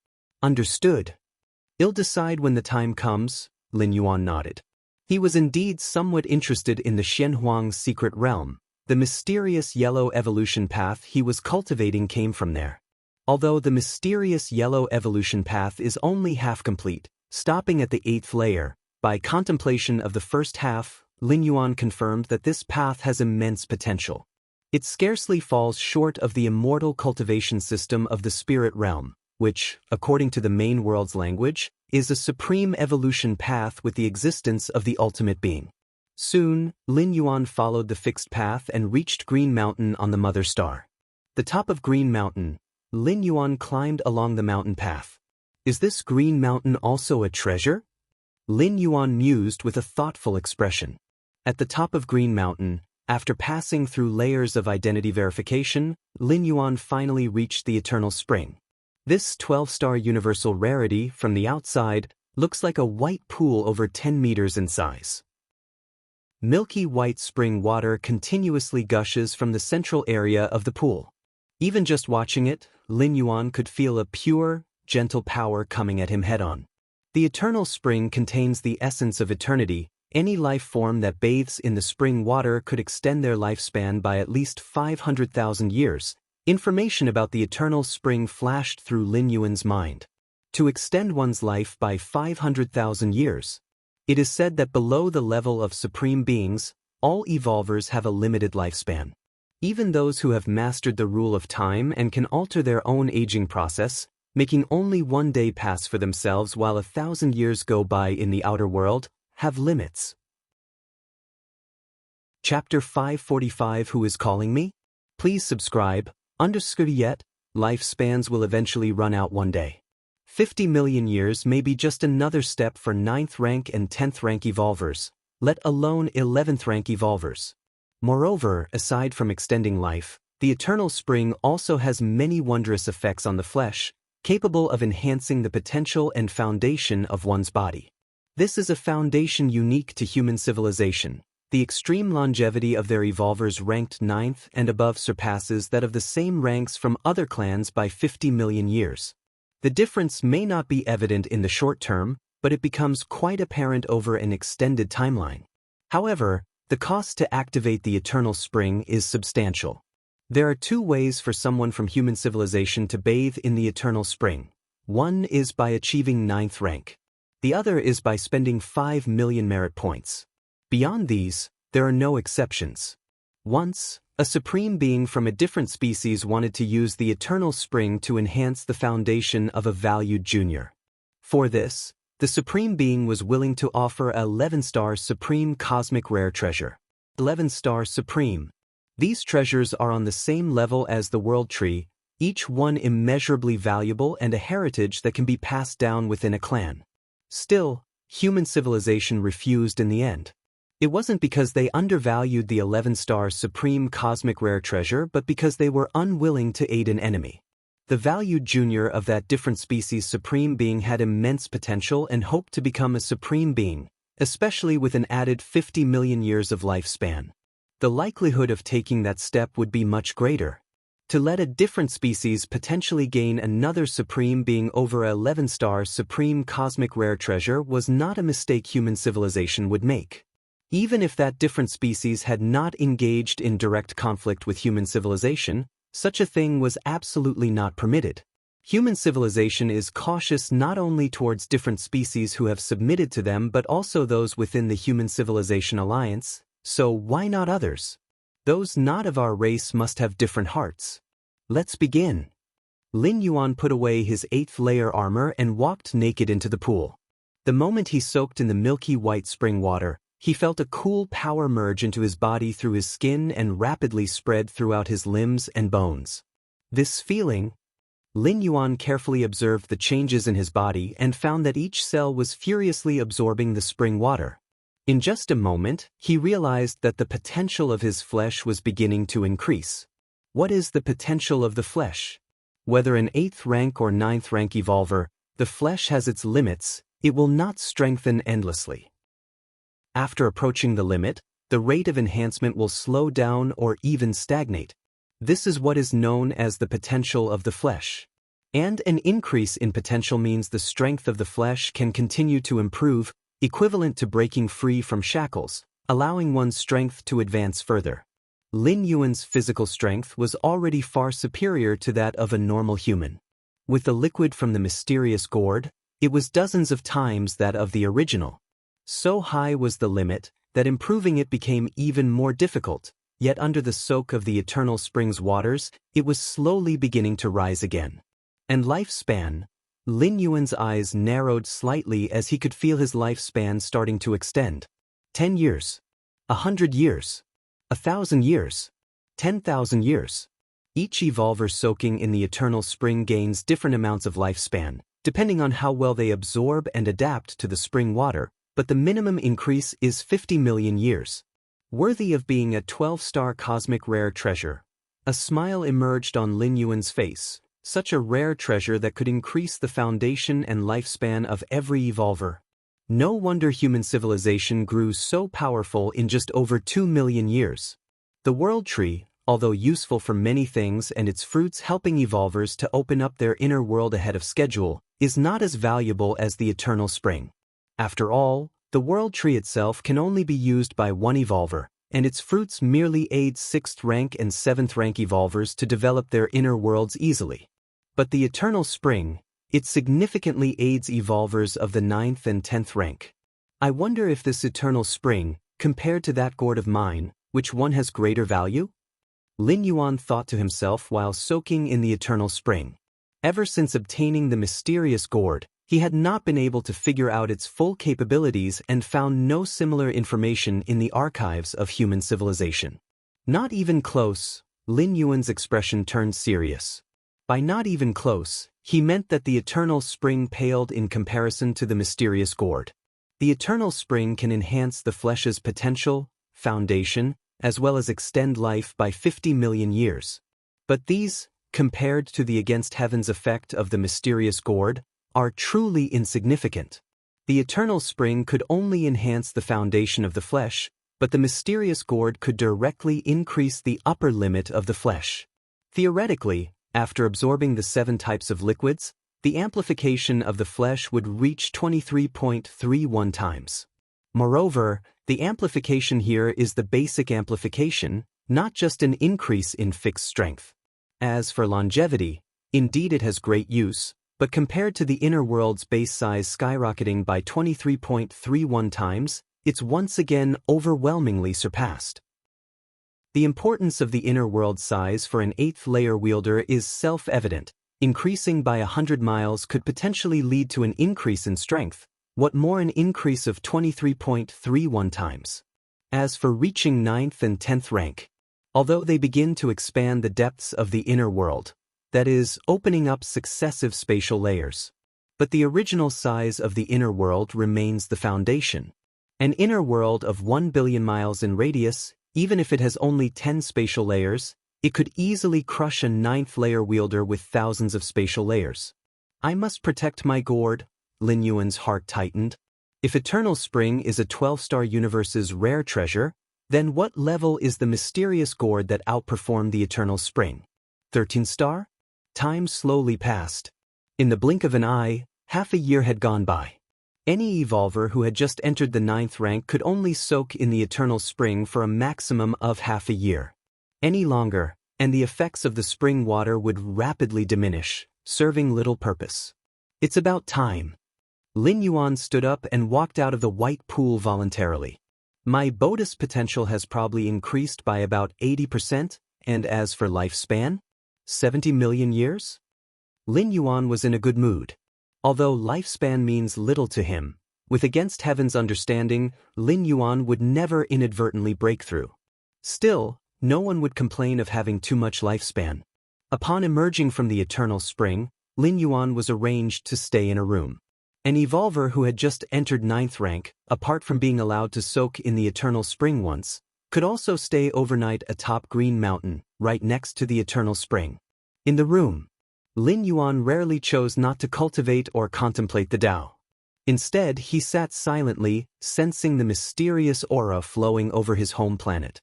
Understood. I'll decide when the time comes, Lin Yuan nodded. He was indeed somewhat interested in the Xianhuang's secret realm. The mysterious yellow evolution path he was cultivating came from there. Although the mysterious yellow evolution path is only half complete, stopping at the 8th layer, by contemplation of the first half, Lin Yuan confirmed that this path has immense potential. It scarcely falls short of the immortal cultivation system of the spirit realm, which, according to the main world's language, is a supreme evolution path with the existence of the ultimate being. Soon, Lin Yuan followed the fixed path and reached Green Mountain on the mother star. The top of Green Mountain, Lin Yuan climbed along the mountain path. Is this Green Mountain also a treasure? Lin Yuan mused with a thoughtful expression. At the top of Green Mountain, after passing through layers of identity verification, Lin Yuan finally reached the Eternal Spring. This 12-star universal rarity, from the outside, looks like a white pool over 10 meters in size. Milky white spring water continuously gushes from the central area of the pool. Even just watching it, Lin Yuan could feel a pure, gentle power coming at him head-on. The Eternal Spring contains the essence of eternity, Any life form that bathes in the spring water could extend their lifespan by at least 500,000 years. Information about the eternal spring flashed through Lin Yuan's mind. To extend one's life by 500,000 years. It is said that below the level of supreme beings, all evolvers have a limited lifespan. Even those who have mastered the rule of time and can alter their own aging process, making only one day pass for themselves while 1,000 years go by in the outer world, have limits. Chapter 545 Who is calling me? Please subscribe. Understood yet? Lifespans will eventually run out one day. 50 million years may be just another step for 9th rank and 10th rank evolvers, let alone 11th rank evolvers. Moreover, aside from extending life, the eternal spring also has many wondrous effects on the flesh, capable of enhancing the potential and foundation of one's body. This is a foundation unique to human civilization. The extreme longevity of their evolvers ranked 9th and above surpasses that of the same ranks from other clans by 50 million years. The difference may not be evident in the short term, but it becomes quite apparent over an extended timeline. However, the cost to activate the eternal spring is substantial. There are two ways for someone from human civilization to bathe in the eternal spring. One is by achieving 9th rank. The other is by spending 5 million merit points. Beyond these, there are no exceptions. Once, a supreme being from a different species wanted to use the eternal spring to enhance the foundation of a valued junior. For this, the supreme being was willing to offer a 11-star supreme cosmic rare treasure. 11-star supreme. These treasures are on the same level as the world tree, each one immeasurably valuable and a heritage that can be passed down within a clan. Still, human civilization refused in the end. It wasn't because they undervalued the 11-star supreme cosmic rare treasure, but because they were unwilling to aid an enemy. The valued junior of that different species supreme being had immense potential and hoped to become a supreme being, especially with an added 50 million years of lifespan. The likelihood of taking that step would be much greater. To let a different species potentially gain another supreme being over a 11-star supreme cosmic rare treasure was not a mistake human civilization would make. Even if that different species had not engaged in direct conflict with human civilization, such a thing was absolutely not permitted. Human civilization is cautious not only towards different species who have submitted to them but also those within the human civilization alliance, so why not others? Those not of our race must have different hearts. Let's begin. Lin Yuan put away his 8th layer armor and walked naked into the pool. The moment he soaked in the milky white spring water, he felt a cool power merge into his body through his skin and rapidly spread throughout his limbs and bones. This feeling, Lin Yuan carefully observed the changes in his body and found that each cell was furiously absorbing the spring water. In just a moment, he realized that the potential of his flesh was beginning to increase. What is the potential of the flesh? Whether an 8th rank or 9th rank evolver, the flesh has its limits, it will not strengthen endlessly. After approaching the limit, the rate of enhancement will slow down or even stagnate. This is what is known as the potential of the flesh. And an increase in potential means the strength of the flesh can continue to improve, equivalent to breaking free from shackles, allowing one's strength to advance further. Lin Yuan's physical strength was already far superior to that of a normal human. With the liquid from the mysterious gourd, it was dozens of times that of the original. So high was the limit that improving it became even more difficult, yet under the soak of the eternal spring's waters, it was slowly beginning to rise again. And lifespan? Lin Yuan's eyes narrowed slightly as he could feel his lifespan starting to extend. 10 years. 100 years. 1,000 years. 10,000 years. Each evolver soaking in the eternal spring gains different amounts of lifespan, depending on how well they absorb and adapt to the spring water, but the minimum increase is 50 million years. Worthy of being a 12-star cosmic rare treasure. A smile emerged on Lin Yuan's face, such a rare treasure that could increase the foundation and lifespan of every evolver. No wonder human civilization grew so powerful in just over 2 million years. The world tree, although useful for many things and its fruits helping evolvers to open up their inner world ahead of schedule, is not as valuable as the eternal spring. After all, The world tree itself can only be used by one evolver, and its fruits merely aid 6th rank and 7th rank evolvers to develop their inner worlds easily. But the Eternal Spring, it significantly aids evolvers of the 9th and 10th rank. I wonder if this Eternal Spring, compared to that gourd of mine, which one has greater value? Lin Yuan thought to himself while soaking in the Eternal Spring. Ever since obtaining the mysterious gourd, he had not been able to figure out its full capabilities and found no similar information in the archives of human civilization. Not even close, Lin Yuan's expression turned serious. By not even close, he meant that the Eternal Spring paled in comparison to the mysterious gourd. The Eternal Spring can enhance the flesh's potential, foundation, as well as extend life by 50 million years. But these, compared to the against heaven's effect of the mysterious gourd, are truly insignificant. The Eternal Spring could only enhance the foundation of the flesh, but the mysterious gourd could directly increase the upper limit of the flesh. Theoretically, after absorbing the 7 types of liquids, the amplification of the flesh would reach 23.31 times. Moreover, the amplification here is the basic amplification, not just an increase in fixed strength. As for longevity, indeed it has great use, but compared to the inner world's base size skyrocketing by 23.31 times, it's once again overwhelmingly surpassed. The importance of the inner world size for an 8th layer wielder is self-evident. Increasing by 100 miles could potentially lead to an increase in strength, what more an increase of 23.31 times. As for reaching 9th and 10th rank, although they begin to expand the depths of the inner world, that is, opening up successive spatial layers. But the original size of the inner world remains the foundation. An inner world of 1 billion miles in radius, even if it has only 10 spatial layers, it could easily crush a 9th layer wielder with thousands of spatial layers. I must protect my gourd, Lin Yuan's heart tightened. If Eternal Spring is a 12-star universe's rare treasure, then what level is the mysterious gourd that outperformed the Eternal Spring? 13-star? Time slowly passed. In the blink of an eye, half a year had gone by. Any evolver who had just entered the 9th rank could only soak in the Eternal Spring for a maximum of half a year. Any longer, and the effects of the spring water would rapidly diminish, serving little purpose. It's about time. Lin Yuan stood up and walked out of the white pool voluntarily. My bonus potential has probably increased by about 80%, and as for lifespan? 70 million years? Lin Yuan was in a good mood. Although lifespan means little to him, with against heaven's understanding, Lin Yuan would never inadvertently break through. Still, no one would complain of having too much lifespan. Upon emerging from the Eternal Spring, Lin Yuan was arranged to stay in a room. An evolver who had just entered 9th rank, apart from being allowed to soak in the Eternal Spring once, could also stay overnight atop Green Mountain, right next to the Eternal Spring. In the room, Lin Yuan rarely chose not to cultivate or contemplate the Tao. Instead, he sat silently, sensing the mysterious aura flowing over his home planet.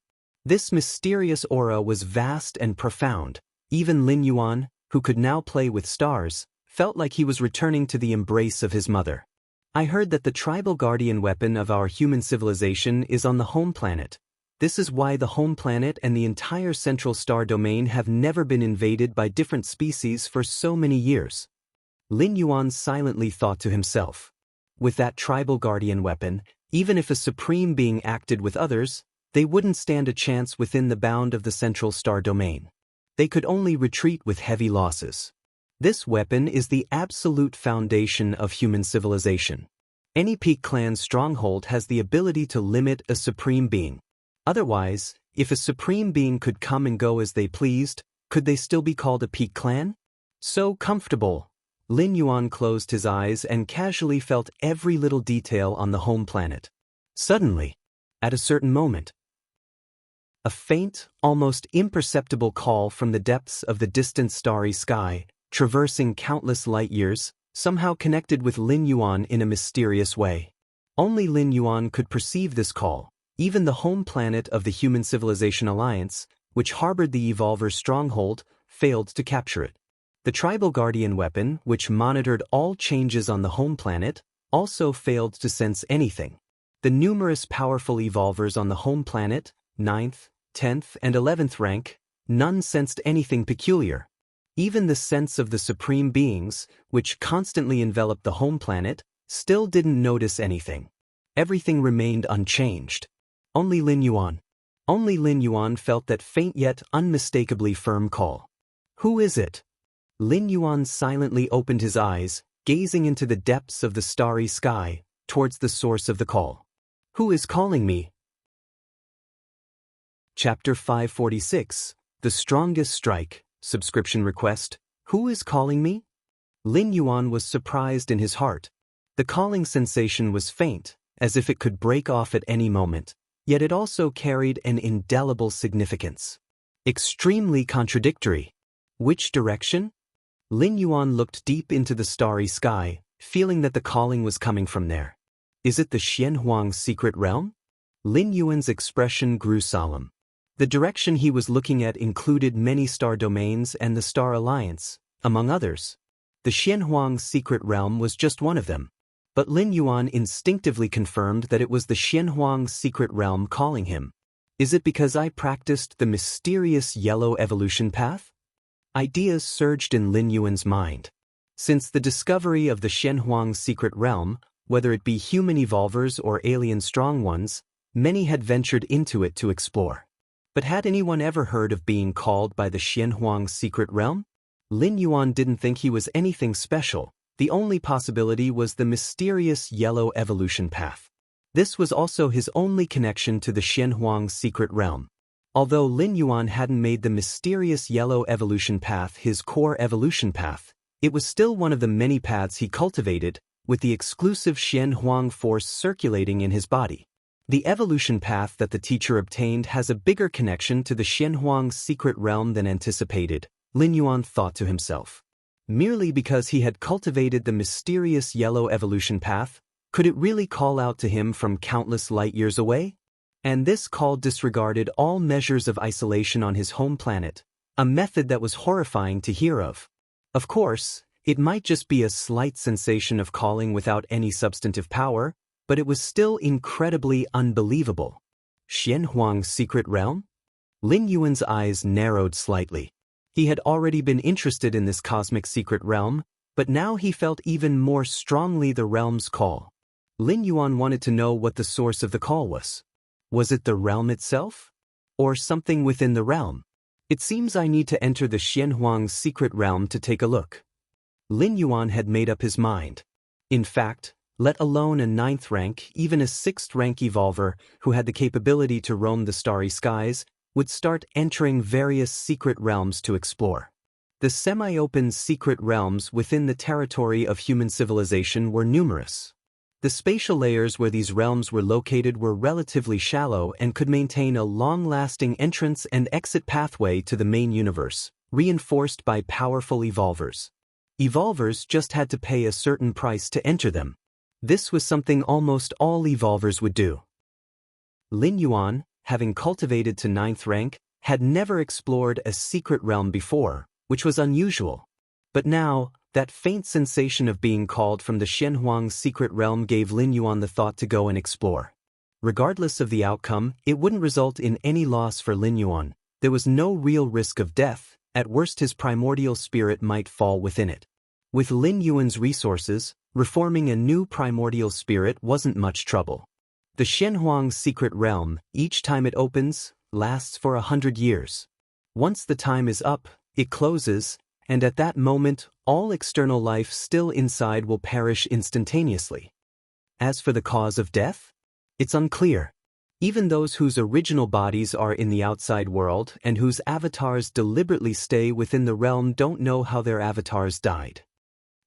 This mysterious aura was vast and profound. Even Lin Yuan, who could now play with stars, felt like he was returning to the embrace of his mother. I heard that the tribal guardian weapon of our human civilization is on the home planet. This is why the home planet and the entire central star domain have never been invaded by different species for so many years. Lin Yuan silently thought to himself. With that tribal guardian weapon, even if a supreme being acted with others, they wouldn't stand a chance within the bound of the central star domain. They could only retreat with heavy losses. This weapon is the absolute foundation of human civilization. Any peak clan's stronghold has the ability to limit a supreme being. Otherwise, if a supreme being could come and go as they pleased, could they still be called a peak clan? So comfortable. Lin Yuan closed his eyes and casually felt every little detail on the home planet. Suddenly, at a certain moment, a faint, almost imperceptible call from the depths of the distant starry sky, traversing countless light years, somehow connected with Lin Yuan in a mysterious way. Only Lin Yuan could perceive this call. Even the home planet of the Human Civilization Alliance, which harbored the Evolver's stronghold, failed to capture it. The tribal guardian weapon, which monitored all changes on the home planet, also failed to sense anything. The numerous powerful evolvers on the home planet, 9th, 10th, and 11th rank, none sensed anything peculiar. Even the sense of the supreme beings, which constantly enveloped the home planet, still didn't notice anything. Everything remained unchanged. Only Lin Yuan felt that faint yet unmistakably firm call. Who is it? Lin Yuan silently opened his eyes, gazing into the depths of the starry sky, towards the source of the call. Who is calling me? Chapter 546, The Strongest Strike, Subscription Request. Who is calling me? Lin Yuan was surprised in his heart. The calling sensation was faint, as if it could break off at any moment, yet it also carried an indelible significance. Extremely contradictory. Which direction? Lin Yuan looked deep into the starry sky, feeling that the calling was coming from there. Is it the Xianxia secret realm? Lin Yuan's expression grew solemn. The direction he was looking at included many star domains and the Star Alliance, among others. The Xianxia secret realm was just one of them. But Lin Yuan instinctively confirmed that it was the Xianxia secret realm calling him. Is it because I practiced the mysterious yellow evolution path? Ideas surged in Lin Yuan's mind. Since the discovery of the Xianxia secret realm, whether it be human evolvers or alien strong ones, many had ventured into it to explore. But had anyone ever heard of being called by the Xianxia secret realm? Lin Yuan didn't think he was anything special. The only possibility was the mysterious yellow evolution path. This was also his only connection to the Xianxia secret realm. Although Lin Yuan hadn't made the mysterious yellow evolution path his core evolution path, it was still one of the many paths he cultivated, with the exclusive Xianxia force circulating in his body. The evolution path that the teacher obtained has a bigger connection to the Xianxia secret realm than anticipated, Lin Yuan thought to himself. Merely because he had cultivated the mysterious yellow evolution path, could it really call out to him from countless light years away? And this call disregarded all measures of isolation on his home planet, a method that was horrifying to hear of. Of course, it might just be a slight sensation of calling without any substantive power, but it was still incredibly unbelievable. Xianxia secret realm? Lin Yuan's eyes narrowed slightly. He had already been interested in this cosmic secret realm, but now he felt even more strongly the realm's call. Lin Yuan wanted to know what the source of the call was. Was it the realm itself? Or something within the realm? It seems I need to enter the Xianxia secret realm to take a look. Lin Yuan had made up his mind. In fact, let alone a 9th rank, even a 6th rank evolver who had the capability to roam the starry skies, would start entering various secret realms to explore. The semi-open secret realms within the territory of human civilization were numerous. The spatial layers where these realms were located were relatively shallow and could maintain a long-lasting entrance and exit pathway to the main universe, reinforced by powerful evolvers. Evolvers just had to pay a certain price to enter them. This was something almost all evolvers would do. Lin Yuan, having cultivated to 9th rank, had never explored a secret realm before, which was unusual. But now, that faint sensation of being called from the Xianxia secret realm gave Lin Yuan the thought to go and explore. Regardless of the outcome, it wouldn't result in any loss for Lin Yuan. There was no real risk of death. At worst his primordial spirit might fall within it. With Lin Yuan's resources, reforming a new primordial spirit wasn't much trouble. The Xianxia secret realm, each time it opens, lasts for 100 years. Once the time is up, it closes, and at that moment, all external life still inside will perish instantaneously. As for the cause of death? It's unclear. Even those whose original bodies are in the outside world and whose avatars deliberately stay within the realm don't know how their avatars died.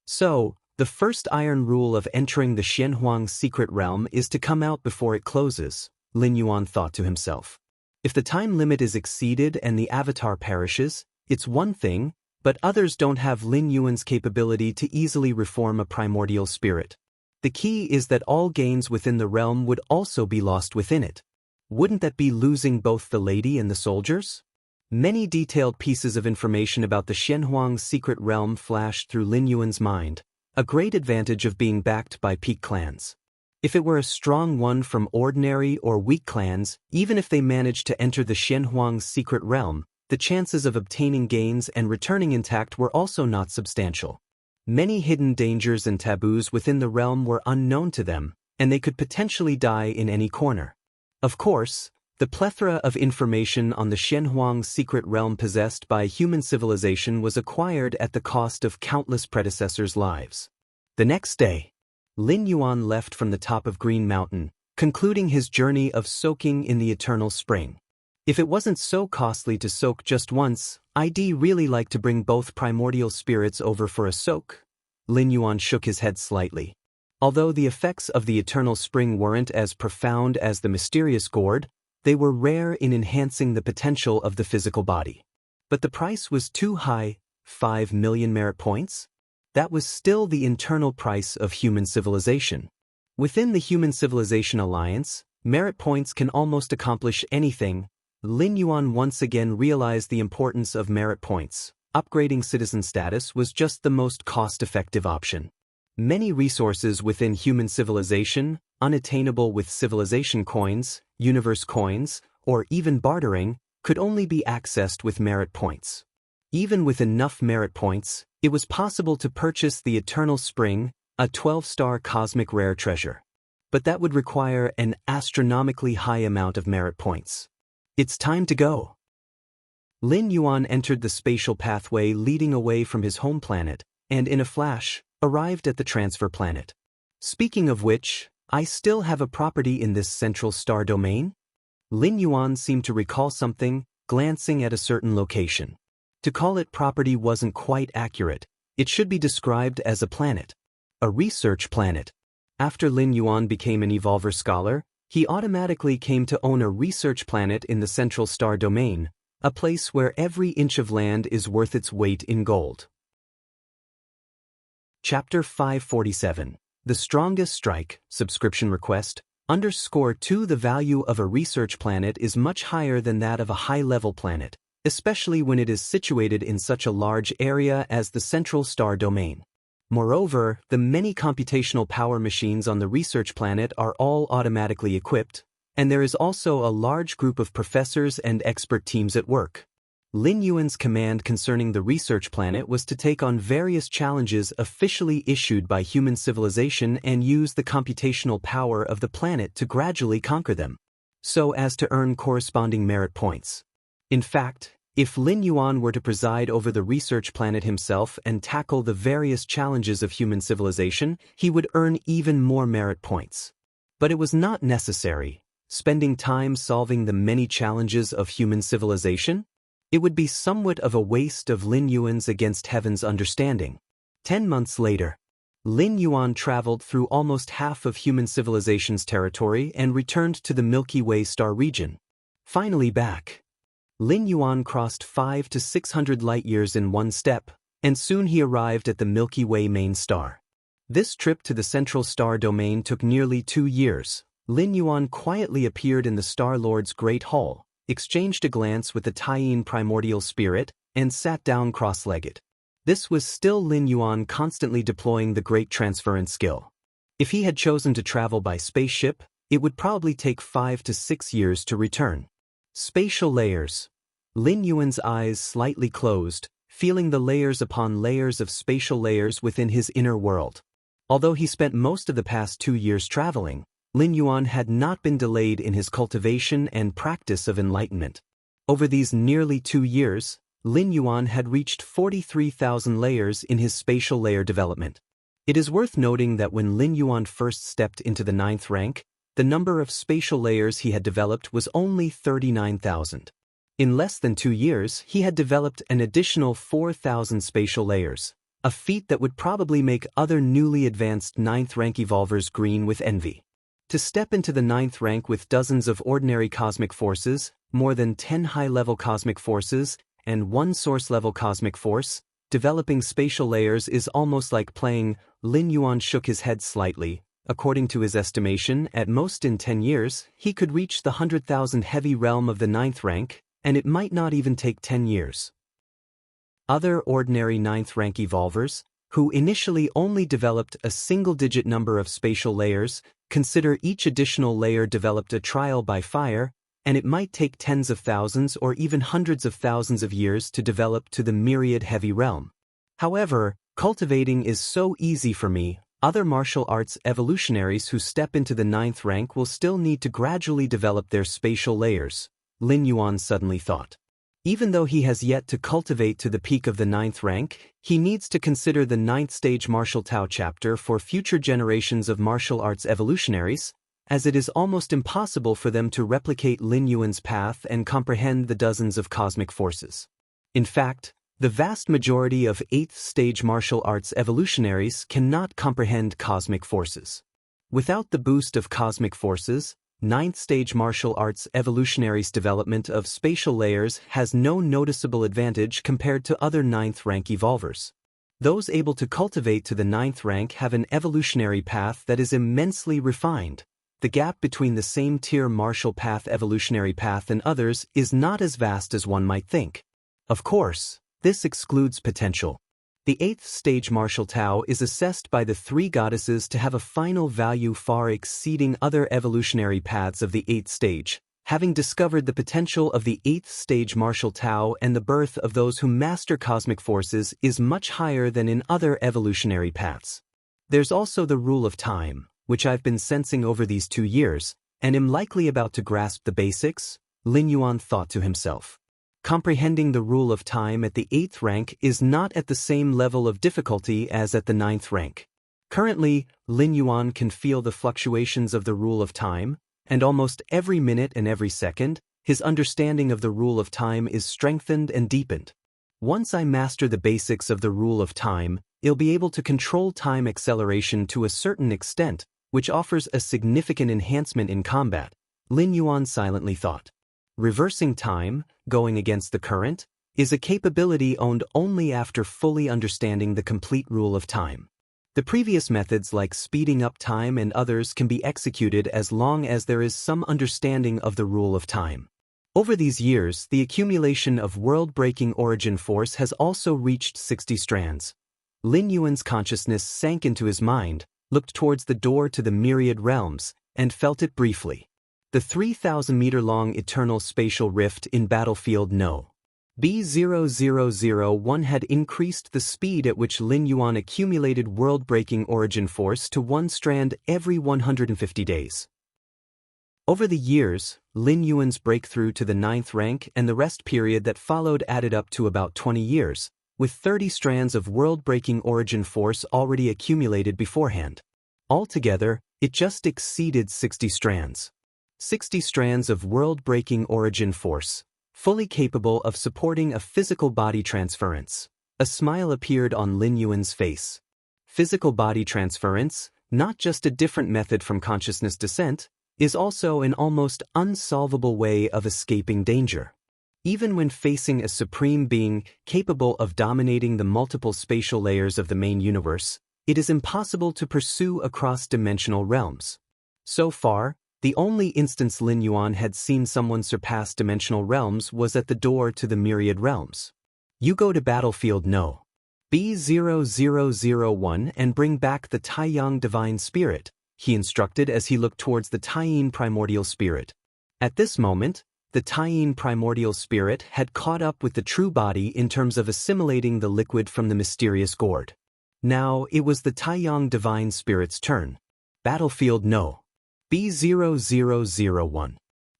So, the first iron rule of entering the Xianxia secret realm is to come out before it closes, Lin Yuan thought to himself. If the time limit is exceeded and the avatar perishes, it's one thing, but others don't have Lin Yuan's capability to easily reform a primordial spirit. The key is that all gains within the realm would also be lost within it. Wouldn't that be losing both the lady and the soldiers? Many detailed pieces of information about the Xianxia secret realm flashed through Lin Yuan's mind, a great advantage of being backed by peak clans. If it were a strong one from ordinary or weak clans, even if they managed to enter the Xianhuang's secret realm, the chances of obtaining gains and returning intact were also not substantial. Many hidden dangers and taboos within the realm were unknown to them, and they could potentially die in any corner. Of course, the plethora of information on the Xianhuang's secret realm possessed by human civilization was acquired at the cost of countless predecessors' lives. The next day, Lin Yuan left from the top of Green Mountain, concluding his journey of soaking in the eternal spring. If it wasn't so costly to soak just once, I'd really like to bring both primordial spirits over for a soak. Lin Yuan shook his head slightly. Although the effects of the eternal spring weren't as profound as the mysterious gourd, they were rare in enhancing the potential of the physical body. But the price was too high, 5 million merit points? That was still the internal price of human civilization. Within the Human Civilization Alliance, merit points can almost accomplish anything. Lin Yuan once again realized the importance of merit points. Upgrading citizen status was just the most cost-effective option. Many resources within human civilization, unattainable with civilization coins, universe coins, or even bartering, could only be accessed with merit points. Even with enough merit points, it was possible to purchase the Eternal Spring, a 12-star cosmic rare treasure. But that would require an astronomically high amount of merit points. It's time to go. Lin Yuan entered the spatial pathway leading away from his home planet, and in a flash, arrived at the transfer planet. Speaking of which, I still have a property in this central star domain? Lin Yuan seemed to recall something, glancing at a certain location. To call it property wasn't quite accurate. It should be described as a planet. A research planet. After Lin Yuan became an Evolver scholar, he automatically came to own a research planet in the central star domain, a place where every inch of land is worth its weight in gold. Chapter 547. The Strongest Strike, Subscription Request, _2 The value of a research planet is much higher than that of a high-level planet, especially when it is situated in such a large area as the central star domain. Moreover, the many computational power machines on the research planet are all automatically equipped, and there is also a large group of professors and expert teams at work. Lin Yuan's command concerning the research planet was to take on various challenges officially issued by human civilization and use the computational power of the planet to gradually conquer them, so as to earn corresponding merit points. In fact, if Lin Yuan were to preside over the research planet himself and tackle the various challenges of human civilization, he would earn even more merit points. But it was not necessary. Spending time solving the many challenges of human civilization? It would be somewhat of a waste of Lin Yuan's against heaven's understanding. 10 months later, Lin Yuan traveled through almost half of human civilization's territory and returned to the Milky Way star region. Finally back, Lin Yuan crossed 500 to 600 light-years in one step, and soon he arrived at the Milky Way main star. This trip to the central star domain took nearly 2 years. Lin Yuan quietly appeared in the Star Lord's Great Hall, exchanged a glance with the Taiyin primordial spirit, and sat down cross-legged. This was still Lin Yuan constantly deploying the great transference skill. If he had chosen to travel by spaceship, it would probably take 5 to 6 years to return. Spatial layers. Lin Yuan's eyes slightly closed, feeling the layers upon layers of spatial layers within his inner world. Although he spent most of the past 2 years traveling, Lin Yuan had not been delayed in his cultivation and practice of enlightenment. Over these nearly 2 years, Lin Yuan had reached 43,000 layers in his spatial layer development. It is worth noting that when Lin Yuan first stepped into the 9th rank, the number of spatial layers he had developed was only 39,000. In less than 2 years, he had developed an additional 4,000 spatial layers, a feat that would probably make other newly advanced 9th rank evolvers green with envy. To step into the 9th rank with dozens of ordinary cosmic forces, more than 10 high-level cosmic forces, and 1 source-level cosmic force, developing spatial layers is almost like playing. Lin Yuan shook his head slightly. According to his estimation, at most in 10 years, he could reach the 100,000 heavy realm of the 9th rank, and it might not even take 10 years. Other ordinary 9th rank evolvers, who initially only developed a single-digit number of spatial layers, consider each additional layer developed a trial by fire, and it might take tens of thousands or even hundreds of thousands of years to develop to the myriad heavy realm. However, cultivating is so easy for me. Other martial arts evolutionaries who step into the 9th rank will still need to gradually develop their spatial layers, Lin Yuan suddenly thought. Even though he has yet to cultivate to the peak of the 9th rank, he needs to consider the 9th stage martial Tao chapter for future generations of martial arts evolutionaries, as it is almost impossible for them to replicate Lin Yuan's path and comprehend the dozens of cosmic forces. In fact, the vast majority of 8th stage martial arts evolutionaries cannot comprehend cosmic forces. Without the boost of cosmic forces, 9th stage martial arts evolutionaries' development of spatial layers has no noticeable advantage compared to other 9th rank evolvers. Those able to cultivate to the 9th rank have an evolutionary path that is immensely refined. The gap between the same tier martial path evolutionary path and others is not as vast as one might think. Of course, this excludes potential. The 8th stage martial Tao is assessed by the 3 goddesses to have a final value far exceeding other evolutionary paths of the 8th stage, having discovered the potential of the 8th stage martial Tao and the birth of those who master cosmic forces is much higher than in other evolutionary paths. There's also the rule of time, which I've been sensing over these 2 years, and am likely about to grasp the basics, Lin Yuan thought to himself. Comprehending the rule of time at the 8th rank is not at the same level of difficulty as at the 9th rank. Currently, Lin Yuan can feel the fluctuations of the rule of time, and almost every minute and every second, his understanding of the rule of time is strengthened and deepened. Once I master the basics of the rule of time, I'll be able to control time acceleration to a certain extent, which offers a significant enhancement in combat, Lin Yuan silently thought. Reversing time, going against the current, is a capability owned only after fully understanding the complete rule of time. The previous methods like speeding up time and others can be executed as long as there is some understanding of the rule of time. Over these years, the accumulation of world-breaking origin force has also reached 60 strands. Lin Yuan's consciousness sank into his mind, looked towards the door to the myriad realms, and felt it briefly. The 3,000-meter-long eternal spatial rift in battlefield No. B0001 had increased the speed at which Lin Yuan accumulated world-breaking origin force to 1 strand every 150 days. Over the years, Lin Yuan's breakthrough to the 9th rank and the rest period that followed added up to about 20 years, with 30 strands of world-breaking origin force already accumulated beforehand. Altogether, it just exceeded 60 strands. 60 strands of world-breaking origin force, fully capable of supporting a physical body transference. A smile appeared on Lin Yuan's face. Physical body transference, not just a different method from consciousness descent, is also an almost unsolvable way of escaping danger. Even when facing a supreme being capable of dominating the multiple spatial layers of the main universe, it is impossible to pursue across dimensional realms. So far, the only instance Lin Yuan had seen someone surpass dimensional realms was at the door to the myriad realms. You go to battlefield No. B0001 and bring back the Taiyang Divine Spirit, he instructed as he looked towards the Taiyin Primordial Spirit. At this moment, the Taiyin Primordial Spirit had caught up with the true body in terms of assimilating the liquid from the mysterious gourd. Now it was the Taiyang Divine Spirit's turn. Battlefield No. B0001.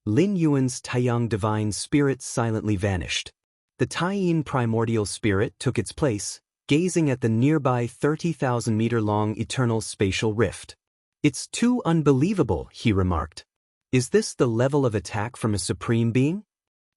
Lin Yuan's Taiyang Divine Spirit silently vanished. The Taiyin Primordial Spirit took its place, gazing at the nearby 30,000-meter-long eternal spatial rift. "It's too unbelievable," he remarked. "Is this the level of attack from a supreme being?"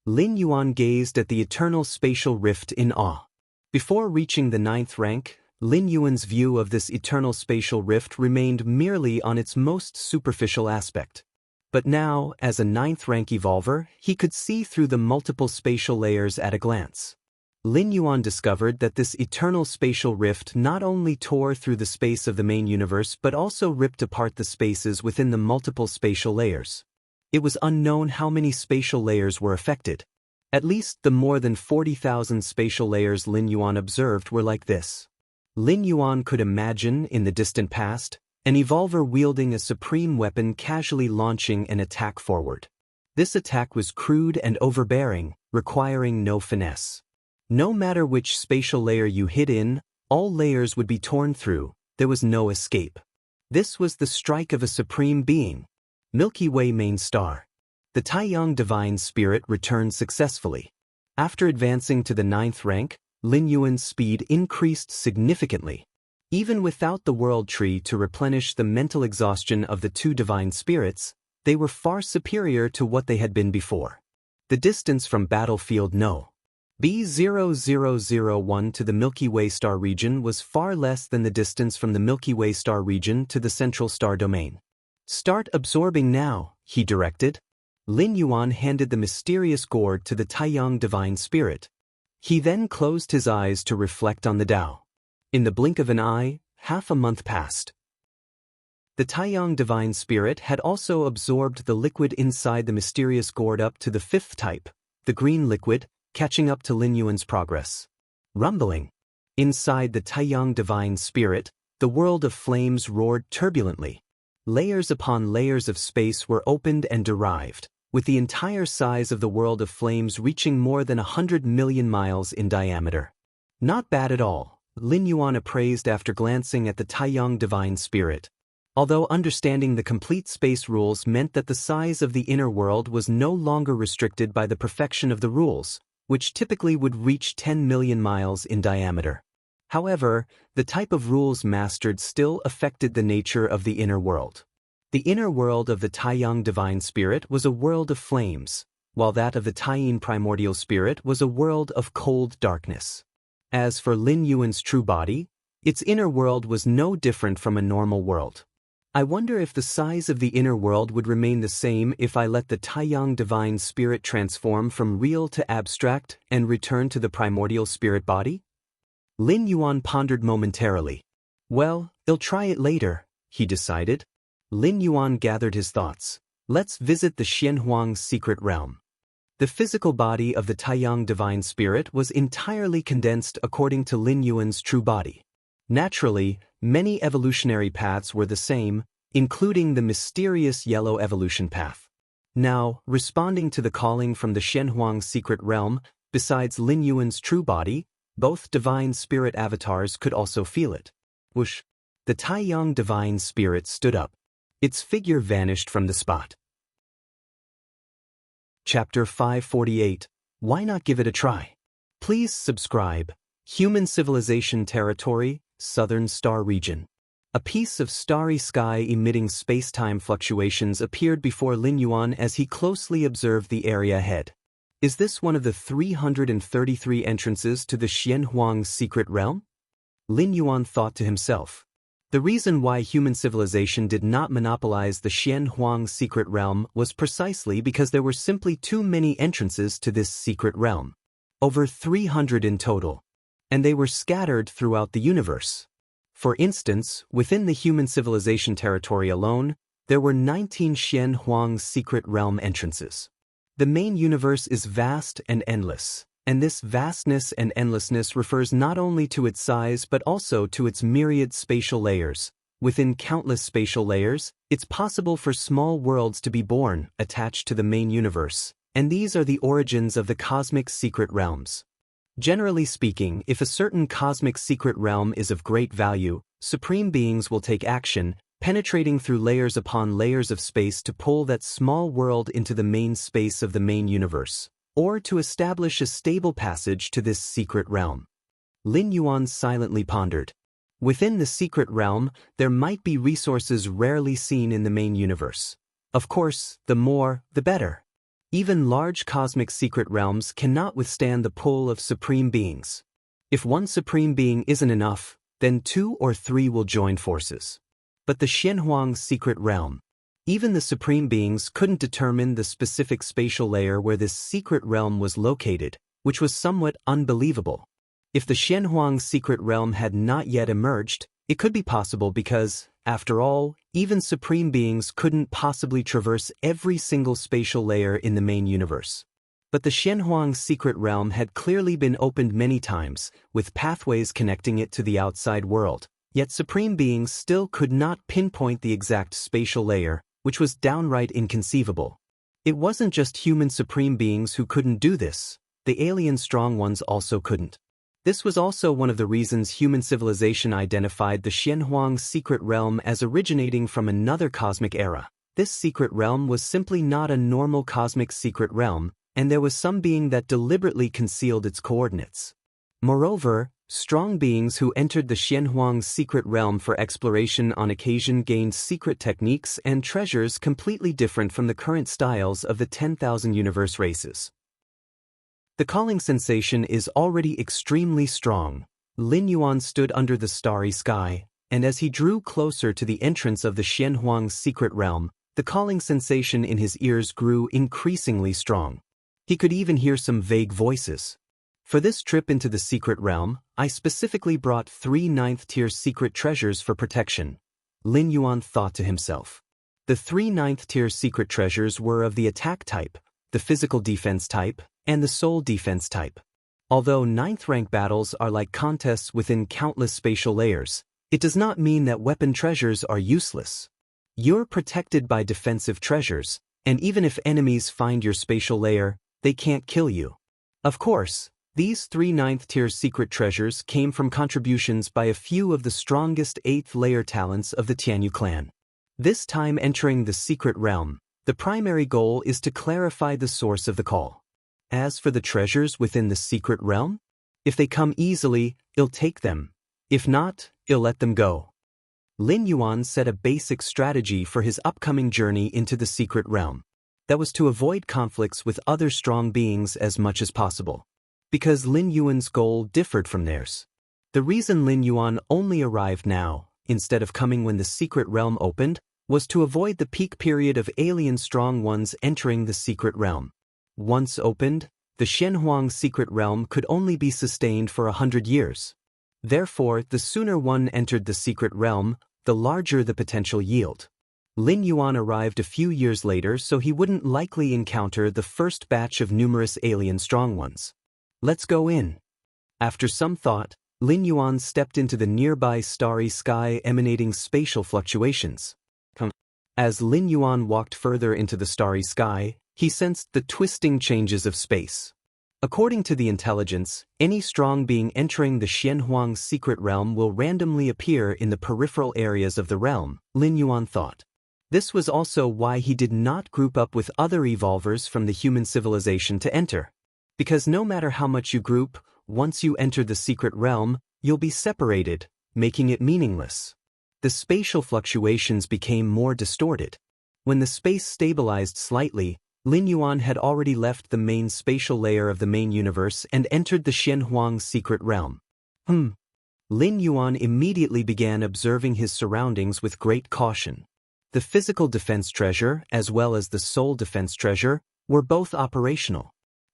Lin Yuan gazed at the eternal spatial rift in awe. Before reaching the 9th rank, Lin Yuan's view of this eternal spatial rift remained merely on its most superficial aspect. But now, as a 9th rank evolver, he could see through the multiple spatial layers at a glance. Lin Yuan discovered that this eternal spatial rift not only tore through the space of the main universe but also ripped apart the spaces within the multiple spatial layers. It was unknown how many spatial layers were affected. At least the more than 40,000 spatial layers Lin Yuan observed were like this. Lin Yuan could imagine, in the distant past, an evolver wielding a supreme weapon casually launching an attack forward. This attack was crude and overbearing, requiring no finesse. No matter which spatial layer you hid in, all layers would be torn through, there was no escape. This was the strike of a supreme being. Milky Way main star. The Taiyang divine spirit returned successfully. After advancing to the 9th rank, Lin Yuan's speed increased significantly. Even without the world tree to replenish the mental exhaustion of the two divine spirits, they were far superior to what they had been before. The distance from battlefield No. B0001 to the Milky Way star region was far less than the distance from the Milky Way star region to the central star domain. "Start absorbing now," he directed. Lin Yuan handed the mysterious gourd to the Taiyang divine spirit. He then closed his eyes to reflect on the Tao. In the blink of an eye, half a month passed. The Taiyang divine spirit had also absorbed the liquid inside the mysterious gourd up to the 5th type, the green liquid, catching up to Lin Yuan's progress. Rumbling. Inside the Taiyang divine spirit, the world of flames roared turbulently. Layers upon layers of space were opened and derived, with the entire size of the world of flames reaching more than 100 million miles in diameter. Not bad at all, Lin Yuan appraised after glancing at the Taiyang divine spirit. Although understanding the complete space rules meant that the size of the inner world was no longer restricted by the perfection of the rules, which typically would reach 10 million miles in diameter. However, the type of rules mastered still affected the nature of the inner world. The inner world of the Taiyang divine spirit was a world of flames, while that of the Taiyin primordial spirit was a world of cold darkness. As for Lin Yuan's true body, its inner world was no different from a normal world. I wonder if the size of the inner world would remain the same if I let the Taiyang divine spirit transform from real to abstract and return to the primordial spirit body? Lin Yuan pondered momentarily. Well, I'll try it later, he decided. Lin Yuan gathered his thoughts. Let's visit the Xianhuang's secret realm. The physical body of the Taiyang divine spirit was entirely condensed according to Lin Yuan's true body. Naturally, many evolutionary paths were the same, including the mysterious yellow evolution path. Now, responding to the calling from the Xianhuang's secret realm, besides Lin Yuan's true body, both divine spirit avatars could also feel it. Whoosh! The Taiyang divine spirit stood up. Its figure vanished from the spot. Chapter 548. Why not give it a try? Please subscribe. Human Civilization Territory, Southern Star Region. A piece of starry sky emitting space-time fluctuations appeared before Lin Yuan as he closely observed the area ahead. Is this one of the 333 entrances to the Xianhuang's secret realm? Lin Yuan thought to himself. The reason why human civilization did not monopolize the Xianhuang's secret realm was precisely because there were simply too many entrances to this secret realm. Over 300 in total. And they were scattered throughout the universe. For instance, within the human civilization territory alone, there were 19 Xianhuang's secret realm entrances. The main universe is vast and endless. And this vastness and endlessness refers not only to its size but also to its myriad spatial layers. Within countless spatial layers, it's possible for small worlds to be born, attached to the main universe, and these are the origins of the cosmic secret realms. Generally speaking, if a certain cosmic secret realm is of great value, supreme beings will take action, penetrating through layers upon layers of space to pull that small world into the main space of the main universe, or to establish a stable passage to this secret realm. Lin Yuan silently pondered. Within the secret realm, there might be resources rarely seen in the main universe. Of course, the more, the better. Even large cosmic secret realms cannot withstand the pull of supreme beings. If one supreme being isn't enough, then 2 or 3 will join forces. But the Xianhuang's secret realm, even the supreme beings couldn't determine the specific spatial layer where this secret realm was located, which was somewhat unbelievable. If the Xianhuang's secret realm had not yet emerged, it could be possible because, after all, even supreme beings couldn't possibly traverse every single spatial layer in the main universe. But the Xianhuang's secret realm had clearly been opened many times, with pathways connecting it to the outside world, Yet supreme beings still could not pinpoint the exact spatial layer, which was downright inconceivable. It wasn't just human supreme beings who couldn't do this, the alien strong ones also couldn't. This was also one of the reasons human civilization identified the Xianhuang secret realm as originating from another cosmic era. This secret realm was simply not a normal cosmic secret realm, and there was some being that deliberately concealed its coordinates. Moreover, strong beings who entered the Xianhuang secret realm for exploration on occasion gained secret techniques and treasures completely different from the current styles of the 10,000 universe races. The calling sensation is already extremely strong. Lin Yuan stood under the starry sky, and as he drew closer to the entrance of the Xianhuang secret realm, the calling sensation in his ears grew increasingly strong. He could even hear some vague voices. For this trip into the secret realm, I specifically brought 3 9th-tier secret treasures for protection, Lin Yuan thought to himself. The 3 9th-tier secret treasures were of the attack type, the physical defense type, and the soul defense type. Although 9th-rank battles are like contests within countless spatial layers, it does not mean that weapon treasures are useless. You're protected by defensive treasures, and even if enemies find your spatial layer, they can't kill you. Of course, these 3 9th-tier secret treasures came from contributions by a few of the strongest 8th-layer talents of the Tianyu clan. This time entering the secret realm, the primary goal is to clarify the source of the call. As for the treasures within the secret realm, if they come easily, I'll take them. If not, I'll let them go. Lin Yuan set a basic strategy for his upcoming journey into the secret realm. That was to avoid conflicts with other strong beings as much as possible. Because Lin Yuan's goal differed from theirs. The reason Lin Yuan only arrived now, instead of coming when the secret realm opened, was to avoid the peak period of alien strong ones entering the secret realm. Once opened, the Xianhuang secret realm could only be sustained for 100 years. Therefore, the sooner one entered the secret realm, the larger the potential yield. Lin Yuan arrived a few years later so he wouldn't likely encounter the first batch of numerous alien strong ones. Let's go in. After some thought, Lin Yuan stepped into the nearby starry sky emanating spatial fluctuations. As Lin Yuan walked further into the starry sky, he sensed the twisting changes of space. According to the intelligence, any strong being entering the Xianhuang secret realm will randomly appear in the peripheral areas of the realm, Lin Yuan thought. This was also why he did not group up with other evolvers from the human civilization to enter. Because no matter how much you group, once you enter the secret realm, you'll be separated, making it meaningless. The spatial fluctuations became more distorted. When the space stabilized slightly, Lin Yuan had already left the main spatial layer of the main universe and entered the Xianhuang secret realm. Lin Yuan immediately began observing his surroundings with great caution. The physical defense treasure, as well as the soul defense treasure, were both operational.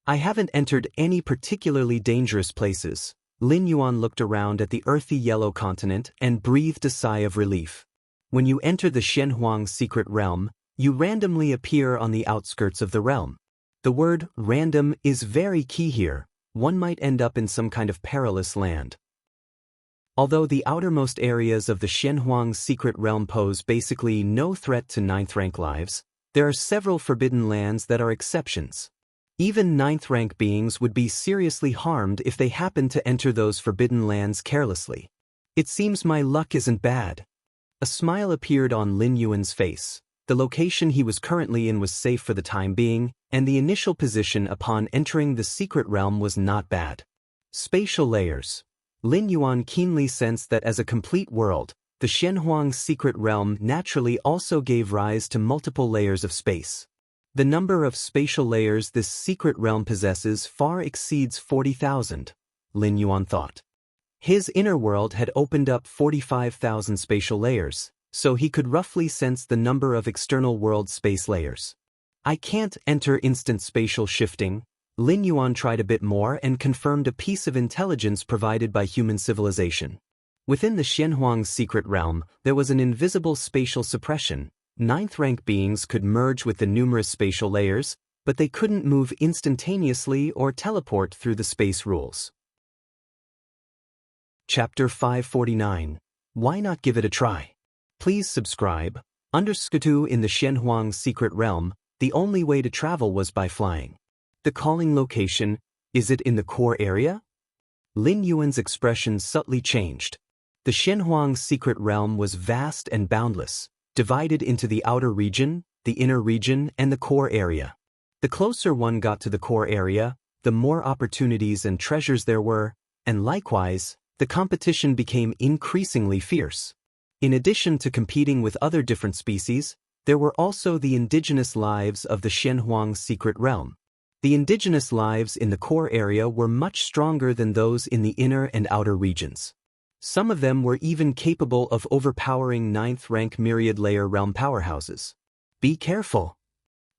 I haven't entered any particularly dangerous places. Lin Yuan looked around at the earthy yellow continent and breathed a sigh of relief. When you enter the Xianhuang secret realm, you randomly appear on the outskirts of the realm. The word random is very key here. One might end up in some kind of perilous land. Although the outermost areas of the Xianhuang secret realm pose basically no threat to 9th-rank lives, there are several forbidden lands that are exceptions. Even 9th-rank beings would be seriously harmed if they happened to enter those forbidden lands carelessly. It seems my luck isn't bad. A smile appeared on Lin Yuan's face. The location he was currently in was safe for the time being, and the initial position upon entering the secret realm was not bad. Spatial layers. Lin Yuan keenly sensed that as a complete world, the Xianhuang secret realm naturally also gave rise to multiple layers of space. The number of spatial layers this secret realm possesses far exceeds 40,000, Lin Yuan thought. His inner world had opened up 45,000 spatial layers, so he could roughly sense the number of external world space layers. I can't enter instant spatial shifting. Lin Yuan tried a bit more and confirmed a piece of intelligence provided by human civilization. Within the Xianhuang secret realm, there was an invisible spatial suppression. 9th-rank beings could merge with the numerous spatial layers, but they couldn't move instantaneously or teleport through the space rules. Chapter 549. Why not give it a try? Please subscribe. Underscore in the Xianhuang's secret realm, the only way to travel was by flying. The calling location, is it in the core area? Lin Yuan's expression subtly changed. The Xianhuang's secret realm was vast and boundless, divided into the outer region, the inner region, and the core area. The closer one got to the core area, the more opportunities and treasures there were, and likewise, the competition became increasingly fierce. In addition to competing with other different species, there were also the indigenous lives of the Xianhuang's secret realm. The indigenous lives in the core area were much stronger than those in the inner and outer regions. Some of them were even capable of overpowering 9th-rank myriad-layer realm powerhouses. Be careful.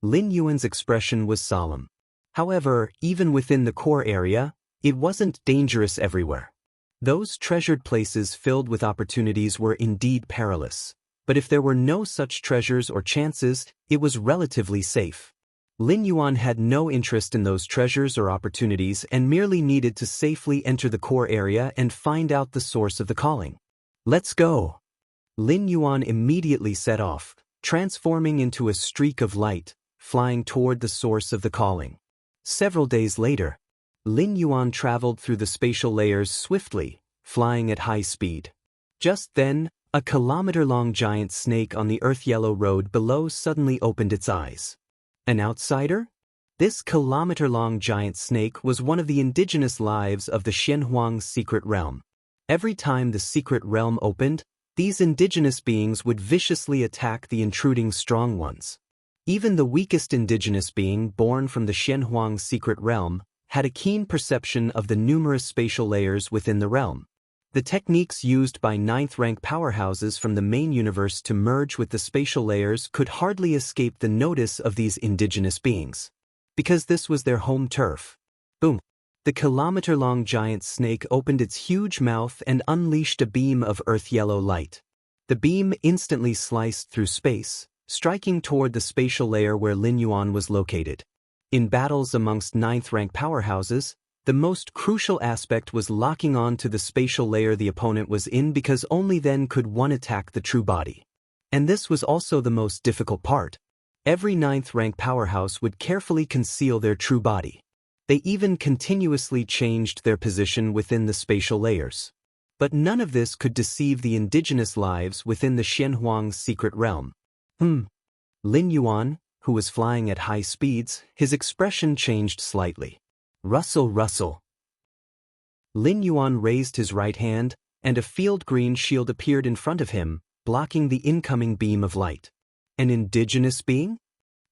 Lin Yuan's expression was solemn. However, even within the core area, it wasn't dangerous everywhere. Those treasured places filled with opportunities were indeed perilous, but if there were no such treasures or chances, it was relatively safe. Lin Yuan had no interest in those treasures or opportunities and merely needed to safely enter the core area and find out the source of the calling. Let's go! Lin Yuan immediately set off, transforming into a streak of light, flying toward the source of the calling. Several days later, Lin Yuan traveled through the spatial layers swiftly, flying at high speed. Just then, a kilometer-long giant snake on the earth-yellow road below suddenly opened its eyes. An outsider? This kilometer-long giant snake was one of the indigenous lives of the Xianhuang's secret realm. Every time the secret realm opened, these indigenous beings would viciously attack the intruding strong ones. Even the weakest indigenous being born from the Xianhuang's secret realm had a keen perception of the numerous spatial layers within the realm. The techniques used by 9th-rank powerhouses from the main universe to merge with the spatial layers could hardly escape the notice of these indigenous beings. Because this was their home turf. Boom! The kilometer-long giant snake opened its huge mouth and unleashed a beam of earth-yellow light. The beam instantly sliced through space, striking toward the spatial layer where Lin Yuan was located. In battles amongst 9th-rank powerhouses, the most crucial aspect was locking on to the spatial layer the opponent was in, because only then could one attack the true body. And this was also the most difficult part. Every 9th-rank powerhouse would carefully conceal their true body. They even continuously changed their position within the spatial layers. But none of this could deceive the indigenous lives within the Xianhuang's secret realm. Lin Yuan, who was flying at high speeds, his expression changed slightly. Rustle, rustle. Lin Yuan raised his right hand, and a field green shield appeared in front of him, blocking the incoming beam of light. An indigenous being?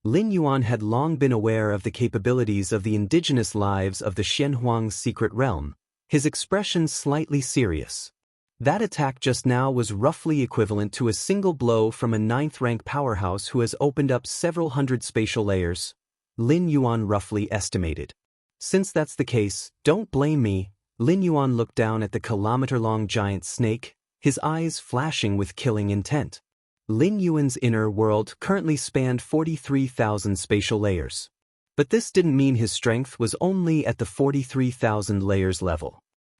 Lin Yuan had long been aware of the capabilities of the indigenous lives of the Xianhuang's secret realm, his expression slightly serious. That attack just now was roughly equivalent to a single blow from a 9th-rank powerhouse who has opened up several hundred spatial layers, Lin Yuan roughly estimated. Since that's the case, don't blame me. Lin Yuan looked down at the kilometer-long giant snake, his eyes flashing with killing intent. Lin Yuan's inner world currently spanned 43,000 spatial layers. But this didn't mean his strength was only at the 43,000 layers level.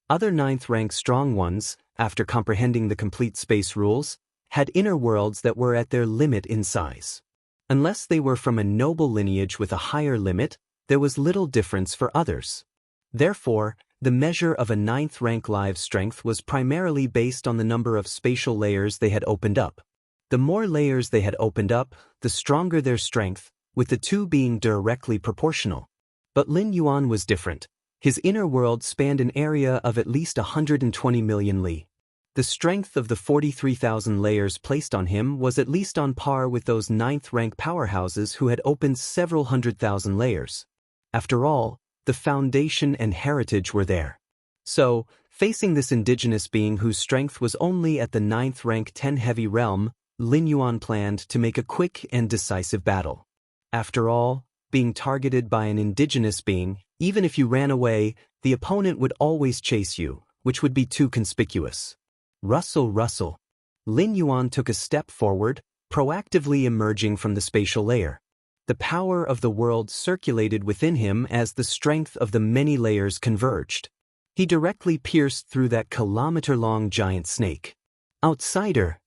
Other 9th-rank strong ones, after comprehending the complete space rules, had inner worlds that were at their limit in size. Unless they were from a noble lineage with a higher limit, there was little difference for others. Therefore, the measure of a 9th-rank live strength was primarily based on the number of spatial layers they had opened up. The more layers they had opened up, the stronger their strength, with the two being directly proportional. But Lin Yuan was different. His inner world spanned an area of at least 120 million li. The strength of the 43,000 layers placed on him was at least on par with those 9th-rank powerhouses who had opened several 100,000 layers. After all, the foundation and heritage were there. So, facing this indigenous being whose strength was only at the 9th-rank 10-heavy realm, Lin Yuan planned to make a quick and decisive battle. After all, being targeted by an indigenous being, even if you ran away, the opponent would always chase you, which would be too conspicuous. Rustle, rustle. Lin Yuan took a step forward, proactively emerging from the spatial layer. The power of the world circulated within him as the strength of the many layers converged. He directly pierced through that kilometer-long giant snake. Outsider!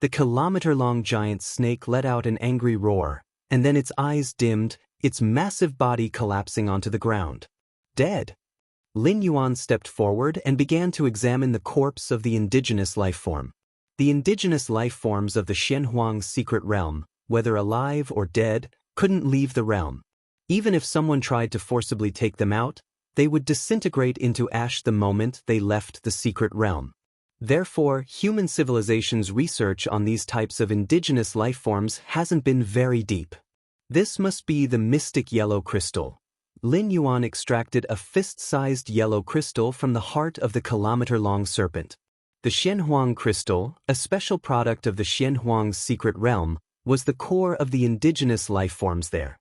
The kilometer-long giant snake let out an angry roar, and then its eyes dimmed, its massive body collapsing onto the ground. Dead! Lin Yuan stepped forward and began to examine the corpse of the indigenous life form. The indigenous life forms of the Xianhuang's secret realm, whether alive or dead, couldn't leave the realm. Even if someone tried to forcibly take them out, they would disintegrate into ash the moment they left the secret realm. Therefore, human civilization's research on these types of indigenous life forms hasn't been very deep. This must be the mystic yellow crystal. Lin Yuan extracted a fist-sized yellow crystal from the heart of the kilometer-long serpent. The Xianhuang crystal, a special product of the Xianhuang's secret realm, was the core of the indigenous life forms there.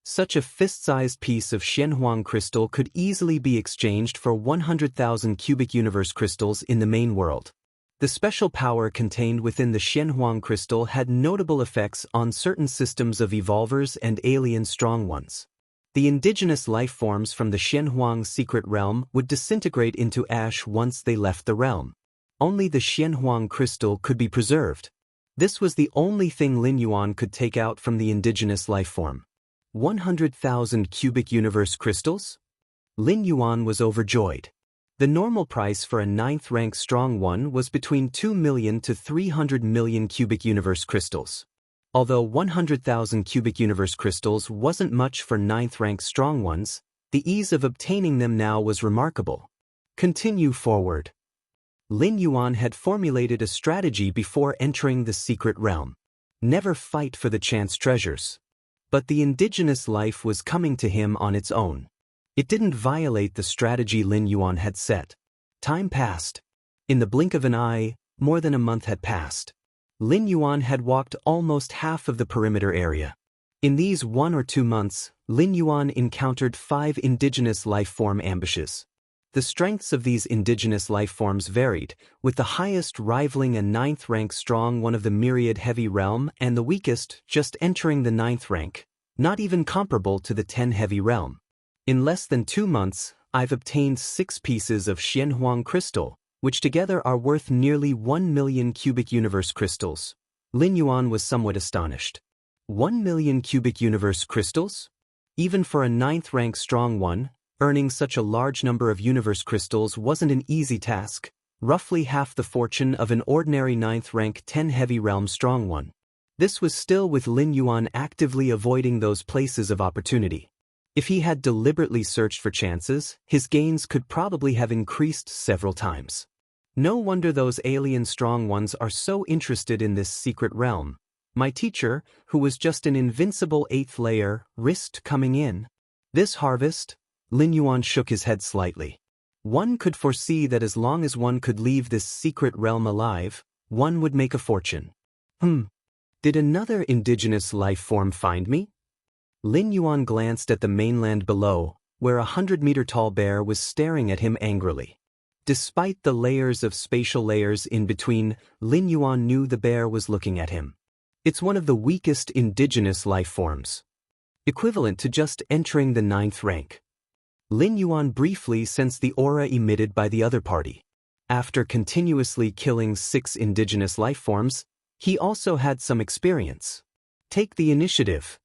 Such a fist-sized piece of Xianhuang crystal could easily be exchanged for 100,000 cubic universe crystals in the main world. The special power contained within the Xianhuang crystal had notable effects on certain systems of evolvers and alien strong ones. The indigenous life forms from the Xianhuang's secret realm would disintegrate into ash once they left the realm. Only the Xianhuang crystal could be preserved. This was the only thing Lin Yuan could take out from the indigenous life form. 100,000 cubic universe crystals? Lin Yuan was overjoyed. The normal price for a 9th rank strong one was between 2 million to 300 million cubic universe crystals. Although 100,000 cubic universe crystals wasn't much for 9th rank strong ones, the ease of obtaining them now was remarkable. Continue forward. Lin Yuan had formulated a strategy before entering the secret realm. Never fight for the chance treasures. But the indigenous life was coming to him on its own. It didn't violate the strategy Lin Yuan had set. Time passed. In the blink of an eye, more than a month had passed. Lin Yuan had walked almost half of the perimeter area. In these 1 or 2 months, Lin Yuan encountered 5 indigenous life form ambushes. The strengths of these indigenous life forms varied, with the highest rivaling a 9th rank strong one of the myriad heavy realm and the weakest just entering the 9th rank, not even comparable to the 10 heavy realm. In less than 2 months, I've obtained 6 pieces of Xianhuang crystal, which together are worth nearly 1 million cubic universe crystals. Lin Yuan was somewhat astonished. 1 million cubic universe crystals? Even for a 9th rank strong one, earning such a large number of universe crystals wasn't an easy task, roughly half the fortune of an ordinary 9th rank 10 heavy realm strong one. This was still with Lin Yuan actively avoiding those places of opportunity. If he had deliberately searched for chances, his gains could probably have increased several times. No wonder those alien strong ones are so interested in this secret realm. My teacher, who was just an invincible 8th layer, risked coming in. This harvest? Lin Yuan shook his head slightly. One could foresee that as long as one could leave this secret realm alive, one would make a fortune. Did another indigenous life form find me? Lin Yuan glanced at the mainland below, where a 100-meter-tall bear was staring at him angrily. Despite the layers of spatial layers in between, Lin Yuan knew the bear was looking at him. It's one of the weakest indigenous life forms, equivalent to just entering the 9th rank. Lin Yuan briefly sensed the aura emitted by the other party. After continuously killing 6 indigenous life forms, he also had some experience. Take the initiative.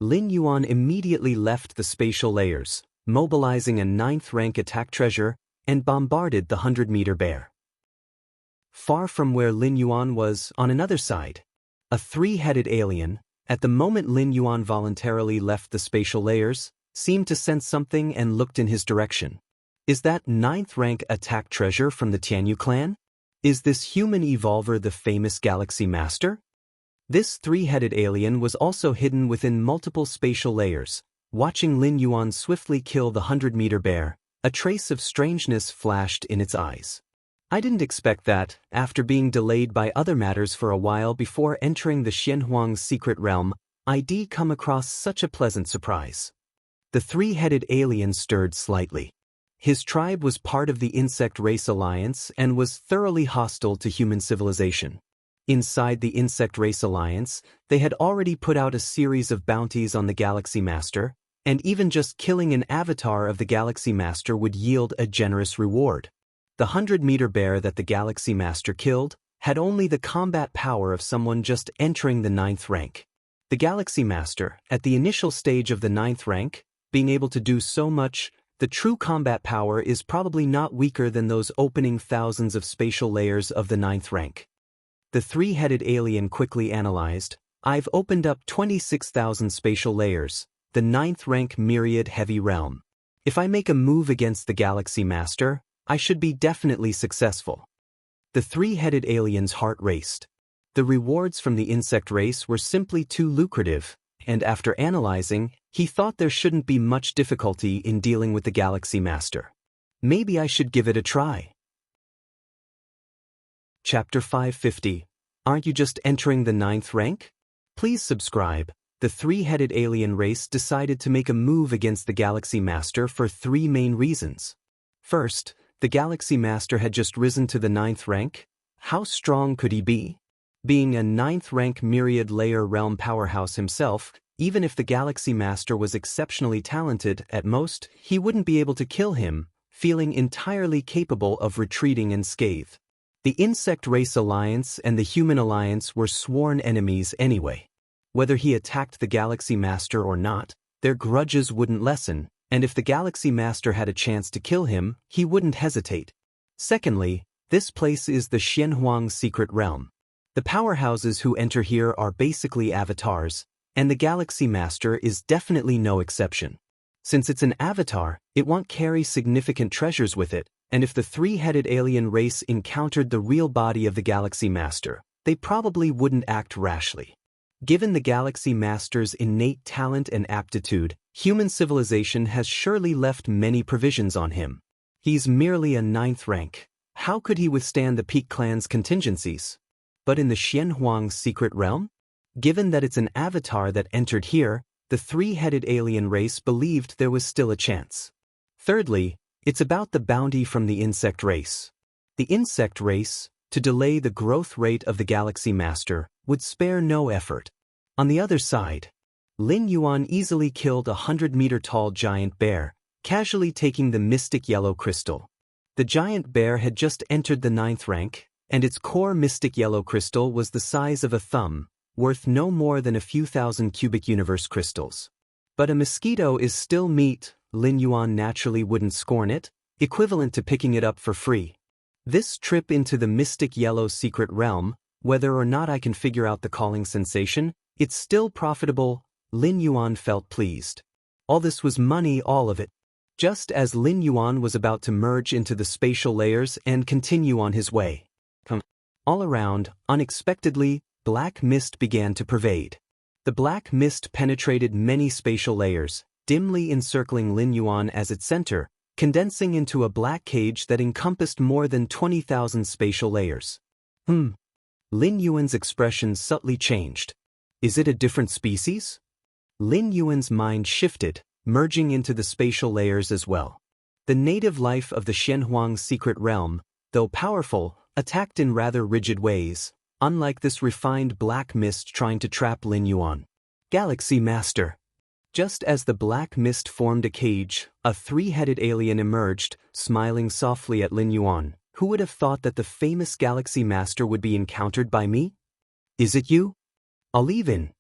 Lin Yuan immediately left the spatial layers, mobilizing a 9th rank attack treasure, and bombarded the 100-meter bear. Far from where Lin Yuan was, on another side, a 3-headed alien, at the moment Lin Yuan voluntarily left the spatial layers, seemed to sense something and looked in his direction. Is that 9th rank attack treasure from the Tianyu clan? Is this human evolver the famous Galaxy Master? This 3-headed alien was also hidden within multiple spatial layers, watching Lin Yuan swiftly kill the 100-meter bear. A trace of strangeness flashed in its eyes. I didn't expect that, after being delayed by other matters for a while before entering the Xianhuang's secret realm, I'd come across such a pleasant surprise. The 3-headed alien stirred slightly. His tribe was part of the Insect Race Alliance and was thoroughly hostile to human civilization. Inside the Insect Race Alliance, they had already put out a series of bounties on the Galaxy Master, and even just killing an avatar of the Galaxy Master would yield a generous reward. The 100-meter bear that the Galaxy Master killed had only the combat power of someone just entering the 9th rank. The Galaxy Master, at the initial stage of the 9th rank, being able to do so much, the true combat power is probably not weaker than those opening thousands of spatial layers of the 9th rank. The three-headed alien quickly analyzed, I've opened up 26,000 spatial layers, the 9th rank myriad heavy realm. If I make a move against the Galaxy Master, I should be definitely successful. The three-headed alien's heart raced. The rewards from the insect race were simply too lucrative, and after analyzing, he thought there shouldn't be much difficulty in dealing with the Galaxy Master. Maybe I should give it a try. Chapter 550. Aren't you just entering the 9th rank? Please subscribe. The three-headed alien race decided to make a move against the Galaxy Master for 3 main reasons. First, the Galaxy Master had just risen to the 9th rank. How strong could he be? Being a 9th rank myriad layer realm powerhouse himself, even if the Galaxy Master was exceptionally talented, at most, he wouldn't be able to kill him, feeling entirely capable of retreating unscathed. The Insect Race Alliance and the Human Alliance were sworn enemies anyway. Whether he attacked the Galaxy Master or not, their grudges wouldn't lessen, and if the Galaxy Master had a chance to kill him, he wouldn't hesitate. Secondly, this place is the Xianxia secret realm. The powerhouses who enter here are basically avatars, and the Galaxy Master is definitely no exception. Since it's an avatar, it won't carry significant treasures with it, and if the three-headed alien race encountered the real body of the Galaxy Master, they probably wouldn't act rashly. Given the Galaxy Master's innate talent and aptitude, human civilization has surely left many provisions on him. He's merely a 9th rank. How could he withstand the Peak Clan's contingencies? But in the Xianxia secret realm? Given that it's an avatar that entered here, the three-headed alien race believed there was still a chance. Thirdly, it's about the bounty from the insect race. The insect race, to delay the growth rate of the Galaxy Master, would spare no effort. On the other side, Lin Yuan easily killed a 100-meter-tall giant bear, casually taking the mystic yellow crystal. The giant bear had just entered the 9th rank, and its core mystic yellow crystal was the size of a thumb, worth no more than a few thousand cubic universe crystals. But a mosquito is still meat, Lin Yuan naturally wouldn't scorn it, equivalent to picking it up for free. This trip into the mystic yellow secret realm, whether or not I can figure out the calling sensation, it's still profitable, Lin Yuan felt pleased. All this was money, all of it. Just as Lin Yuan was about to merge into the spatial layers and continue on his way. All around, unexpectedly, black mist began to pervade. The black mist penetrated many spatial layers, dimly encircling Lin Yuan as its center, condensing into a black cage that encompassed more than 20,000 spatial layers. Lin Yuan's expression subtly changed. Is it a different species? Lin Yuan's mind shifted, merging into the spatial layers as well. The native life of the Xianxia secret realm, though powerful, attacked in rather rigid ways, unlike this refined black mist trying to trap Lin Yuan. Galaxy Master. Just as the black mist formed a cage, a three-headed alien emerged, smiling softly at Lin Yuan. Who would have thought that the famous Galaxy Master would be encountered by me? Is it you? I'll leave in.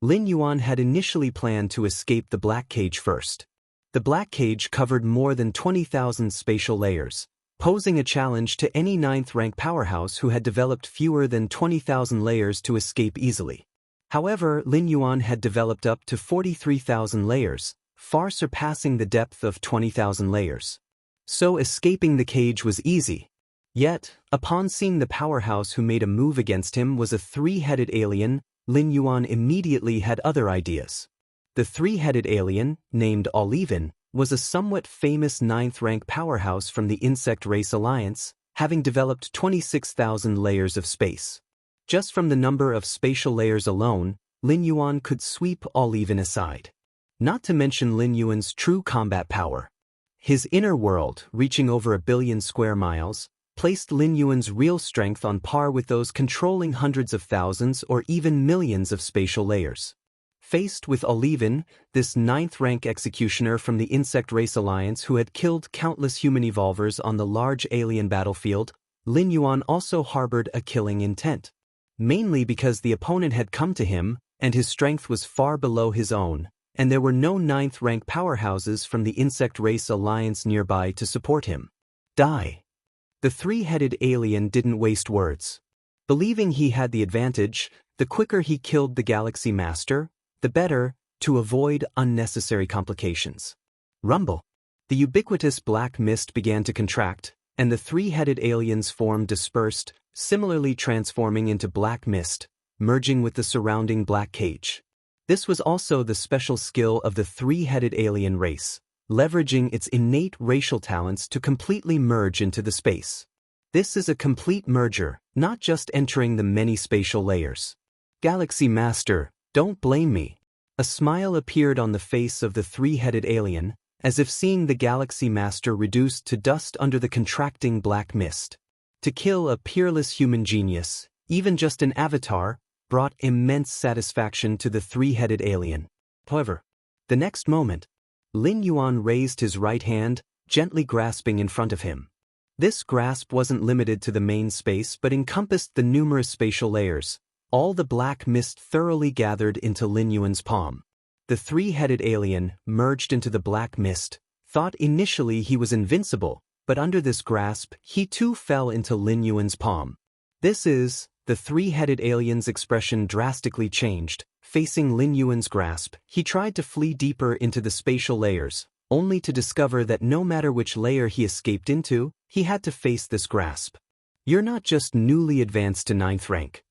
Lin Yuan had initially planned to escape the black cage first. The black cage covered more than 20,000 spatial layers, posing a challenge to any 9th rank powerhouse who had developed fewer than 20,000 layers to escape easily. However, Lin Yuan had developed up to 43,000 layers, far surpassing the depth of 20,000 layers. So escaping the cage was easy. Yet, upon seeing the powerhouse who made a move against him was a three-headed alien, Lin Yuan immediately had other ideas. The three-headed alien, named Oliven, was a somewhat famous 9th rank powerhouse from the Insect Race Alliance, having developed 26,000 layers of space. Just from the number of spatial layers alone, Lin Yuan could sweep Oliven aside. Not to mention Lin Yuan's true combat power. His inner world, reaching over 1 billion square miles, placed Lin Yuan's real strength on par with those controlling hundreds of thousands or even millions of spatial layers. Faced with Oliven, this 9th-rank executioner from the Insect Race Alliance who had killed countless human evolvers on the large alien battlefield, Lin Yuan also harbored a killing intent. Mainly because the opponent had come to him, and his strength was far below his own, and there were no 9th-rank powerhouses from the Insect Race Alliance nearby to support him. Die. The three-headed alien didn't waste words. Believing he had the advantage, the quicker he killed the Galaxy Master, the better, to avoid unnecessary complications. Rumble. The ubiquitous black mist began to contract, and the three-headed alien's form dispersed, similarly transforming into black mist, merging with the surrounding black cage. This was also the special skill of the three-headed alien race, leveraging its innate racial talents to completely merge into the space. This is a complete merger, not just entering the many spatial layers. Galaxy Master, don't blame me. A smile appeared on the face of the three-headed alien, as if seeing the Galaxy Master reduced to dust under the contracting black mist. To kill a peerless human genius, even just an avatar, brought immense satisfaction to the three-headed alien. However, the next moment, Lin Yuan raised his right hand, gently grasping in front of him. This grasp wasn't limited to the main space but encompassed the numerous spatial layers. All the black mist thoroughly gathered into Lin Yuan's palm. The three-headed alien, merged into the black mist, thought initially he was invincible, but under this grasp, he too fell into Lin Yuan's palm. The three-headed alien's expression drastically changed. Facing Lin Yuan's grasp, he tried to flee deeper into the spatial layers, only to discover that no matter which layer he escaped into, he had to face this grasp. You're not just newly advanced to 9th rank.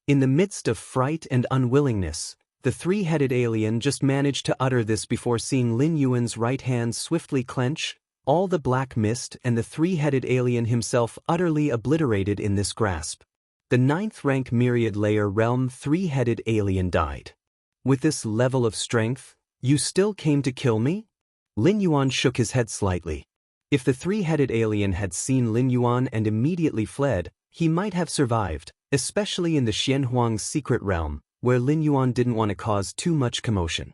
In the midst of fright and unwillingness, the three-headed alien just managed to utter this before seeing Lin Yuan's right hand swiftly clench, all the black mist and the three-headed alien himself utterly obliterated in this grasp. The 9th rank myriad layer realm three-headed alien died. With this level of strength, you still came to kill me? Lin Yuan shook his head slightly. If the three-headed alien had seen Lin Yuan and immediately fled, he might have survived, especially in the Xianhuang's secret realm, where Lin Yuan didn't want to cause too much commotion.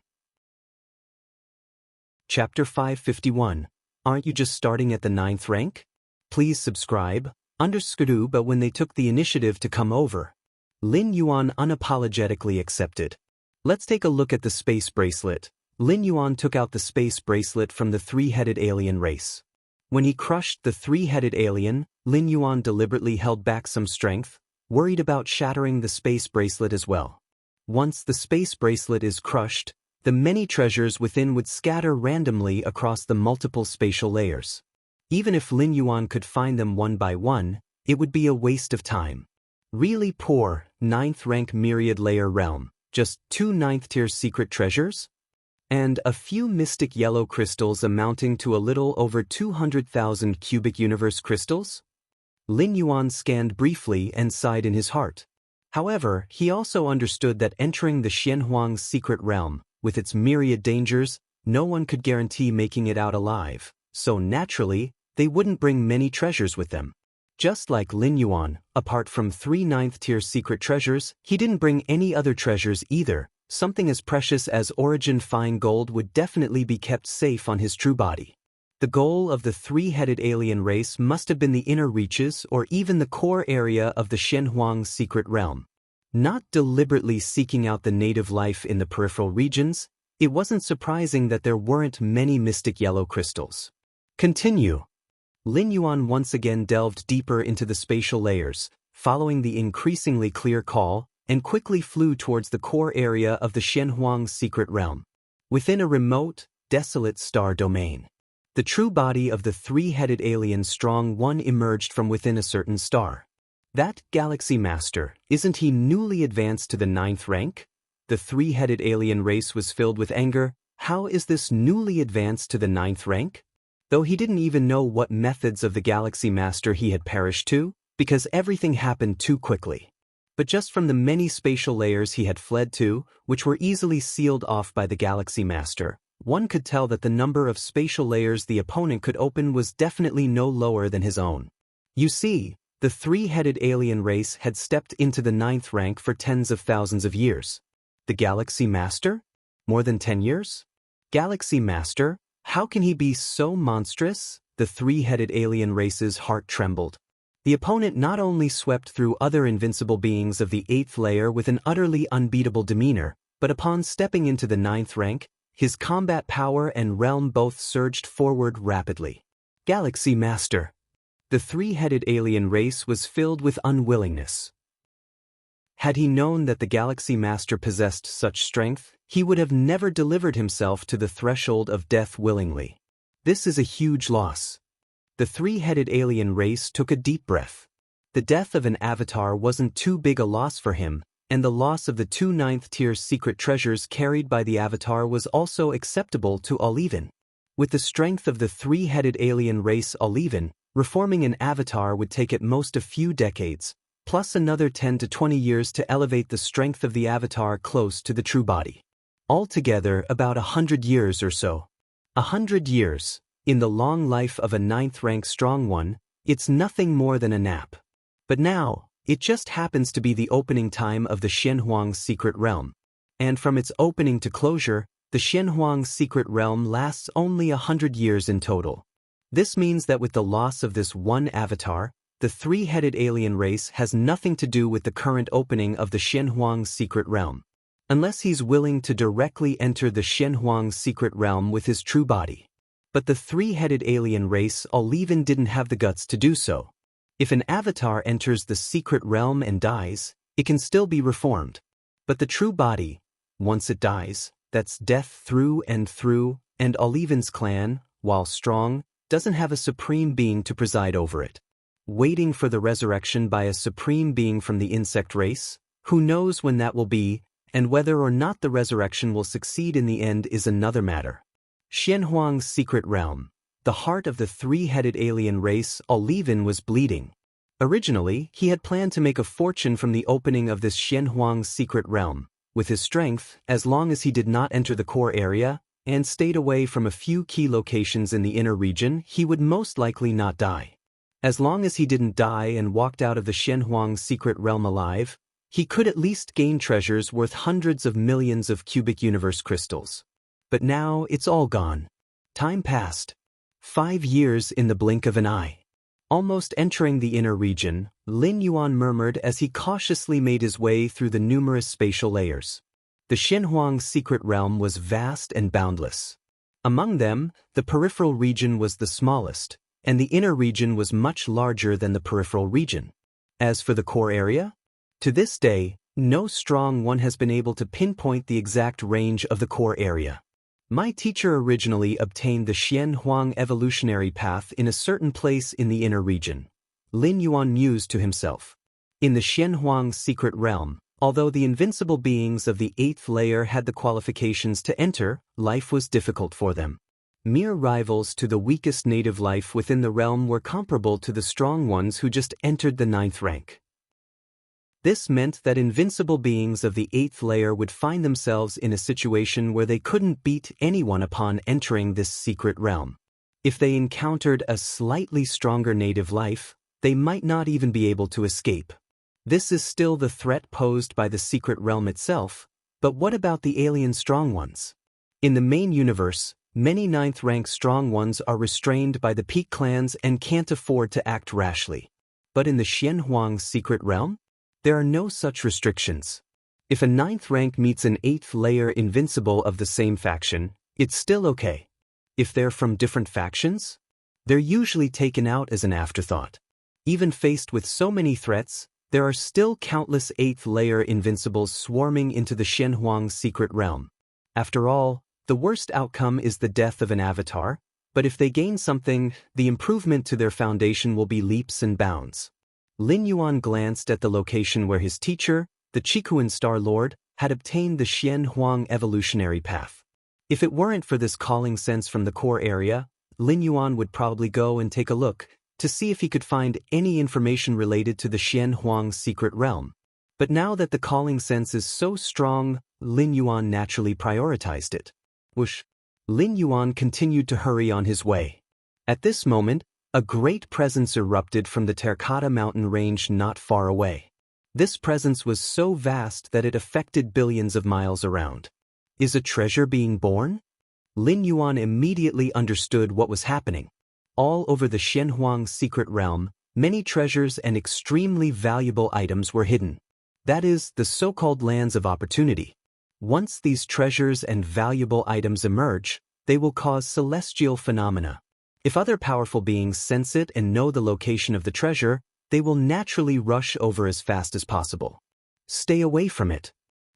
Chapter 551. Aren't you just starting at the 9th rank? Please subscribe. Understood, but when they took the initiative to come over, Lin Yuan unapologetically accepted. Let's take a look at the space bracelet. Lin Yuan took out the space bracelet from the three-headed alien race. When he crushed the three-headed alien, Lin Yuan deliberately held back some strength, worried about shattering the space bracelet as well. Once the space bracelet is crushed, the many treasures within would scatter randomly across the multiple spatial layers. Even if Lin Yuan could find them one by one, it would be a waste of time. Really poor, 9th rank myriad layer realm, just 2 9th-tier secret treasures? And a few mystic yellow crystals amounting to a little over 200,000 cubic universe crystals? Lin Yuan scanned briefly and sighed in his heart. However, he also understood that entering the Xianhuang's secret realm, with its myriad dangers, no one could guarantee making it out alive, so naturally, they wouldn't bring many treasures with them. Just like Lin Yuan, apart from 3 9th-tier secret treasures, he didn't bring any other treasures either. Something as precious as origin fine gold would definitely be kept safe on his true body. The goal of the three-headed alien race must have been the inner reaches or even the core area of the Xianhuang's secret realm. Not deliberately seeking out the native life in the peripheral regions, it wasn't surprising that there weren't many mystic yellow crystals. Continue. Lin Yuan once again delved deeper into the spatial layers, following the increasingly clear call, and quickly flew towards the core area of the Xianhuang's secret realm. Within a remote, desolate star domain, the true body of the three-headed alien strong one emerged from within a certain star. That Galaxy Master, isn't he newly advanced to the 9th rank? The three-headed alien race was filled with anger. How is this newly advanced to the 9th rank? Though he didn't even know what methods of the Galaxy Master he had perished to, because everything happened too quickly. But just from the many spatial layers he had fled to, which were easily sealed off by the Galaxy Master, one could tell that the number of spatial layers the opponent could open was definitely no lower than his own. You see, the three-headed alien race had stepped into the 9th rank for tens of thousands of years. The Galaxy Master? More than 10 years? Galaxy Master? How can he be so monstrous? The three-headed alien race's heart trembled. The opponent not only swept through other invincible beings of the 8th layer with an utterly unbeatable demeanor, but upon stepping into the 9th rank, his combat power and realm both surged forward rapidly. Galaxy Master. The three-headed alien race was filled with unwillingness. Had he known that the Galaxy Master possessed such strength, he would have never delivered himself to the threshold of death willingly. This is a huge loss. The three-headed alien race took a deep breath. The death of an avatar wasn't too big a loss for him, and the loss of the 2 9th-tier secret treasures carried by the avatar was also acceptable to Oliven. With the strength of the three-headed alien race Oliven, reforming an avatar would take at most a few decades, plus another 10 to 20 years to elevate the strength of the avatar close to the true body. Altogether, about 100 years or so. 100 years. In the long life of a 9th-rank strong one, it's nothing more than a nap. But now, it just happens to be the opening time of the Xianxia secret realm. And from its opening to closure, the Xianxia secret realm lasts only 100 years in total. This means that with the loss of this one avatar, the three-headed alien race has nothing to do with the current opening of the Xianxia secret realm. Unless he's willing to directly enter the Xianxia secret realm with his true body. But the three-headed alien race Oliven didn't have the guts to do so. If an avatar enters the secret realm and dies, it can still be reformed. But the true body, once it dies, that's death through, and Oliven's clan, while strong, doesn't have a supreme being to preside over it. Waiting for the resurrection by a supreme being from the insect race, who knows when that will be, and whether or not the resurrection will succeed in the end is another matter. Xianxia secret realm. The heart of the three-headed alien race Oliven was bleeding. Originally, he had planned to make a fortune from the opening of this Xianxia secret realm. With his strength, as long as he did not enter the core area, and stayed away from a few key locations in the inner region, he would most likely not die. As long as he didn't die and walked out of the Xianxia secret realm alive, he could at least gain treasures worth hundreds of millions of cubic universe crystals. But now it's all gone. Time passed. 5 years in the blink of an eye. Almost entering the inner region, Lin Yuan murmured as he cautiously made his way through the numerous spatial layers. The Xianxia secret realm was vast and boundless. Among them, the peripheral region was the smallest, and the inner region was much larger than the peripheral region. As for the core area, to this day, no strong one has been able to pinpoint the exact range of the core area. My teacher originally obtained the Xianxia evolutionary path in a certain place in the inner region. Lin Yuan mused to himself. In the Xianxia secret realm, although the invincible beings of the 8th layer had the qualifications to enter, life was difficult for them. Mere rivals to the weakest native life within the realm were comparable to the strong ones who just entered the 9th rank. This meant that invincible beings of the 8th layer would find themselves in a situation where they couldn't beat anyone upon entering this secret realm. If they encountered a slightly stronger native life, they might not even be able to escape. This is still the threat posed by the secret realm itself, but what about the alien strong ones? In the main universe, many 9th rank strong ones are restrained by the peak clans and can't afford to act rashly. But in the Xianxia secret realm, there are no such restrictions. If a 9th rank meets an 8th layer invincible of the same faction, it's still okay. If they're from different factions, they're usually taken out as an afterthought. Even faced with so many threats, there are still countless 8th layer invincibles swarming into the Xianxia secret realm. After all, the worst outcome is the death of an avatar, but if they gain something, the improvement to their foundation will be leaps and bounds. Lin Yuan glanced at the location where his teacher, the Qikuan Star Lord, had obtained the Xianxia evolutionary path. If it weren't for this calling sense from the core area, Lin Yuan would probably go and take a look to see if he could find any information related to the Xianxia secret realm. But now that the calling sense is so strong, Lin Yuan naturally prioritized it. Whoosh! Lin Yuan continued to hurry on his way. At this moment, a great presence erupted from the Terracotta mountain range not far away. This presence was so vast that it affected billions of miles around. Is a treasure being born? Lin Yuan immediately understood what was happening. All over the Xianhuang secret realm, many treasures and extremely valuable items were hidden. That is, the so-called lands of opportunity. Once these treasures and valuable items emerge, they will cause celestial phenomena. If other powerful beings sense it and know the location of the treasure, they will naturally rush over as fast as possible. Stay away from it.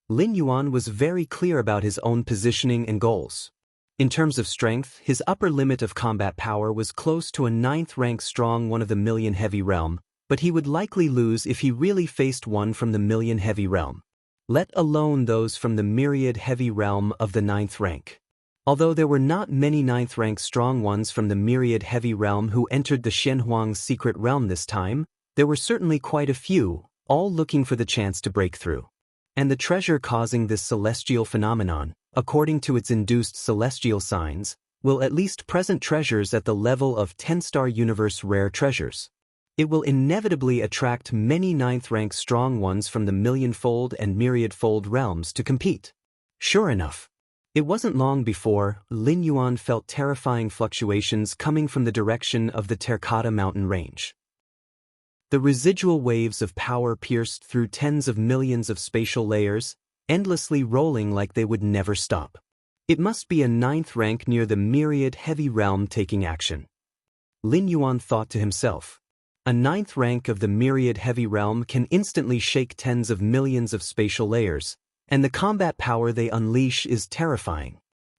Lin Yuan was very clear about his own positioning and goals. In terms of strength, his upper limit of combat power was close to a 9th rank strong one of the million heavy realm, but he would likely lose if he really faced one from the million heavy realm. Let alone those from the myriad heavy realm of the 9th rank. Although there were not many 9th rank strong ones from the myriad heavy realm who entered the Xianhuang secret realm this time, there were certainly quite a few, all looking for the chance to break through. And the treasure causing this celestial phenomenon, according to its induced celestial signs, will at least present treasures at the level of 10-star universe rare treasures. It will inevitably attract many 9th rank strong ones from the millionfold and myriadfold realms to compete. Sure enough, it wasn't long before Lin Yuan felt terrifying fluctuations coming from the direction of the Terracotta mountain range. The residual waves of power pierced through tens of millions of spatial layers, endlessly rolling like they would never stop. It must be a 9th rank near the myriad heavy realm taking action. Lin Yuan thought to himself. A 9th rank of the myriad heavy realm can instantly shake tens of millions of spatial layers, and the combat power they unleash is terrifying.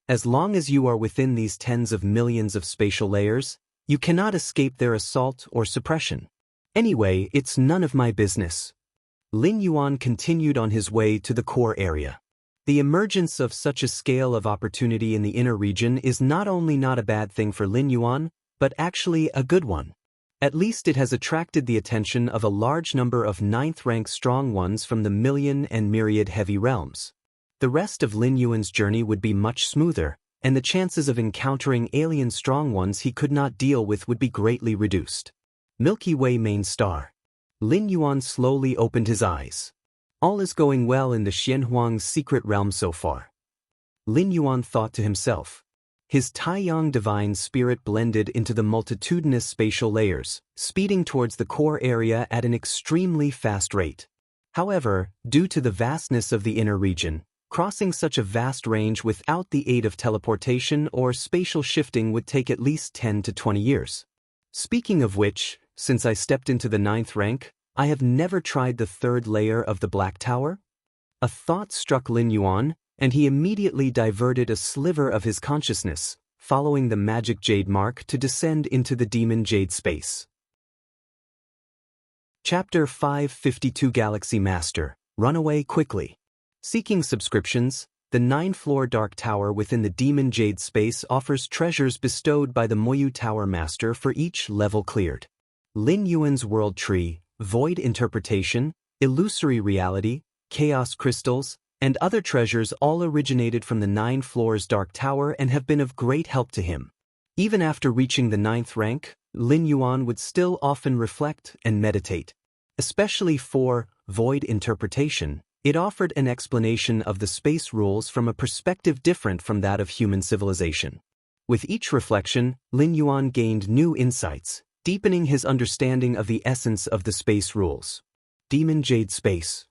As long as you are within these tens of millions of spatial layers, you cannot escape their assault or suppression. Anyway, it's none of my business. Lin Yuan continued on his way to the core area. The emergence of such a scale of opportunity in the inner region is not only not a bad thing for Lin Yuan, but actually a good one. At least it has attracted the attention of a large number of 9th rank strong ones from the million and myriad heavy realms. The rest of Lin Yuan's journey would be much smoother, and the chances of encountering alien strong ones he could not deal with would be greatly reduced. Milky Way main star. Lin Yuan slowly opened his eyes. All is going well in the Xianhuang secret realm so far. Lin Yuan thought to himself. His Taiyang divine spirit blended into the multitudinous spatial layers, speeding towards the core area at an extremely fast rate. However, due to the vastness of the inner region, crossing such a vast range without the aid of teleportation or spatial shifting would take at least 10 to 20 years. Speaking of which, since I stepped into the 9th rank, I have never tried the 3rd layer of the Black Tower? A thought struck Lin Yuan, and he immediately diverted a sliver of his consciousness, following the magic jade mark to descend into the demon jade space. Chapter 552 Galaxy Master, Run away quickly. Seeking subscriptions, the 9th-floor Dark Tower within the demon jade space offers treasures bestowed by the Moyu Tower Master for each level cleared. Lin Yuan's World Tree, Void Interpretation, Illusory Reality, Chaos Crystals, and other treasures all originated from the 9 floors Dark Tower and have been of great help to him. Even after reaching the 9th rank, Lin Yuan would still often reflect and meditate. Especially for Void Interpretation, it offered an explanation of the space rules from a perspective different from that of human civilization. With each reflection, Lin Yuan gained new insights, deepening his understanding of the essence of the space rules. Demon Jade Space.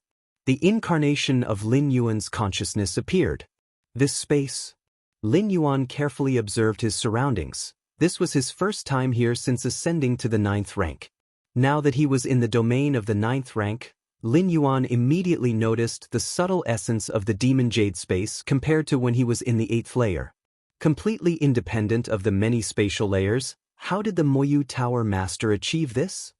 The incarnation of Lin Yuan's consciousness appeared. This space. Lin Yuan carefully observed his surroundings. This was his first time here since ascending to the 9th rank. Now that he was in the domain of the 9th rank, Lin Yuan immediately noticed the subtle essence of the Demon Jade space compared to when he was in the 8th layer. Completely independent of the many spatial layers, how did the Moyu Tower Master achieve this?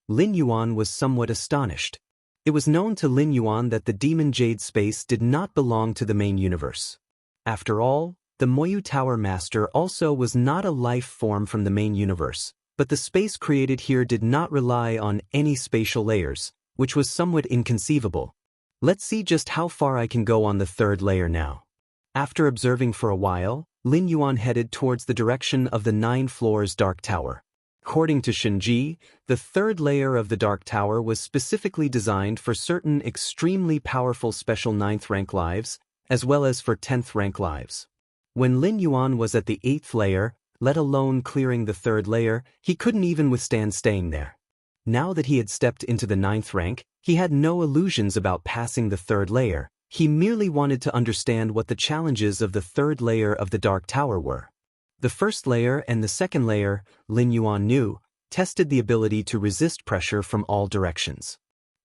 Lin Yuan was somewhat astonished. It was known to Lin Yuan that the Demon Jade space did not belong to the main universe. After all, the Moyu Tower Master also was not a life form from the main universe, but the space created here did not rely on any spatial layers, which was somewhat inconceivable. Let's see just how far I can go on the 3rd layer now. After observing for a while, Lin Yuan headed towards the direction of the 9 floors Dark Tower. According to Shinji, the third layer of the Dark Tower was specifically designed for certain extremely powerful special 9th rank lives, as well as for 10th rank lives. When Lin Yuan was at the 8th layer, let alone clearing the 3rd layer, he couldn't even withstand staying there. Now that he had stepped into the 9th rank, he had no illusions about passing the 3rd layer. He merely wanted to understand what the challenges of the 3rd layer of the Dark Tower were. The 1st layer and the 2nd layer, Lin Yuan knew, tested the ability to resist pressure from all directions.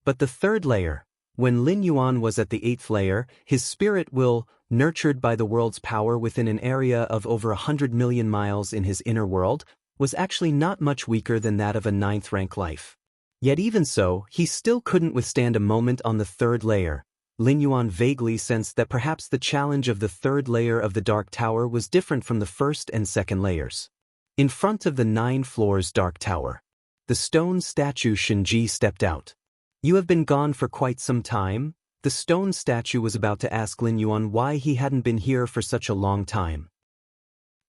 But the 3rd layer, when Lin Yuan was at the 8th layer, his spirit will, nurtured by the world's power within an area of over 100 million miles in his inner world, was actually not much weaker than that of a 9th rank life. Yet even so, he still couldn't withstand a moment on the 3rd layer. Lin Yuan vaguely sensed that perhaps the challenge of the 3rd layer of the Dark Tower was different from the 1st and 2nd layers. In front of the 9 floors Dark Tower, the stone statue Shinji stepped out. "You have been gone for quite some time?" The stone statue was about to ask Lin Yuan why he hadn't been here for such a long time.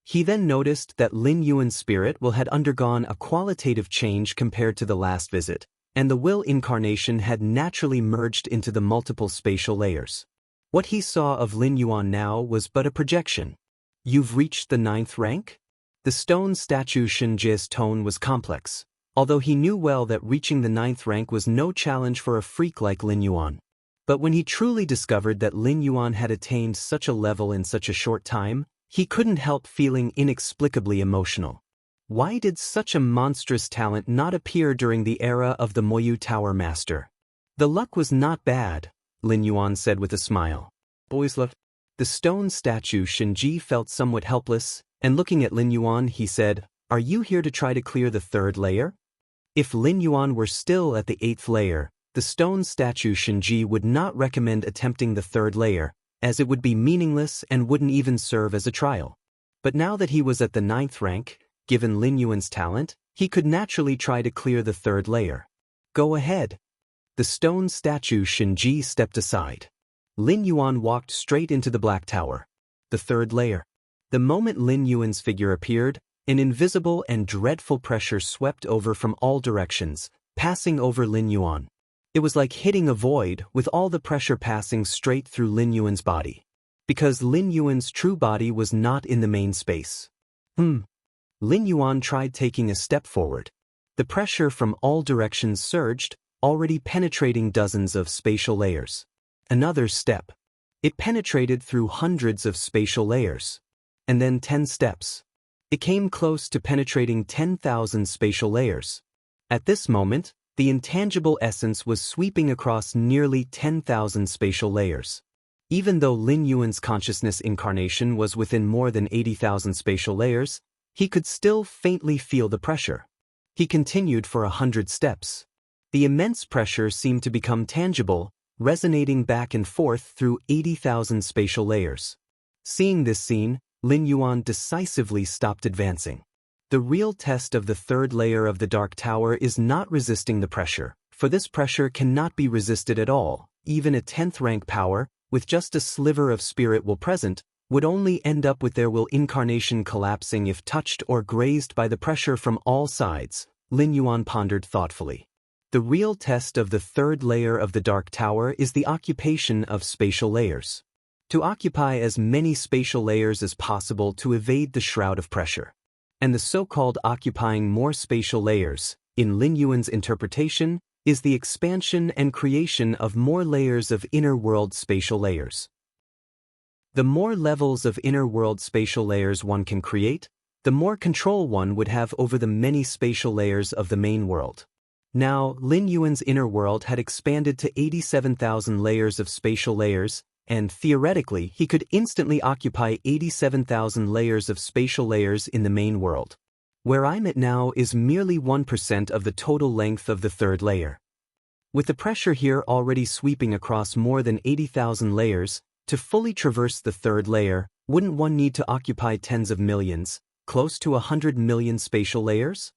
He then noticed that Lin Yuan's spirit had undergone a qualitative change compared to the last visit, and the will incarnation had naturally merged into the multiple spatial layers. What he saw of Lin Yuan now was but a projection. "You've reached the 9th rank?" The stone statue Shinji's tone was complex, although he knew well that reaching the 9th rank was no challenge for a freak like Lin Yuan. But when he truly discovered that Lin Yuan had attained such a level in such a short time, he couldn't help feeling inexplicably emotional. Why did such a monstrous talent not appear during the era of the Moyu Tower Master? "The luck was not bad," Lin Yuan said with a smile. "Boys love." The stone statue Shinji felt somewhat helpless, and looking at Lin Yuan he said, "Are you here to try to clear the 3rd layer?" If Lin Yuan were still at the 8th layer, the stone statue Shinji would not recommend attempting the 3rd layer, as it would be meaningless and wouldn't even serve as a trial. But now that he was at the 9th rank, given Lin Yuan's talent, he could naturally try to clear the 3rd layer. "Go ahead." The stone statue Shinji stepped aside. Lin Yuan walked straight into the Black Tower. The 3rd layer. The moment Lin Yuan's figure appeared, an invisible and dreadful pressure swept over from all directions, passing over Lin Yuan. It was like hitting a void, with all the pressure passing straight through Lin Yuan's body. Because Lin Yuan's true body was not in the main space. Lin Yuan tried taking a step forward. The pressure from all directions surged, already penetrating dozens of spatial layers. Another step. It penetrated through hundreds of spatial layers. And then 10 steps. It came close to penetrating 10,000 spatial layers. At this moment, the intangible essence was sweeping across nearly 10,000 spatial layers. Even though Lin Yuan's consciousness incarnation was within more than 80,000 spatial layers, he could still faintly feel the pressure. He continued for 100 steps. The immense pressure seemed to become tangible, resonating back and forth through 80,000 spatial layers. Seeing this scene, Lin Yuan decisively stopped advancing. The real test of the 3rd layer of the Dark Tower is not resisting the pressure, for this pressure cannot be resisted at all. Even a 10th rank power, with just a sliver of spirit will present, would only end up with their will incarnation collapsing if touched or grazed by the pressure from all sides, Lin Yuan pondered thoughtfully. The real test of the 3rd layer of the Dark Tower is the occupation of spatial layers. To occupy as many spatial layers as possible to evade the shroud of pressure. And the so-called occupying more spatial layers, in Lin Yuan's interpretation, is the expansion and creation of more layers of inner world spatial layers. The more levels of inner world spatial layers one can create, the more control one would have over the many spatial layers of the main world. Now, Lin Yuan's inner world had expanded to 87,000 layers of spatial layers, and theoretically he could instantly occupy 87,000 layers of spatial layers in the main world. Where I'm at now is merely 1% of the total length of the 3rd layer. With the pressure here already sweeping across more than 80,000 layers, to fully traverse the 3rd layer, wouldn't one need to occupy tens of millions, close to 100 million spatial layers?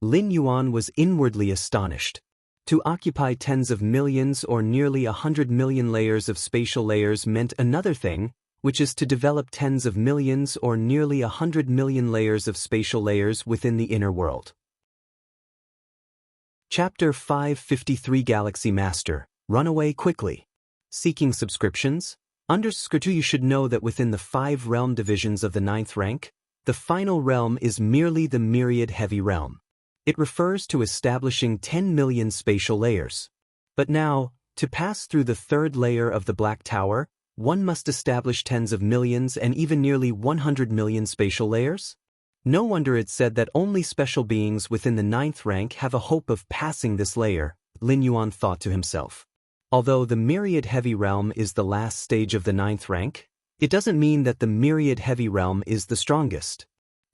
Lin Yuan was inwardly astonished. To occupy tens of millions or nearly 100 million layers of spatial layers meant another thing, which is to develop tens of millions or nearly 100 million layers of spatial layers within the inner world. Chapter 553 Galaxy Master, Run Away Quickly. Seeking subscriptions? You should know that within the 5 realm divisions of the 9th rank, the final realm is merely the myriad heavy realm. It refers to establishing 10 million spatial layers. But now, to pass through the 3rd layer of the Black Tower, one must establish tens of millions and even nearly 100 million spatial layers? No wonder it's said that only special beings within the 9th rank have a hope of passing this layer, Lin Yuan thought to himself. Although the myriad heavy realm is the last stage of the 9th rank, it doesn't mean that the myriad heavy realm is the strongest.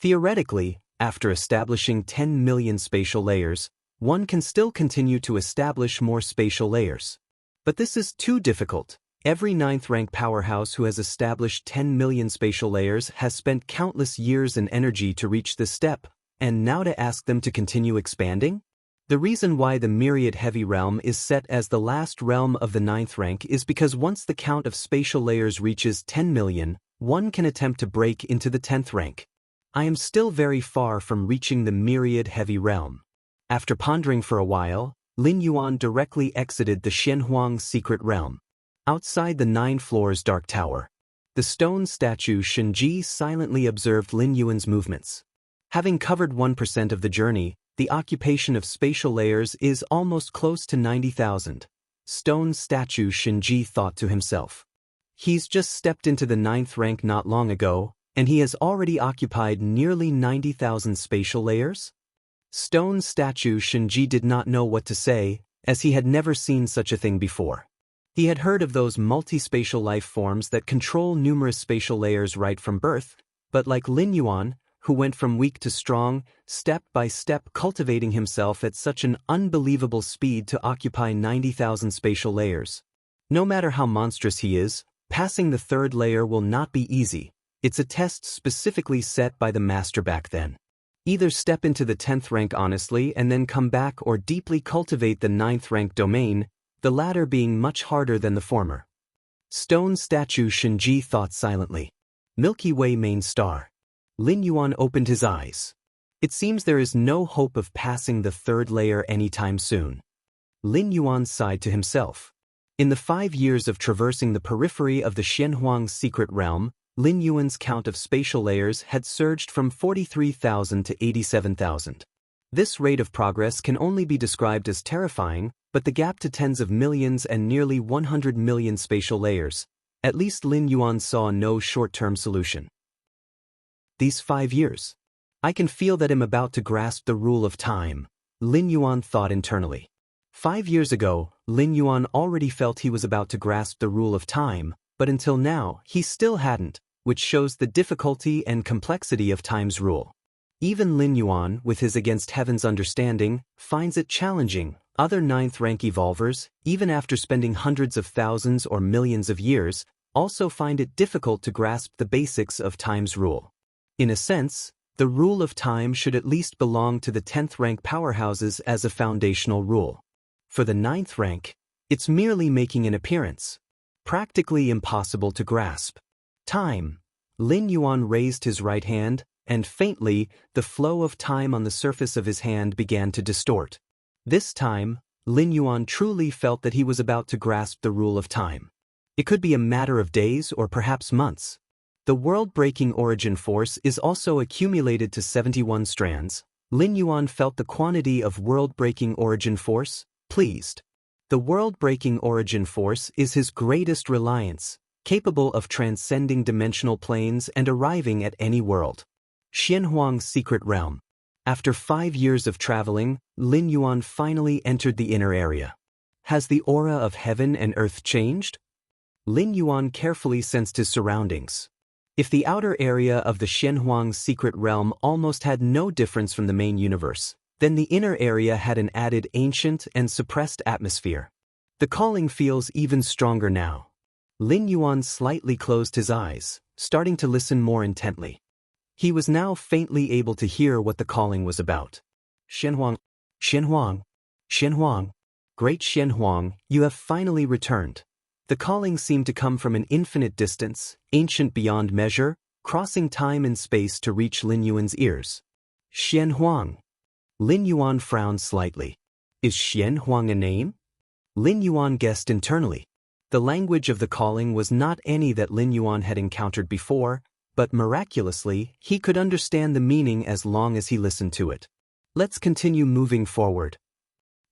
Theoretically, after establishing 10 million spatial layers, one can still continue to establish more spatial layers. But this is too difficult. Every 9th rank powerhouse who has established 10 million spatial layers has spent countless years and energy to reach this step, and now to ask them to continue expanding? The reason why the myriad heavy realm is set as the last realm of the 9th rank is because once the count of spatial layers reaches 10 million, one can attempt to break into the 10th rank. I am still very far from reaching the myriad heavy realm. After pondering for a while, Lin Yuan directly exited the Xianxia secret realm. Outside the 9 floors dark tower, the stone statue Shenji silently observed Lin Yuan's movements. Having covered 1% of the journey, the occupation of spatial layers is almost close to 90,000. Stone statue Shenji thought to himself. He's just stepped into the 9th rank not long ago, and he has already occupied nearly 90,000 spatial layers? Stone statue Shenji did not know what to say, as he had never seen such a thing before. He had heard of those multi-spatial life forms that control numerous spatial layers right from birth, but like Lin Yuan, who went from weak to strong, step by step cultivating himself at such an unbelievable speed to occupy 90,000 spatial layers. No matter how monstrous he is, passing the 3rd layer will not be easy. It's a test specifically set by the master back then. Either step into the 10th rank honestly and then come back or deeply cultivate the 9th rank domain, the latter being much harder than the former. Stone statue Shenji thought silently. Milky Way main star. Lin Yuan opened his eyes. It seems there is no hope of passing the 3rd layer anytime soon. Lin Yuan sighed to himself. In the 5 years of traversing the periphery of the Xianxia secret realm, Lin Yuan's count of spatial layers had surged from 43,000 to 87,000. This rate of progress can only be described as terrifying, but the gap to tens of millions and nearly 100 million spatial layers, at least Lin Yuan saw no short-term solution. These 5 years. I can feel that I'm about to grasp the rule of time, Lin Yuan thought internally. 5 years ago, Lin Yuan already felt he was about to grasp the rule of time, but until now, he still hadn't, which shows the difficulty and complexity of time's rule. Even Lin Yuan, with his against heaven's understanding, finds it challenging. Other 9th rank evolvers, even after spending hundreds of thousands or millions of years, also find it difficult to grasp the basics of time's rule. In a sense, the rule of time should at least belong to the 10th rank powerhouses as a foundational rule. For the 9th rank, it's merely making an appearance. Practically impossible to grasp. Time. Lin Yuan raised his right hand, and faintly, the flow of time on the surface of his hand began to distort. This time, Lin Yuan truly felt that he was about to grasp the rule of time. It could be a matter of days or perhaps months. The world-breaking origin force is also accumulated to 71 strands. Lin Yuan felt the quantity of world-breaking origin force, pleased. The world-breaking origin force is his greatest reliance, capable of transcending dimensional planes and arriving at any world. Xianxia secret realm. After 5 years of traveling, Lin Yuan finally entered the inner area. Has the aura of heaven and earth changed? Lin Yuan carefully sensed his surroundings. If the outer area of the Xianxia secret realm almost had no difference from the main universe, then the inner area had an added ancient and suppressed atmosphere. The calling feels even stronger now. Lin Yuan slightly closed his eyes, starting to listen more intently. He was now faintly able to hear what the calling was about. Xianxia, Xianxia, Xianxia, Great Xianxia, you have finally returned. The calling seemed to come from an infinite distance, ancient beyond measure, crossing time and space to reach Lin Yuan's ears. Xianxia. Lin Yuan frowned slightly. Is Xianxia a name? Lin Yuan guessed internally. The language of the calling was not any that Lin Yuan had encountered before, but miraculously, he could understand the meaning as long as he listened to it. Let's continue moving forward.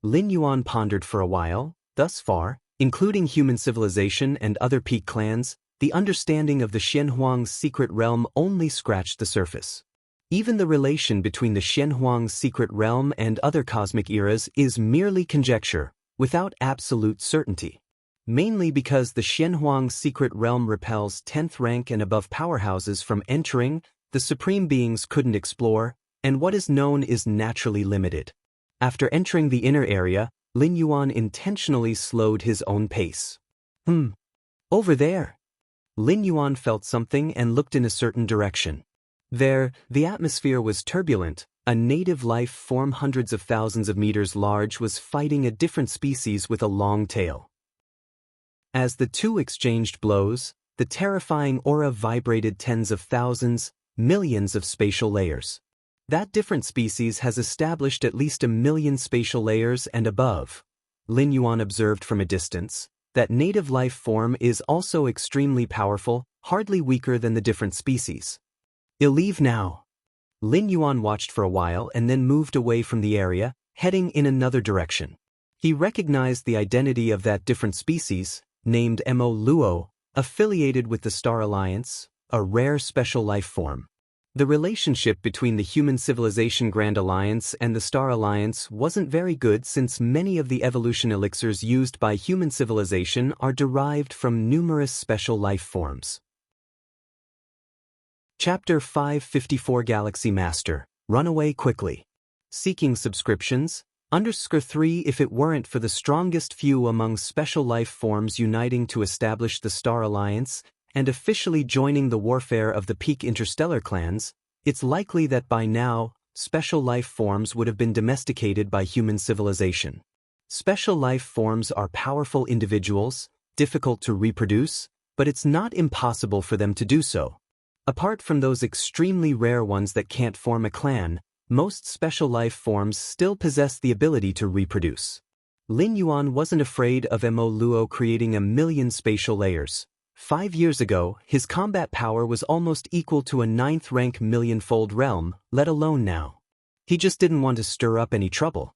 Lin Yuan pondered for a while. Thus far, including human civilization and other peak clans, the understanding of the Xianhuang's secret realm only scratched the surface. Even the relation between the Xianhuang's secret realm and other cosmic eras is merely conjecture, without absolute certainty. Mainly because the Xianhuang's secret realm repels 10th rank and above powerhouses from entering, the supreme beings couldn't explore, and what is known is naturally limited. After entering the inner area, Lin Yuan intentionally slowed his own pace. Over there. Lin Yuan felt something and looked in a certain direction. There, the atmosphere was turbulent. A native life form hundreds of thousands of meters large was fighting a different species with a long tail. As the two exchanged blows, the terrifying aura vibrated tens of thousands, millions of spatial layers. That different species has established at least 1 million spatial layers and above. Lin Yuan observed from a distance. That native life form is also extremely powerful, hardly weaker than the different species. Leave now. Lin Yuan watched for a while and then moved away from the area, heading in another direction. He recognized the identity of that different species, named Mo Luo, affiliated with the Star Alliance, a rare special life form. The relationship between the Human Civilization Grand Alliance and the Star Alliance wasn't very good since many of the evolution elixirs used by human civilization are derived from numerous special life forms. Chapter 554 Galaxy Master, Run away quickly. Seeking subscriptions, _3 if it weren't for the strongest few among special life forms uniting to establish the Star Alliance, and officially joining the warfare of the peak interstellar clans, it's likely that by now, special life forms would have been domesticated by human civilization. Special life forms are powerful individuals, difficult to reproduce, but it's not impossible for them to do so. Apart from those extremely rare ones that can't form a clan, most special life forms still possess the ability to reproduce. Lin Yuan wasn't afraid of Mo Luo creating 1 million spatial layers. 5 years ago, his combat power was almost equal to a 9th rank million-fold realm, let alone now. He just didn't want to stir up any trouble.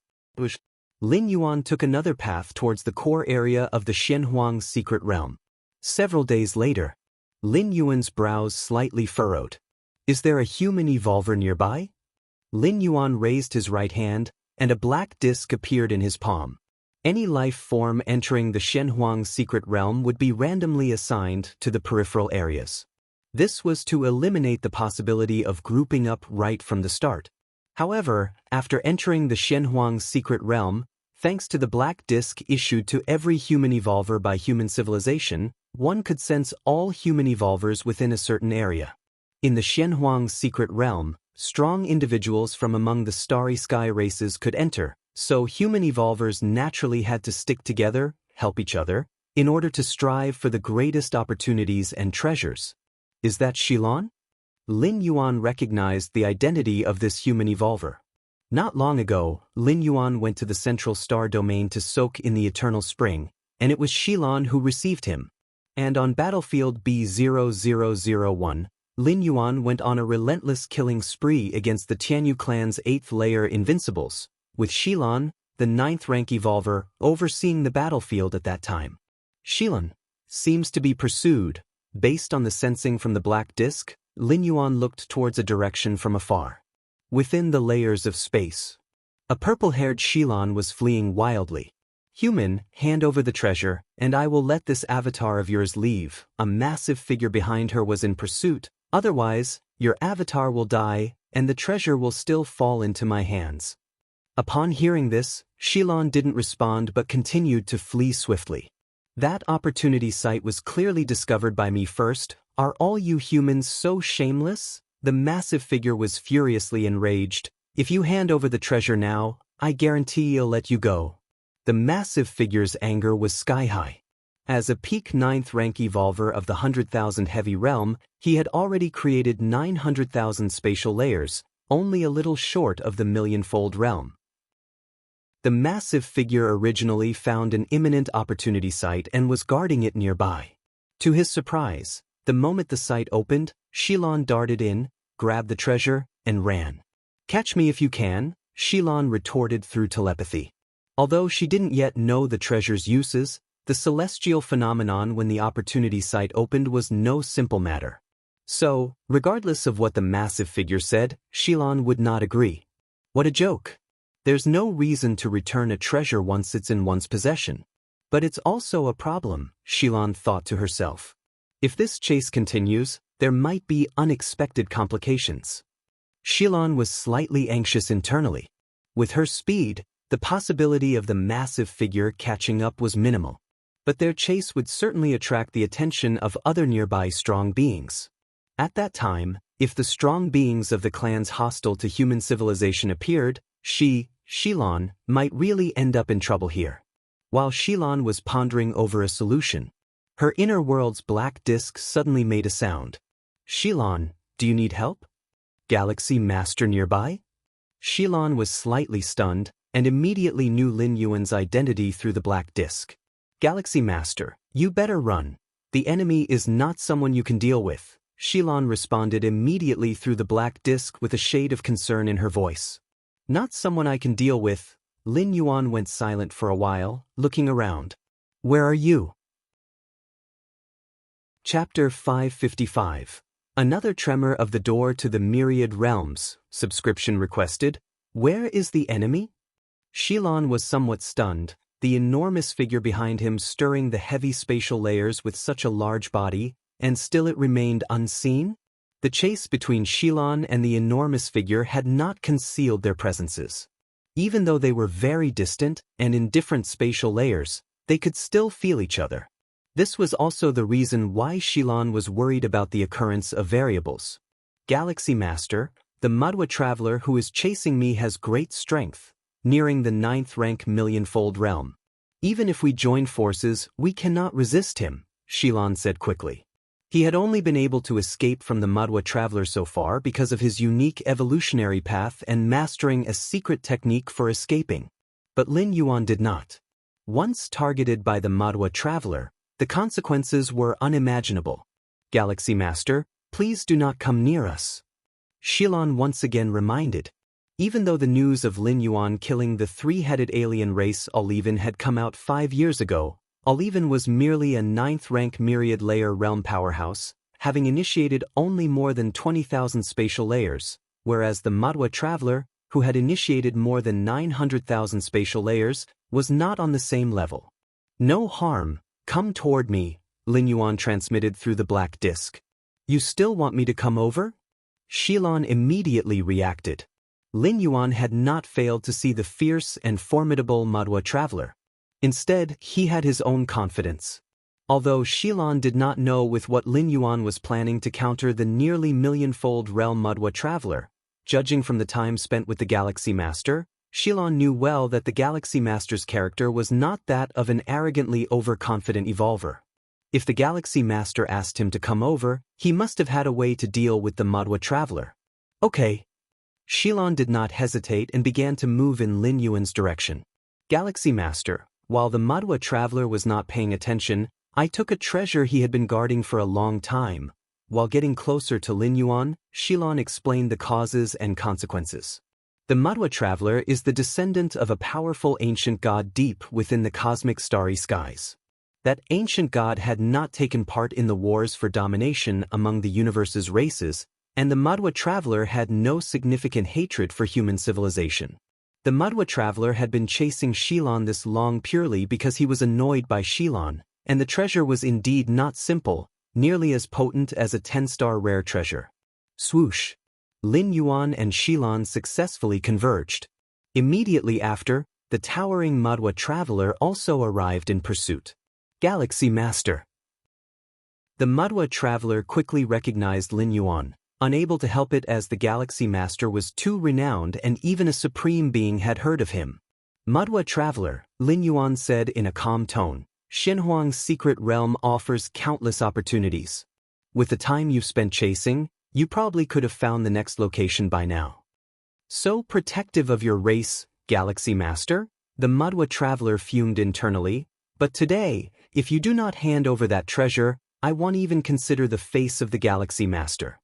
Lin Yuan took another path towards the core area of the Xianhuang's secret realm. Several days later, Lin Yuan's brows slightly furrowed. Is there a human evolver nearby? Lin Yuan raised his right hand, and a black disc appeared in his palm. Any life form entering the Xianhuang's secret realm would be randomly assigned to the peripheral areas. This was to eliminate the possibility of grouping up right from the start. However, after entering the Xianhuang's secret realm, thanks to the black disc issued to every human evolver by human civilization, one could sense all human evolvers within a certain area. In the Xianhuang's secret realm, strong individuals from among the starry sky races could enter, so human evolvers naturally had to stick together, help each other, in order to strive for the greatest opportunities and treasures. Is that Xilan? Lin Yuan recognized the identity of this human evolver. Not long ago, Lin Yuan went to the central star domain to soak in the eternal spring, and it was Xilan who received him. And on battlefield B0001, Lin Yuan went on a relentless killing spree against the Tianyu clan's 8th layer invincibles, with Xilan, the 9th rank evolver, overseeing the battlefield at that time. Xilan seems to be pursued. Based on the sensing from the black disc, Lin Yuan looked towards a direction from afar. Within the layers of space, a purple-haired Xilan was fleeing wildly. Human, hand over the treasure, and I will let this avatar of yours leave. A massive figure behind her was in pursuit. Otherwise, your avatar will die, and the treasure will still fall into my hands. Upon hearing this, Xilan didn't respond but continued to flee swiftly. That opportunity site was clearly discovered by me first. Are all you humans so shameless? The massive figure was furiously enraged. If you hand over the treasure now, I guarantee I'll let you go. The massive figure's anger was sky-high. As a peak 9th rank evolver of the 100,000 heavy realm, he had already created 900,000 spatial layers, only a little short of the million-fold realm. The massive figure originally found an imminent opportunity site and was guarding it nearby. To his surprise, the moment the site opened, Xilan darted in, grabbed the treasure, and ran. "Catch me if you can," Xilan retorted through telepathy. Although she didn't yet know the treasure's uses, the celestial phenomenon when the opportunity site opened was no simple matter. So, regardless of what the massive figure said, Xilan would not agree. What a joke. There's no reason to return a treasure once it's in one's possession. But it's also a problem, Xilan thought to herself. If this chase continues, there might be unexpected complications. Xilan was slightly anxious internally. With her speed, the possibility of the massive figure catching up was minimal. But their chase would certainly attract the attention of other nearby strong beings. At that time, if the strong beings of the clans hostile to human civilization appeared, Xilan, might really end up in trouble here. While Xilan was pondering over a solution, her inner world's black disk suddenly made a sound. "Xilan, do you need help? Galaxy Master nearby?" Xilan was slightly stunned and immediately knew Lin Yuan's identity through the black disk. "Galaxy Master, you better run. The enemy is not someone you can deal with," Xilan responded immediately through the black disk with a shade of concern in her voice. "Not someone I can deal with." Lin Yuan went silent for a while, looking around. "Where are you?" Chapter 555. Another tremor of the door to the myriad realms. Subscription requested. Where is the enemy? Xilan was somewhat stunned, the enormous figure behind him stirring the heavy spatial layers with such a large body, and still it remained unseen? The chase between Xilan and the enormous figure had not concealed their presences. Even though they were very distant and in different spatial layers, they could still feel each other. This was also the reason why Xilan was worried about the occurrence of variables. "Galaxy Master, the Madwa traveler who is chasing me has great strength, nearing the 9th rank millionfold realm. Even if we join forces, we cannot resist him," Xilan said quickly. He had only been able to escape from the Madwa traveler so far because of his unique evolutionary path and mastering a secret technique for escaping. But Lin Yuan did not. Once targeted by the Madwa traveler, the consequences were unimaginable. "Galaxy Master, please do not come near us," Xilan once again reminded. Even though the news of Lin Yuan killing the three-headed alien race Oliven had come out 5 years ago, Oliven was merely a 9th-rank myriad-layer realm powerhouse, having initiated only more than 20,000 spatial layers, whereas the Madwa traveler, who had initiated more than 900,000 spatial layers, was not on the same level. "No harm. Come toward me," Lin Yuan transmitted through the black disk. "You still want me to come over?" Xilan immediately reacted. Lin Yuan had not failed to see the fierce and formidable Madwa traveler. Instead, he had his own confidence. Although Xilan did not know with what Lin Yuan was planning to counter the nearly millionfold realm Madwa traveler, judging from the time spent with the Galaxy Master, Xilan knew well that the Galaxy Master's character was not that of an arrogantly overconfident evolver. If the Galaxy Master asked him to come over, he must have had a way to deal with the Madwa traveler. "Okay." Xilan did not hesitate and began to move in Lin Yuan's direction. "Galaxy Master, while the Madwa traveler was not paying attention, I took a treasure he had been guarding for a long time." While getting closer to Lin Yuan, Xilan explained the causes and consequences. The Madwa traveler is the descendant of a powerful ancient god deep within the cosmic starry skies. That ancient god had not taken part in the wars for domination among the universe's races, and the Madwa traveler had no significant hatred for human civilization. The Madwa traveler had been chasing Xilan this long purely because he was annoyed by Xilan, and the treasure was indeed not simple, nearly as potent as a 10-star rare treasure. Swoosh! Lin Yuan and Xilan successfully converged. Immediately after, the towering Madwa traveler also arrived in pursuit. "Galaxy Master." The Madwa traveler quickly recognized Lin Yuan, unable to help it as the Galaxy Master was too renowned and even a supreme being had heard of him. "Madwa traveler," Lin Yuan said in a calm tone, "Xianhuang's secret realm offers countless opportunities. With the time you've spent chasing, you probably could have found the next location by now. So protective of your race, Galaxy Master?" The Madwa traveler fumed internally. But today, if you do not hand over that treasure, I won't even consider the face of the Galaxy Master.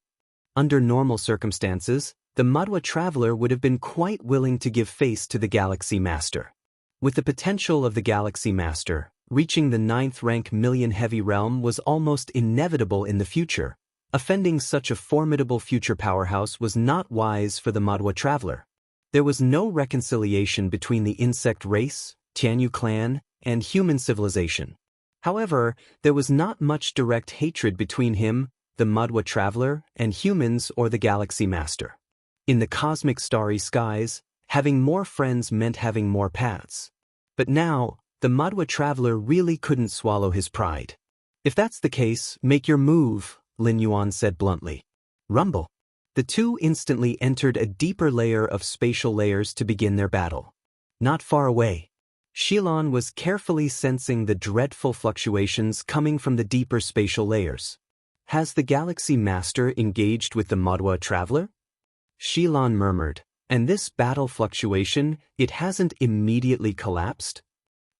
Under normal circumstances, the Madwa traveler would have been quite willing to give face to the Galaxy Master. With the potential of the Galaxy Master, reaching the 9th rank million heavy realm was almost inevitable in the future. Offending such a formidable future powerhouse was not wise for the Madwa traveler. There was no reconciliation between the insect race, Tianyu clan, and human civilization. However, there was not much direct hatred between him, the Madwa traveler, and humans or the Galaxy Master. In the cosmic starry skies, having more friends meant having more paths. But now, the Madwa traveler really couldn't swallow his pride. If that's the case, make your move, Lin Yuan said bluntly. Rumble. The two instantly entered a deeper layer of spatial layers to begin their battle. Not far away, Xilan was carefully sensing the dreadful fluctuations coming from the deeper spatial layers. Has the Galaxy Master engaged with the Madwa traveler? Xilan murmured, and this battle fluctuation, it hasn't immediately collapsed?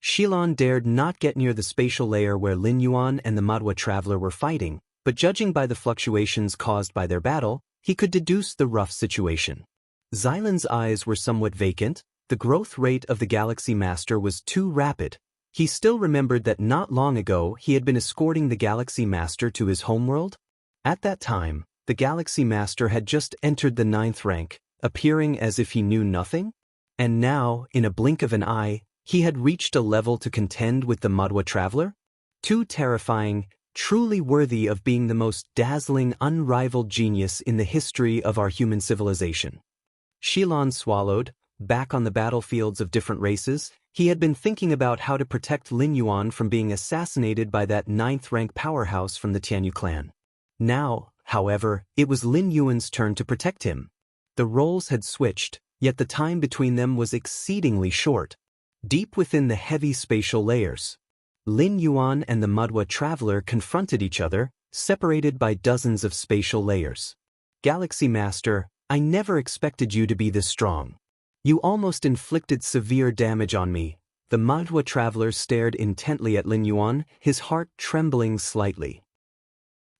Xilan dared not get near the spatial layer where Lin Yuan and the Madwa traveler were fighting, but judging by the fluctuations caused by their battle, he could deduce the rough situation. Xylan's eyes were somewhat vacant. The growth rate of the Galaxy Master was too rapid. He still remembered that not long ago he had been escorting the Galaxy Master to his homeworld. At that time, the Galaxy Master had just entered the 9th rank, appearing as if he knew nothing. And now, in a blink of an eye, he had reached a level to contend with the Madwa traveler? Too terrifying, truly worthy of being the most dazzling, unrivaled genius in the history of our human civilization. Xilan swallowed. Back on the battlefields of different races, he had been thinking about how to protect Lin Yuan from being assassinated by that 9th rank powerhouse from the Tianyu clan. Now, however, it was Lin Yuan's turn to protect him. The roles had switched, yet the time between them was exceedingly short. Deep within the heavy spatial layers, Lin Yuan and the Madwa traveler confronted each other, separated by dozens of spatial layers. Galaxy Master, I never expected you to be this strong. You almost inflicted severe damage on me. The Madwa traveler stared intently at Lin Yuan, his heart trembling slightly.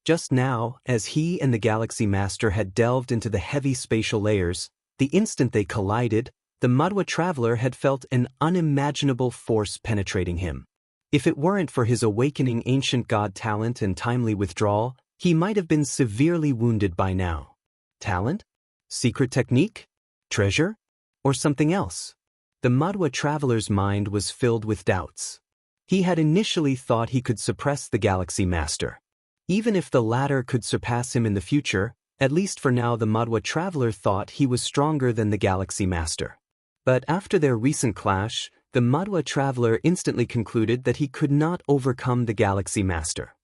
Just now, as he and the Galaxy Master had delved into the heavy spatial layers, the instant they collided, the Madwa traveler had felt an unimaginable force penetrating him. If it weren't for his awakening ancient god talent and timely withdrawal, he might have been severely wounded by now. Talent? Secret technique? Treasure? Or something else? The Madwa traveler's mind was filled with doubts. He had initially thought he could suppress the Galaxy Master. Even if the latter could surpass him in the future, at least for now the Madwa traveler thought he was stronger than the Galaxy Master. But after their recent clash, the Madwa traveler instantly concluded that he could not overcome the Galaxy Master.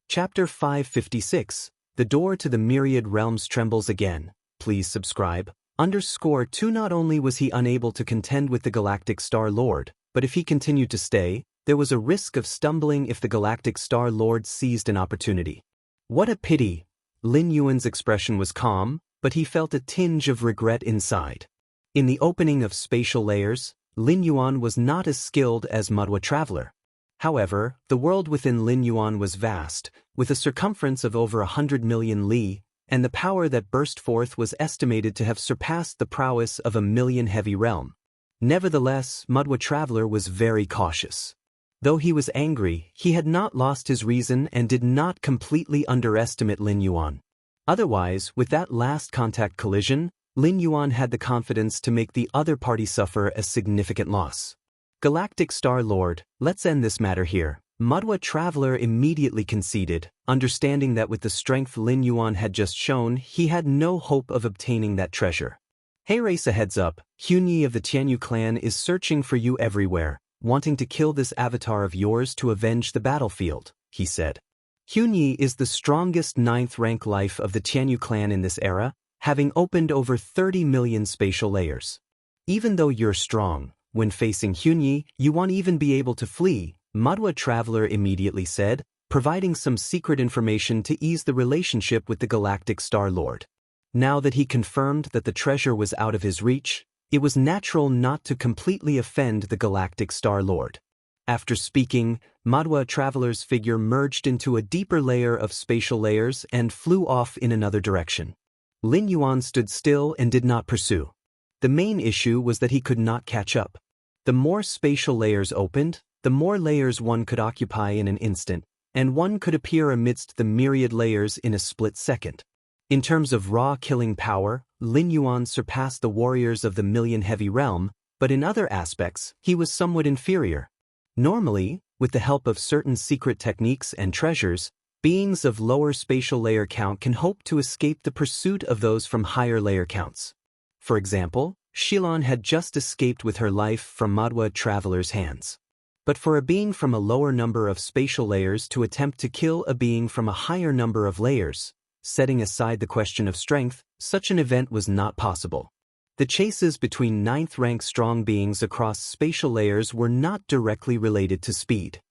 Chapter 556. The door to the myriad realms trembles again. Please subscribe. _2 Not only was he unable to contend with the Galactic Star Lord, but if he continued to stay, there was a risk of stumbling if the Galactic Star Lord seized an opportunity. What a pity! Lin Yuan's expression was calm, but he felt a tinge of regret inside. In the opening of spatial layers, Lin Yuan was not as skilled as Madwa traveler. However, the world within Lin Yuan was vast, with a circumference of over 100 million li, and the power that burst forth was estimated to have surpassed the prowess of a million heavy realm. Nevertheless, Madwa traveler was very cautious. Though he was angry, he had not lost his reason and did not completely underestimate Lin Yuan. Otherwise, with that last contact collision, Lin Yuan had the confidence to make the other party suffer a significant loss. Galactic Star Lord, let's end this matter here. Madwa traveler immediately conceded, understanding that with the strength Lin Yuan had just shown, he had no hope of obtaining that treasure. Hey, race, a heads up, Hunyi of the Tianyu clan is searching for you everywhere, wanting to kill this avatar of yours to avenge the battlefield, he said. Hunyi is the strongest 9th rank life of the Tianyu clan in this era, having opened over 30 million spatial layers. Even though you're strong, when facing Hunyi, you won't even be able to flee, Madwa traveler immediately said, providing some secret information to ease the relationship with the Galactic Star Lord. Now that he confirmed that the treasure was out of his reach, It was natural not to completely offend the Galactic Star Lord. After speaking, Madhua Traveler's figure merged into a deeper layer of spatial layers and flew off in another direction. Lin Yuan stood still and did not pursue. The main issue was that he could not catch up. The more spatial layers opened, the more layers one could occupy in an instant, and one could appear amidst the myriad layers in a split second. In terms of raw killing power, Lin Yuan surpassed the warriors of the Million Heavy Realm, but in other aspects, he was somewhat inferior. Normally, with the help of certain secret techniques and treasures, beings of lower spatial layer count can hope to escape the pursuit of those from higher layer counts. For example, Xilan had just escaped with her life from Madhua Traveler's hands. But for a being from a lower number of spatial layers to attempt to kill a being from a higher number of layers, setting aside the question of strength, such an event was not possible. The chases between 9th-rank strong beings across spatial layers were not directly related to speed.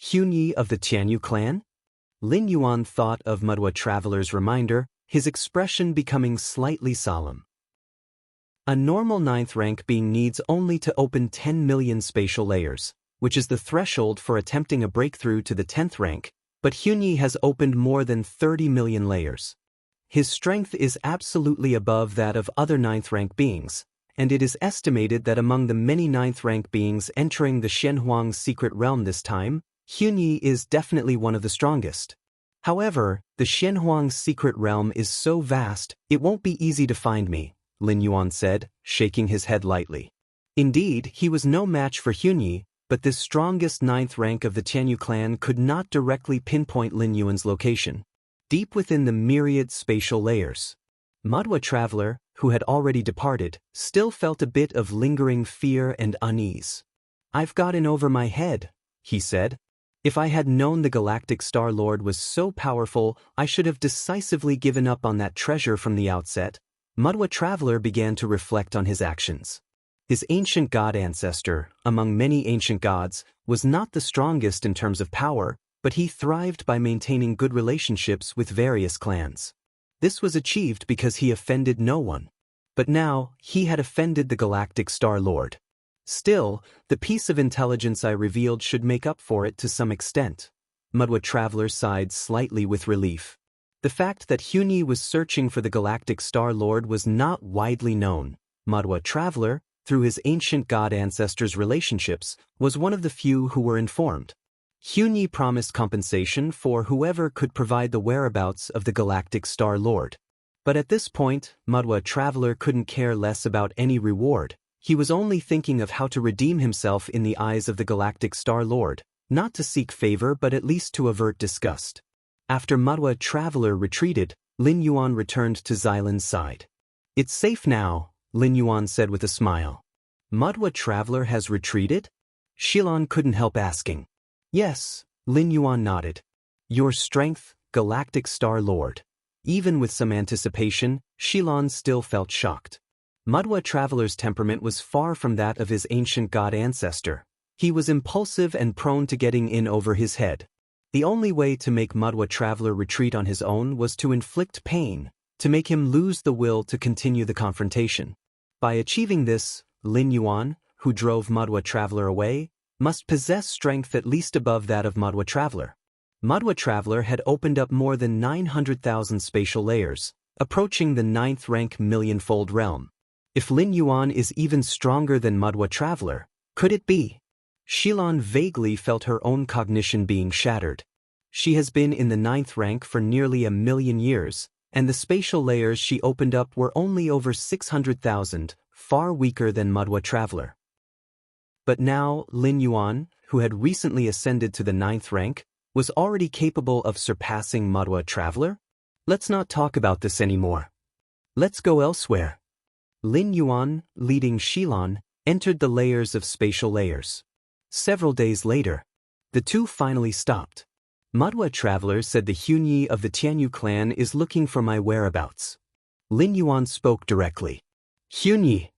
Hunyi of the Tianyu clan? Lin Yuan thought of Madhua Traveler's reminder, his expression becoming slightly solemn. A normal 9th-rank being needs only to open 10 million spatial layers, which is the threshold for attempting a breakthrough to the 10th rank, but Hunyi has opened more than 30 million layers. His strength is absolutely above that of other 9th-rank beings, and it is estimated that among the many 9th-rank beings entering the Xianhuang secret realm this time, Hunyi is definitely one of the strongest. However, the Xianhuang secret realm is so vast, it won't be easy to find me, Lin Yuan said, shaking his head lightly. Indeed, he was no match for Hunyi, but this strongest 9th rank of the Tianyu clan could not directly pinpoint Lin Yuan's location. Deep within the myriad spatial layers, Madhua Traveler, who had already departed, still felt a bit of lingering fear and unease. "I've got in over my head," he said. "If I had known the Galactic Star Lord was so powerful, I should have decisively given up on that treasure from the outset." Madhua Traveler began to reflect on his actions. His ancient god ancestor, among many ancient gods, was not the strongest in terms of power, but he thrived by maintaining good relationships with various clans. This was achieved because he offended no one. But now, he had offended the Galactic Star Lord. Still, the piece of intelligence I revealed should make up for it to some extent. Madhua Traveler sighed slightly with relief. The fact that Hunyi was searching for the Galactic Star Lord was not widely known. Madhua Traveler, through his ancient god ancestors' relationships, was one of the few who were informed. Hunyi promised compensation for whoever could provide the whereabouts of the Galactic Star Lord. But at this point, Madhua Traveler couldn't care less about any reward. He was only thinking of how to redeem himself in the eyes of the Galactic Star Lord, not to seek favor but at least to avert disgust. After Madhua Traveler retreated, Lin Yuan returned to Xilan's side. "It's safe now," Lin Yuan said with a smile. "Madhua Traveler has retreated?" Xilan couldn't help asking. "Yes," Lin Yuan nodded. "Your strength, Galactic Star Lord." Even with some anticipation, Xilan still felt shocked. Madhua Traveler's temperament was far from that of his ancient god ancestor. He was impulsive and prone to getting in over his head. The only way to make Madhua Traveler retreat on his own was to inflict pain, to make him lose the will to continue the confrontation. By achieving this, Lin Yuan, who drove Madhua Traveler away, must possess strength at least above that of Madhua Traveler. Madhua Traveler had opened up more than 900,000 spatial layers, approaching the 9th rank millionfold realm. If Lin Yuan is even stronger than Madhua Traveler, could it be? Xilan vaguely felt her own cognition being shattered. She has been in the 9th rank for nearly 1,000,000 years, and the spatial layers she opened up were only over 600,000, far weaker than Madhua Traveler. But now, Lin Yuan, who had recently ascended to the 9th rank, was already capable of surpassing Madhua Traveler? Let's not talk about this anymore. Let's go elsewhere. Lin Yuan, leading Xilan, entered the layers of spatial layers. Several days later, the two finally stopped. Madhua Traveler said the Hunyi of the Tianyu clan is looking for my whereabouts. Lin Yuan spoke directly. "Hunyi."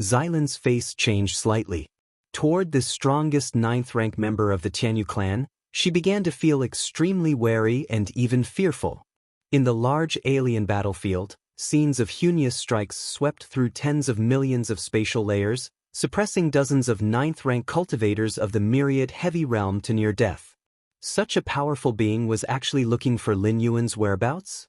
Xilan's face changed slightly. Toward this strongest 9th rank member of the Tianyu clan, she began to feel extremely wary and even fearful. In the large alien battlefield, Scenes of heinous strikes swept through tens of millions of spatial layers, suppressing dozens of ninth-rank cultivators of the myriad heavy realm to near death. Such a powerful being was actually looking for Lin Yuan's whereabouts?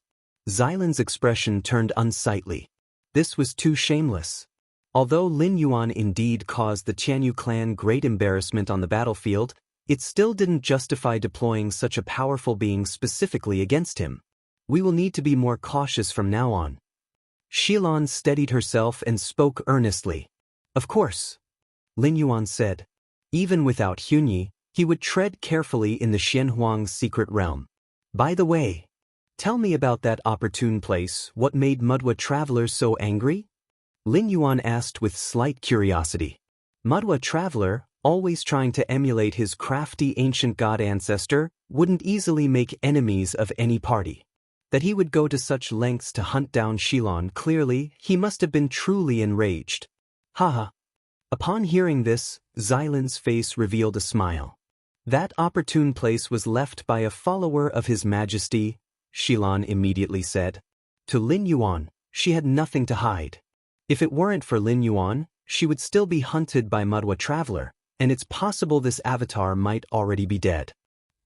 Xilan's expression turned unsightly. This was too shameless. Although Lin Yuan indeed caused the Qianyu clan great embarrassment on the battlefield, it still didn't justify deploying such a powerful being specifically against him. We will need to be more cautious from now on. Xilan steadied herself and spoke earnestly. Of course, Lin Yuan said. Even without Hunyi, he would tread carefully in the Xianhuang's secret realm. By the way, tell me about that opportune place. What made Mudwa travelers so angry? Lin Yuan asked with slight curiosity. Mudwa traveler, always trying to emulate his crafty ancient god ancestor, wouldn't easily make enemies of any party. That he would go to such lengths to hunt down Xilan, clearly, he must have been truly enraged. Haha. Upon hearing this, Xilan's face revealed a smile. That opportune place was left by a follower of His Majesty, Xilan immediately said. To Lin Yuan, she had nothing to hide. If it weren't for Lin Yuan, she would still be hunted by Mudwa Traveler, and it's possible this avatar might already be dead.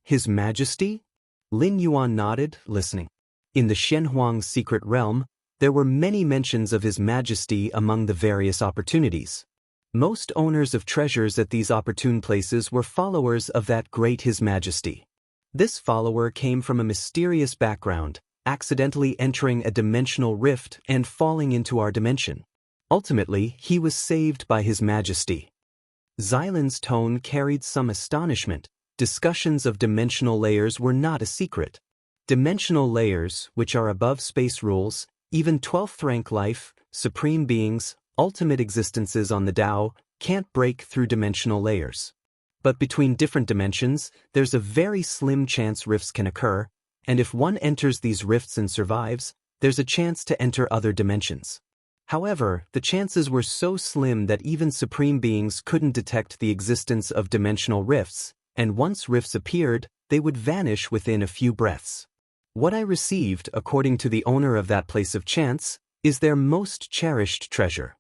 His Majesty? Lin Yuan nodded, listening. In the Xianhuang's secret realm, there were many mentions of His Majesty among the various opportunities. Most owners of treasures at these opportune places were followers of that great His Majesty. This follower came from a mysterious background, accidentally entering a dimensional rift and falling into our dimension. Ultimately, he was saved by His Majesty. Xilan's tone carried some astonishment. Discussions of dimensional layers were not a secret. Dimensional layers, which are above space rules, even 12th rank life, supreme beings, ultimate existences on the Tao, can't break through dimensional layers. But between different dimensions, there's a very slim chance rifts can occur, and if one enters these rifts and survives, there's a chance to enter other dimensions. However, the chances were so slim that even supreme beings couldn't detect the existence of dimensional rifts, and once rifts appeared, they would vanish within a few breaths. What I received, according to the owner of that place of chance, is their most cherished treasure.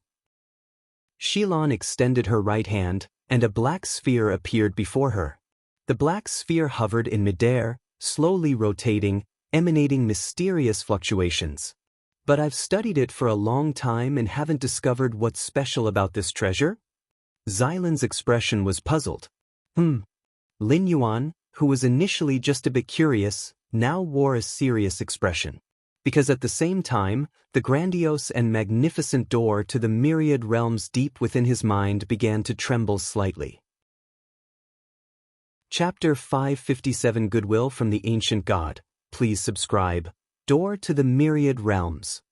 Xilan extended her right hand, and a black sphere appeared before her. The black sphere hovered in midair, slowly rotating, emanating mysterious fluctuations. But I've studied it for a long time and haven't discovered what's special about this treasure? Xilan's expression was puzzled. Lin Yuan, who was initially just a bit curious, now wore a serious expression. Because at the same time, the grandiose and magnificent door to the myriad realms deep within his mind began to tremble slightly. Chapter 557 Goodwill from the Ancient God. Please subscribe. Door to the Myriad Realms.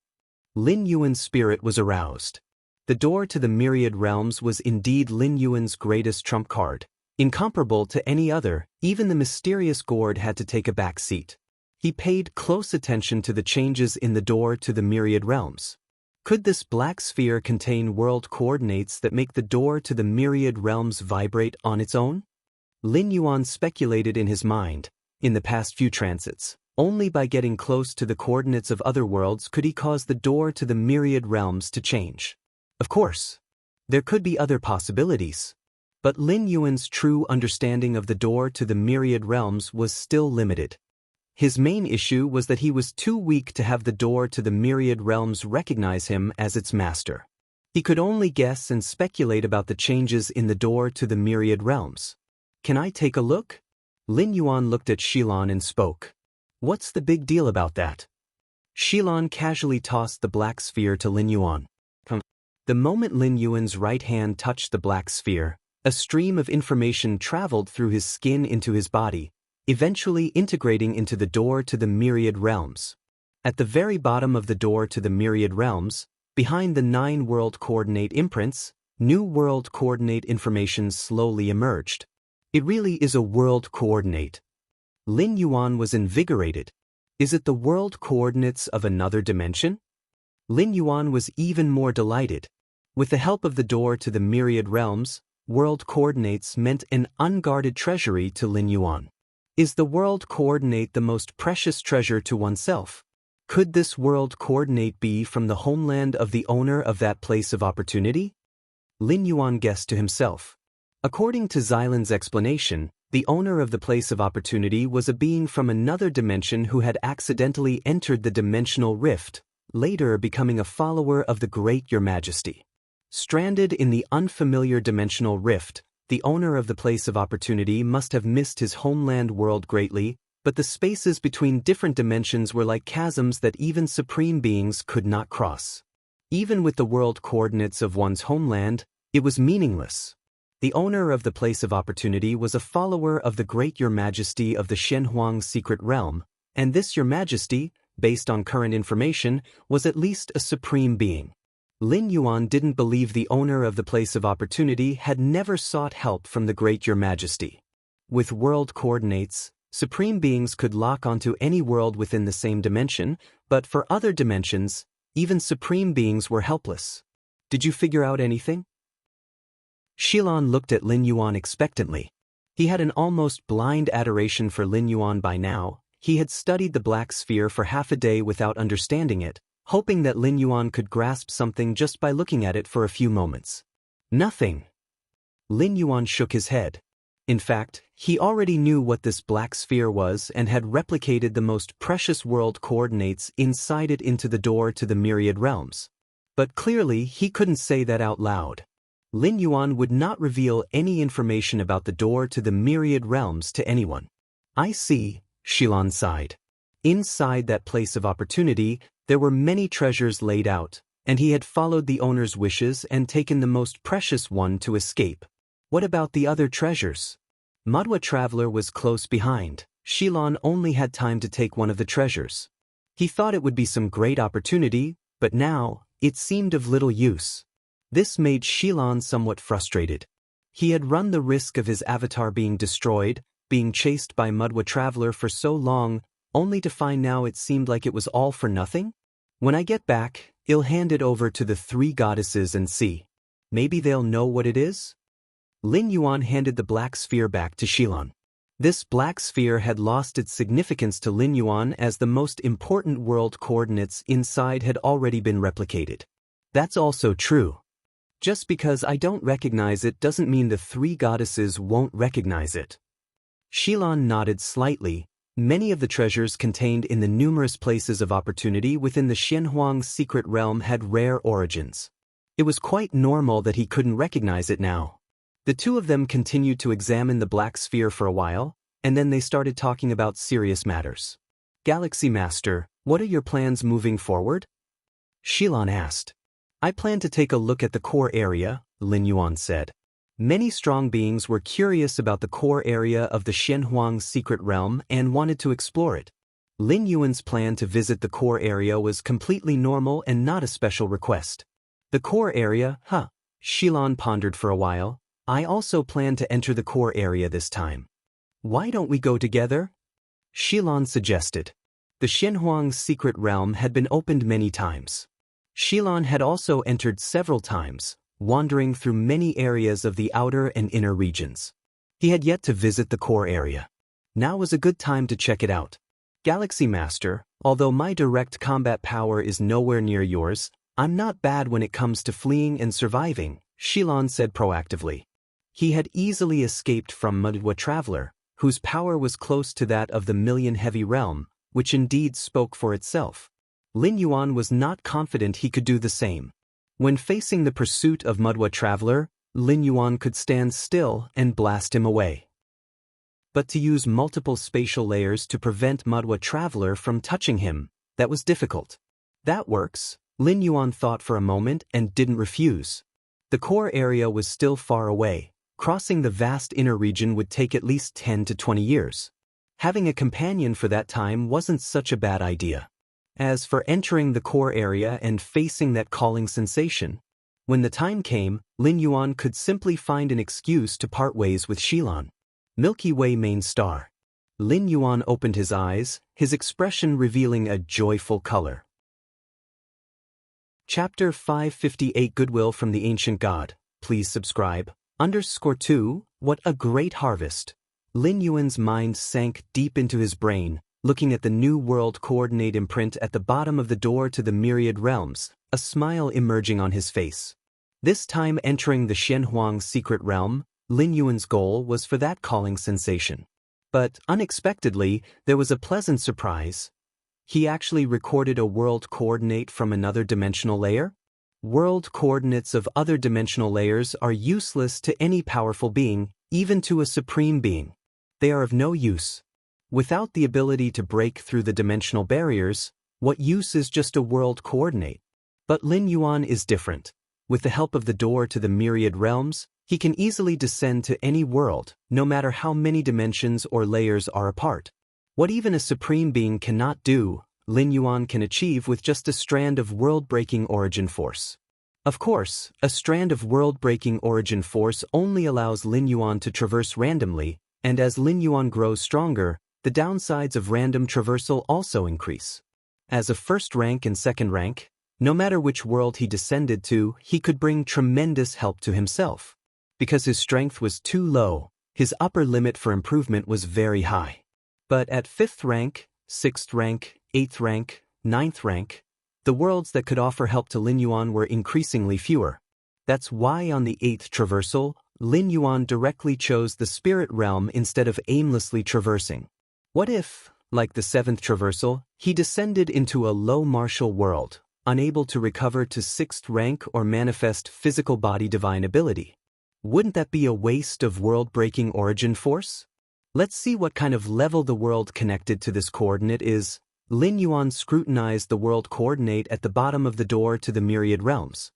Lin Yuan's spirit was aroused. The door to the myriad realms was indeed Lin Yuan's greatest trump card. Incomparable to any other, even the mysterious gourd had to take a back seat. He paid close attention to the changes in the door to the myriad realms. Could this black sphere contain world coordinates that make the door to the myriad realms vibrate on its own? Lin Yuan speculated in his mind. In the past few transits, only by getting close to the coordinates of other worlds could he cause the door to the myriad realms to change. Of course, there could be other possibilities. But Lin Yuan's true understanding of the door to the myriad realms was still limited. His main issue was that he was too weak to have the door to the myriad realms recognize him as its master. He could only guess and speculate about the changes in the door to the myriad realms. Can I take a look? Lin Yuan looked at Xilan and spoke. What's the big deal about that? Xilan casually tossed the black sphere to Lin Yuan. The moment Lin Yuan's right hand touched the black sphere, a stream of information traveled through his skin into his body, eventually integrating into the door to the myriad realms. At the very bottom of the door to the myriad realms, behind the 9 world coordinate imprints, new world coordinate information slowly emerged. It really is a world coordinate. Lin Yuan was invigorated. Is it the world coordinates of another dimension? Lin Yuan was even more delighted. With the help of the door to the myriad realms, world coordinates meant an unguarded treasury to Lin Yuan. Is the world coordinate the most precious treasure to oneself? Could this world coordinate be from the homeland of the owner of that place of opportunity? Lin Yuan guessed to himself. According to Xylan's explanation, the owner of the place of opportunity was a being from another dimension who had accidentally entered the dimensional rift, later becoming a follower of the Great Your Majesty. Stranded in the unfamiliar dimensional rift, the owner of the place of opportunity must have missed his homeland world greatly, but the spaces between different dimensions were like chasms that even supreme beings could not cross. Even with the world coordinates of one's homeland, it was meaningless. The owner of the place of opportunity was a follower of the Great Your Majesty of the Shenhuang secret realm, and this Your Majesty, based on current information, was at least a supreme being. Lin Yuan didn't believe the owner of the place of opportunity had never sought help from the Great Your Majesty. With world coordinates, supreme beings could lock onto any world within the same dimension, but for other dimensions, even supreme beings were helpless. Did you figure out anything? Xilan looked at Lin Yuan expectantly. He had an almost blind adoration for Lin Yuan by now. He had studied the black sphere for half a day without understanding it, hoping that Lin Yuan could grasp something just by looking at it for a few moments. Nothing. Lin Yuan shook his head. In fact, he already knew what this black sphere was and had replicated the most precious world coordinates inside it into the door to the myriad realms. But clearly he couldn't say that out loud. Lin Yuan would not reveal any information about the door to the myriad realms to anyone. I see, Xilan sighed. Inside that place of opportunity, there were many treasures laid out, and he had followed the owner's wishes and taken the most precious one to escape. What about the other treasures? Madwa Traveler was close behind. Xilan only had time to take one of the treasures. He thought it would be some great opportunity, but now, it seemed of little use. This made Xilan somewhat frustrated. He had run the risk of his avatar being destroyed, being chased by Madwa Traveler for so long, only to find now it seemed like it was all for nothing? When I get back, I'll hand it over to the three goddesses and see. Maybe they'll know what it is? Lin Yuan handed the black sphere back to Xilan. This black sphere had lost its significance to Lin Yuan as the most important world coordinates inside had already been replicated. That's also true. Just because I don't recognize it doesn't mean the three goddesses won't recognize it. Xilan nodded slightly. Many of the treasures contained in the numerous places of opportunity within the Shenhuang secret realm had rare origins. It was quite normal that he couldn't recognize it now. The two of them continued to examine the black sphere for a while, and then they started talking about serious matters. Galaxy Master, what are your plans moving forward? Xilan asked. I plan to take a look at the core area, Lin Yuan said. Many strong beings were curious about the core area of the Shenhuang secret realm and wanted to explore it. Lin Yuan's plan to visit the core area was completely normal and not a special request. The core area, Xilan pondered for a while. I also plan to enter the core area this time. Why don't we go together? Xilan suggested. The Shenhuang secret realm had been opened many times. Xilan had also entered several times, wandering through many areas of the outer and inner regions. He had yet to visit the core area. Now was a good time to check it out. Galaxy Master, although my direct combat power is nowhere near yours, I'm not bad when it comes to fleeing and surviving, Xilan said proactively. He had easily escaped from Madwa Traveler, whose power was close to that of the Million Heavy Realm, which indeed spoke for itself. Lin Yuan was not confident he could do the same. When facing the pursuit of Madwa Traveler, Lin Yuan could stand still and blast him away. But to use multiple spatial layers to prevent Madwa Traveler from touching him, that was difficult. That works, Lin Yuan thought for a moment and didn't refuse. The core area was still far away. Crossing the vast inner region would take at least 10 to 20 years. Having a companion for that time wasn't such a bad idea. As for entering the core area and facing that calling sensation, when the time came, Lin Yuan could simply find an excuse to part ways with Xilan. Milky Way main star. Lin Yuan opened his eyes, his expression revealing a joyful color. Chapter 558 Goodwill from the Ancient God. Please subscribe. _2 What a great harvest. Lin Yuan's mind sank deep into his brain. looking at the new world coordinate imprint at the bottom of the door to the myriad realms, a smile emerging on his face. This time entering the Xianhuang secret realm, Lin Yuan's goal was for that calling sensation. But, unexpectedly, there was a pleasant surprise. He actually recorded a world coordinate from another dimensional layer. World coordinates of other dimensional layers are useless to any powerful being, even to a supreme being. They are of no use. Without the ability to break through the dimensional barriers, what use is just a world coordinate? But Lin Yuan is different. With the help of the door to the myriad realms, he can easily descend to any world, no matter how many dimensions or layers are apart. What even a supreme being cannot do, Lin Yuan can achieve with just a strand of world-breaking origin force. Of course, a strand of world-breaking origin force only allows Lin Yuan to traverse randomly, and as Lin Yuan grows stronger, the downsides of random traversal also increase. As a first rank and second rank, no matter which world he descended to, he could bring tremendous help to himself. Because his strength was too low, his upper limit for improvement was very high. But at 5th rank, 6th rank, 8th rank, 9th rank, the worlds that could offer help to Lin Yuan were increasingly fewer. That's why on the 8th traversal, Lin Yuan directly chose the spirit realm instead of aimlessly traversing. What if, like the 7th traversal, he descended into a low martial world, unable to recover to 6th rank or manifest physical body divine ability? Wouldn't that be a waste of world-breaking origin force? Let's see what kind of level the world connected to this coordinate is. Lin Yuan scrutinized the world coordinate at the bottom of the door to the myriad realms.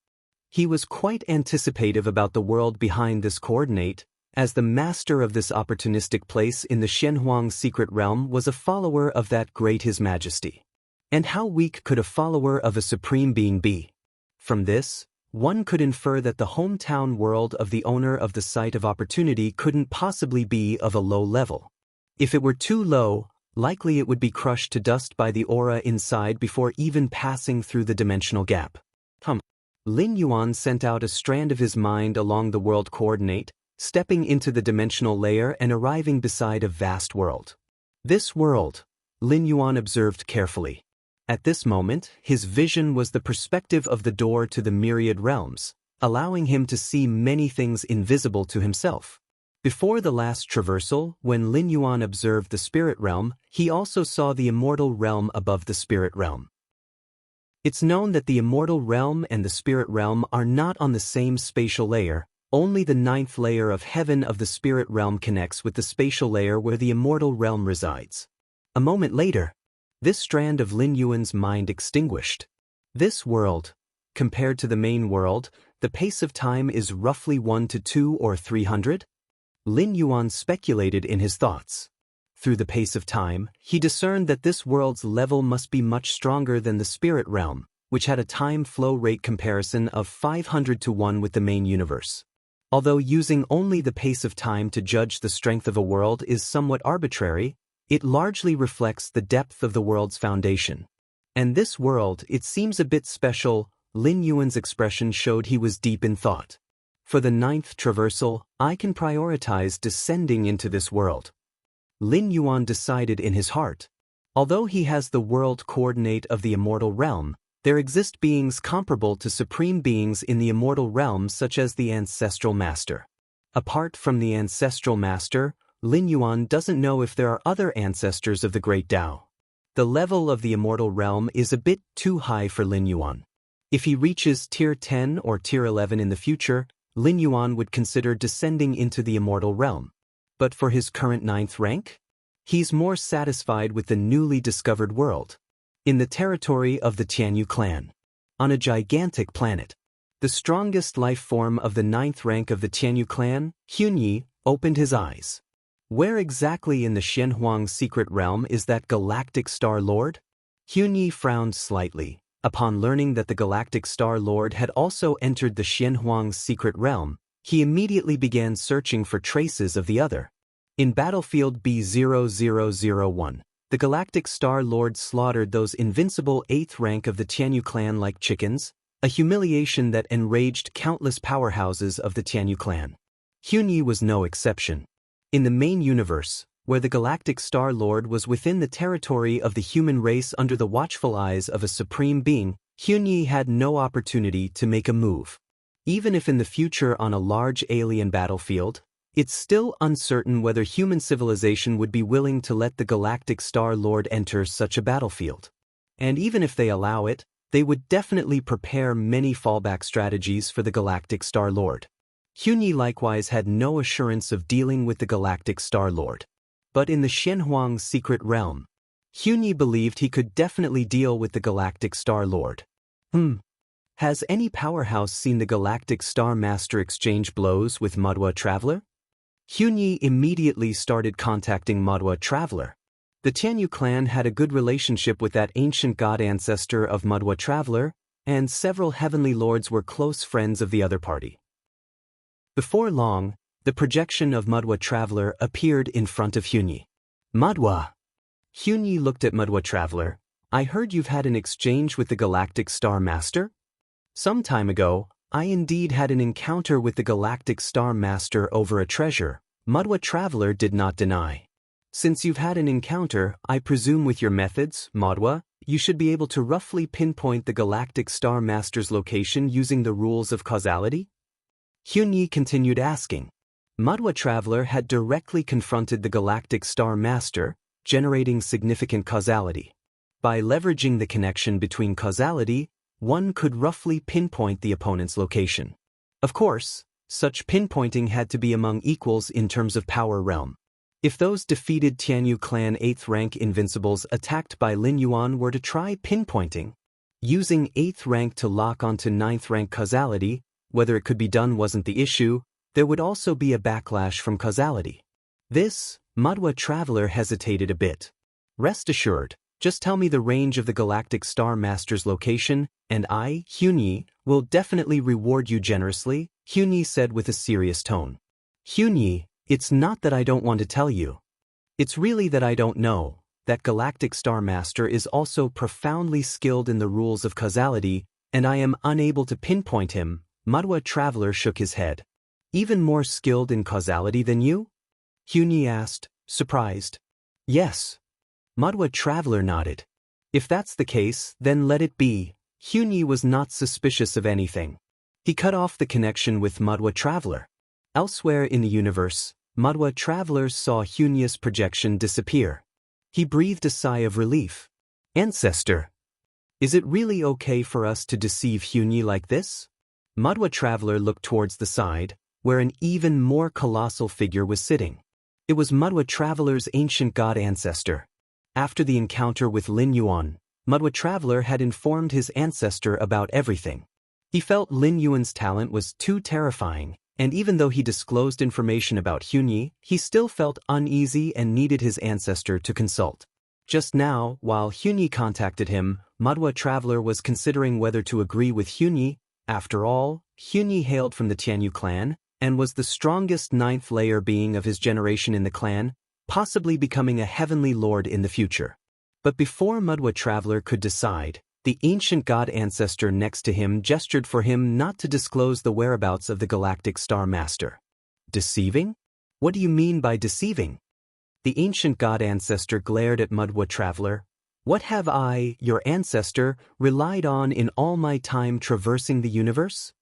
He was quite anticipative about the world behind this coordinate, as the master of this opportunistic place in the Xianhuang secret realm was a follower of that great His Majesty. And how weak could a follower of a supreme being be? From this, one could infer that the hometown world of the owner of the site of opportunity couldn't possibly be of a low level. If it were too low, likely it would be crushed to dust by the aura inside before even passing through the dimensional gap. Lin Yuan sent out a strand of his mind along the world coordinate, stepping into the dimensional layer and arriving beside a vast world. This world, Lin Yuan observed carefully. At this moment, his vision was the perspective of the door to the myriad realms, allowing him to see many things invisible to himself. Before the last traversal, when Lin Yuan observed the spirit realm, he also saw the immortal realm above the spirit realm. It's known that the immortal realm and the spirit realm are not on the same spatial layer. Only the 9th layer of heaven of the spirit realm connects with the spatial layer where the immortal realm resides. A moment later, this strand of Lin Yuan's mind extinguished. This world, compared to the main world, the pace of time is roughly 1 to 2 or 300? Lin Yuan speculated in his thoughts. Through the pace of time, he discerned that this world's level must be much stronger than the spirit realm, which had a time flow rate comparison of 500 to 1 with the main universe. Although using only the pace of time to judge the strength of a world is somewhat arbitrary, it largely reflects the depth of the world's foundation. And this world, it seems a bit special. Lin Yuan's expression showed he was deep in thought. For the 9th traversal, I can prioritize descending into this world. Lin Yuan decided in his heart. Although he has the world coordinate of the immortal realm, there exist beings comparable to supreme beings in the immortal realm such as the ancestral master. Apart from the ancestral master, Lin Yuan doesn't know if there are other ancestors of the great Tao. The level of the immortal realm is a bit too high for Lin Yuan. If he reaches tier 10 or tier 11 in the future, Lin Yuan would consider descending into the immortal realm. But for his current 9th rank, he's more satisfied with the newly discovered world. In the territory of the Tianyu clan, on a gigantic planet, the strongest life form of the 9th rank of the Tianyu clan, Hunyi, opened his eyes. Where exactly in the Xianhuang secret realm is that galactic Star Lord? Hunyi frowned slightly. Upon learning that the galactic Star Lord had also entered the Xianhuang secret realm, he immediately began searching for traces of the other. In battlefield B0001, the galactic Star Lord slaughtered those invincible 8th rank of the Tianyu clan like chickens, a humiliation that enraged countless powerhouses of the Tianyu clan. Hunyi was no exception. In the main universe, where the Galactic Star Lord was within the territory of the human race under the watchful eyes of a supreme being, Hunyi had no opportunity to make a move. Even if in the future on a large alien battlefield, it's still uncertain whether human civilization would be willing to let the Galactic Star Lord enter such a battlefield. And even if they allow it, they would definitely prepare many fallback strategies for the Galactic Star Lord. Hunyi likewise had no assurance of dealing with the Galactic Star Lord. But in the Xianhuang's secret realm, Hunyi believed he could definitely deal with the Galactic Star Lord. Has any powerhouse seen the Galactic Star Master exchange blows with Madwa Traveler? Hunyi immediately started contacting Madwa Traveler. The Tianyu clan had a good relationship with that ancient god ancestor of Madwa Traveler, and several heavenly lords were close friends of the other party. Before long, the projection of Madwa Traveler appeared in front of Hunyi. Madwa. Hunyi looked at Madwa Traveler. I heard you've had an exchange with the Galactic Star Master? Some time ago, I indeed had an encounter with the Galactic Star Master over a treasure, Madwa Traveler did not deny. Since you've had an encounter, I presume with your methods, Madwa, you should be able to roughly pinpoint the Galactic Star Master's location using the rules of causality? Hunyi continued asking. Madwa Traveler had directly confronted the Galactic Star Master, generating significant causality. By leveraging the connection between causality, one could roughly pinpoint the opponent's location. Of course, such pinpointing had to be among equals in terms of power realm. If those defeated Tianyu clan 8th rank invincibles attacked by Lin Yuan were to try pinpointing, using 8th rank to lock onto 9th rank causality, whether it could be done wasn't the issue, there would also be a backlash from causality. This, Madwa Traveler hesitated a bit. Rest assured, just tell me the range of the Galactic Star Master's location, and I, Hunyi, will definitely reward you generously, Hunyi said with a serious tone. Hunyi, it's not that I don't want to tell you. It's really that I don't know. That Galactic Star Master is also profoundly skilled in the rules of causality, and I am unable to pinpoint him. Madwa Traveler shook his head. Even more skilled in causality than you? Hunyi asked, surprised. Yes. Madwa Traveler nodded. If that's the case, then let it be. Hunyi was not suspicious of anything. He cut off the connection with Madwa Traveler. Elsewhere in the universe, Madwa Traveler saw Hunyi's projection disappear. He breathed a sigh of relief. Ancestor. Is it really okay for us to deceive Hunyi like this? Madwa Traveler looked towards the side, where an even more colossal figure was sitting. It was Madwa Traveler's ancient god ancestor. After the encounter with Lin Yuan, Madwa Traveler had informed his ancestor about everything. He felt Lin Yuan's talent was too terrifying, and even though he disclosed information about Hunyi, he still felt uneasy and needed his ancestor to consult. Just now, while Hunyi contacted him, Madwa Traveler was considering whether to agree with Hunyi. After all, Hunyi hailed from the Tianyu clan, and was the strongest 9th layer being of his generation in the clan, possibly becoming a heavenly lord in the future. But before Madwa Traveler could decide, the ancient god ancestor next to him gestured for him not to disclose the whereabouts of the Galactic Star Master. Deceiving? What do you mean by deceiving? The ancient god ancestor glared at Madwa Traveler. What have I, your ancestor, relied on in all my time traversing the universe?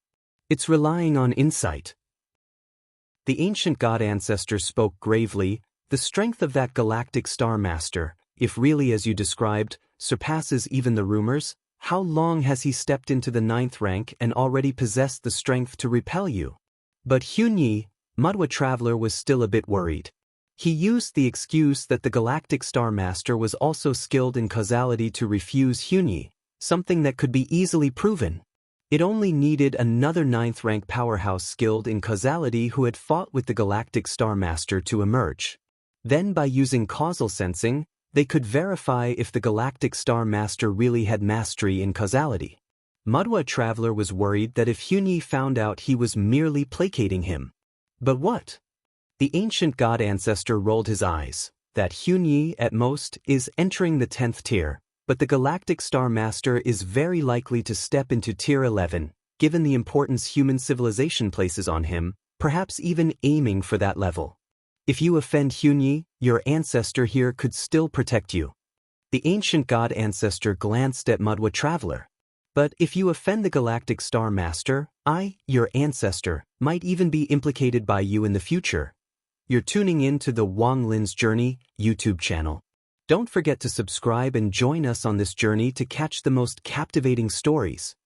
It's relying on insight. The ancient god ancestor spoke gravely. The strength of that Galactic Star Master, if really as you described, surpasses even the rumors. How long has he stepped into the 9th rank and already possessed the strength to repel you? But Hunyi, Madwa Traveler was still a bit worried. He used the excuse that the Galactic Star Master was also skilled in causality to refuse Hunyi, something that could be easily proven. It only needed another 9th rank powerhouse skilled in causality who had fought with the Galactic Star Master to emerge. Then by using causal sensing, they could verify if the Galactic Star Master really had mastery in causality. Madwa Traveler was worried that if Hunyi found out he was merely placating him. But what? The ancient god ancestor rolled his eyes. That Hunyi, at most, is entering the 10th tier, but the Galactic Star Master is very likely to step into tier 11, given the importance human civilization places on him, perhaps even aiming for that level. If you offend Hunyi, your ancestor here could still protect you. The ancient god ancestor glanced at Mudwa Traveler. But if you offend the Galactic Star Master, your ancestor, might even be implicated by you in the future. You're tuning in to the Wang Lin's Journey YouTube channel. Don't forget to subscribe and join us on this journey to catch the most captivating stories.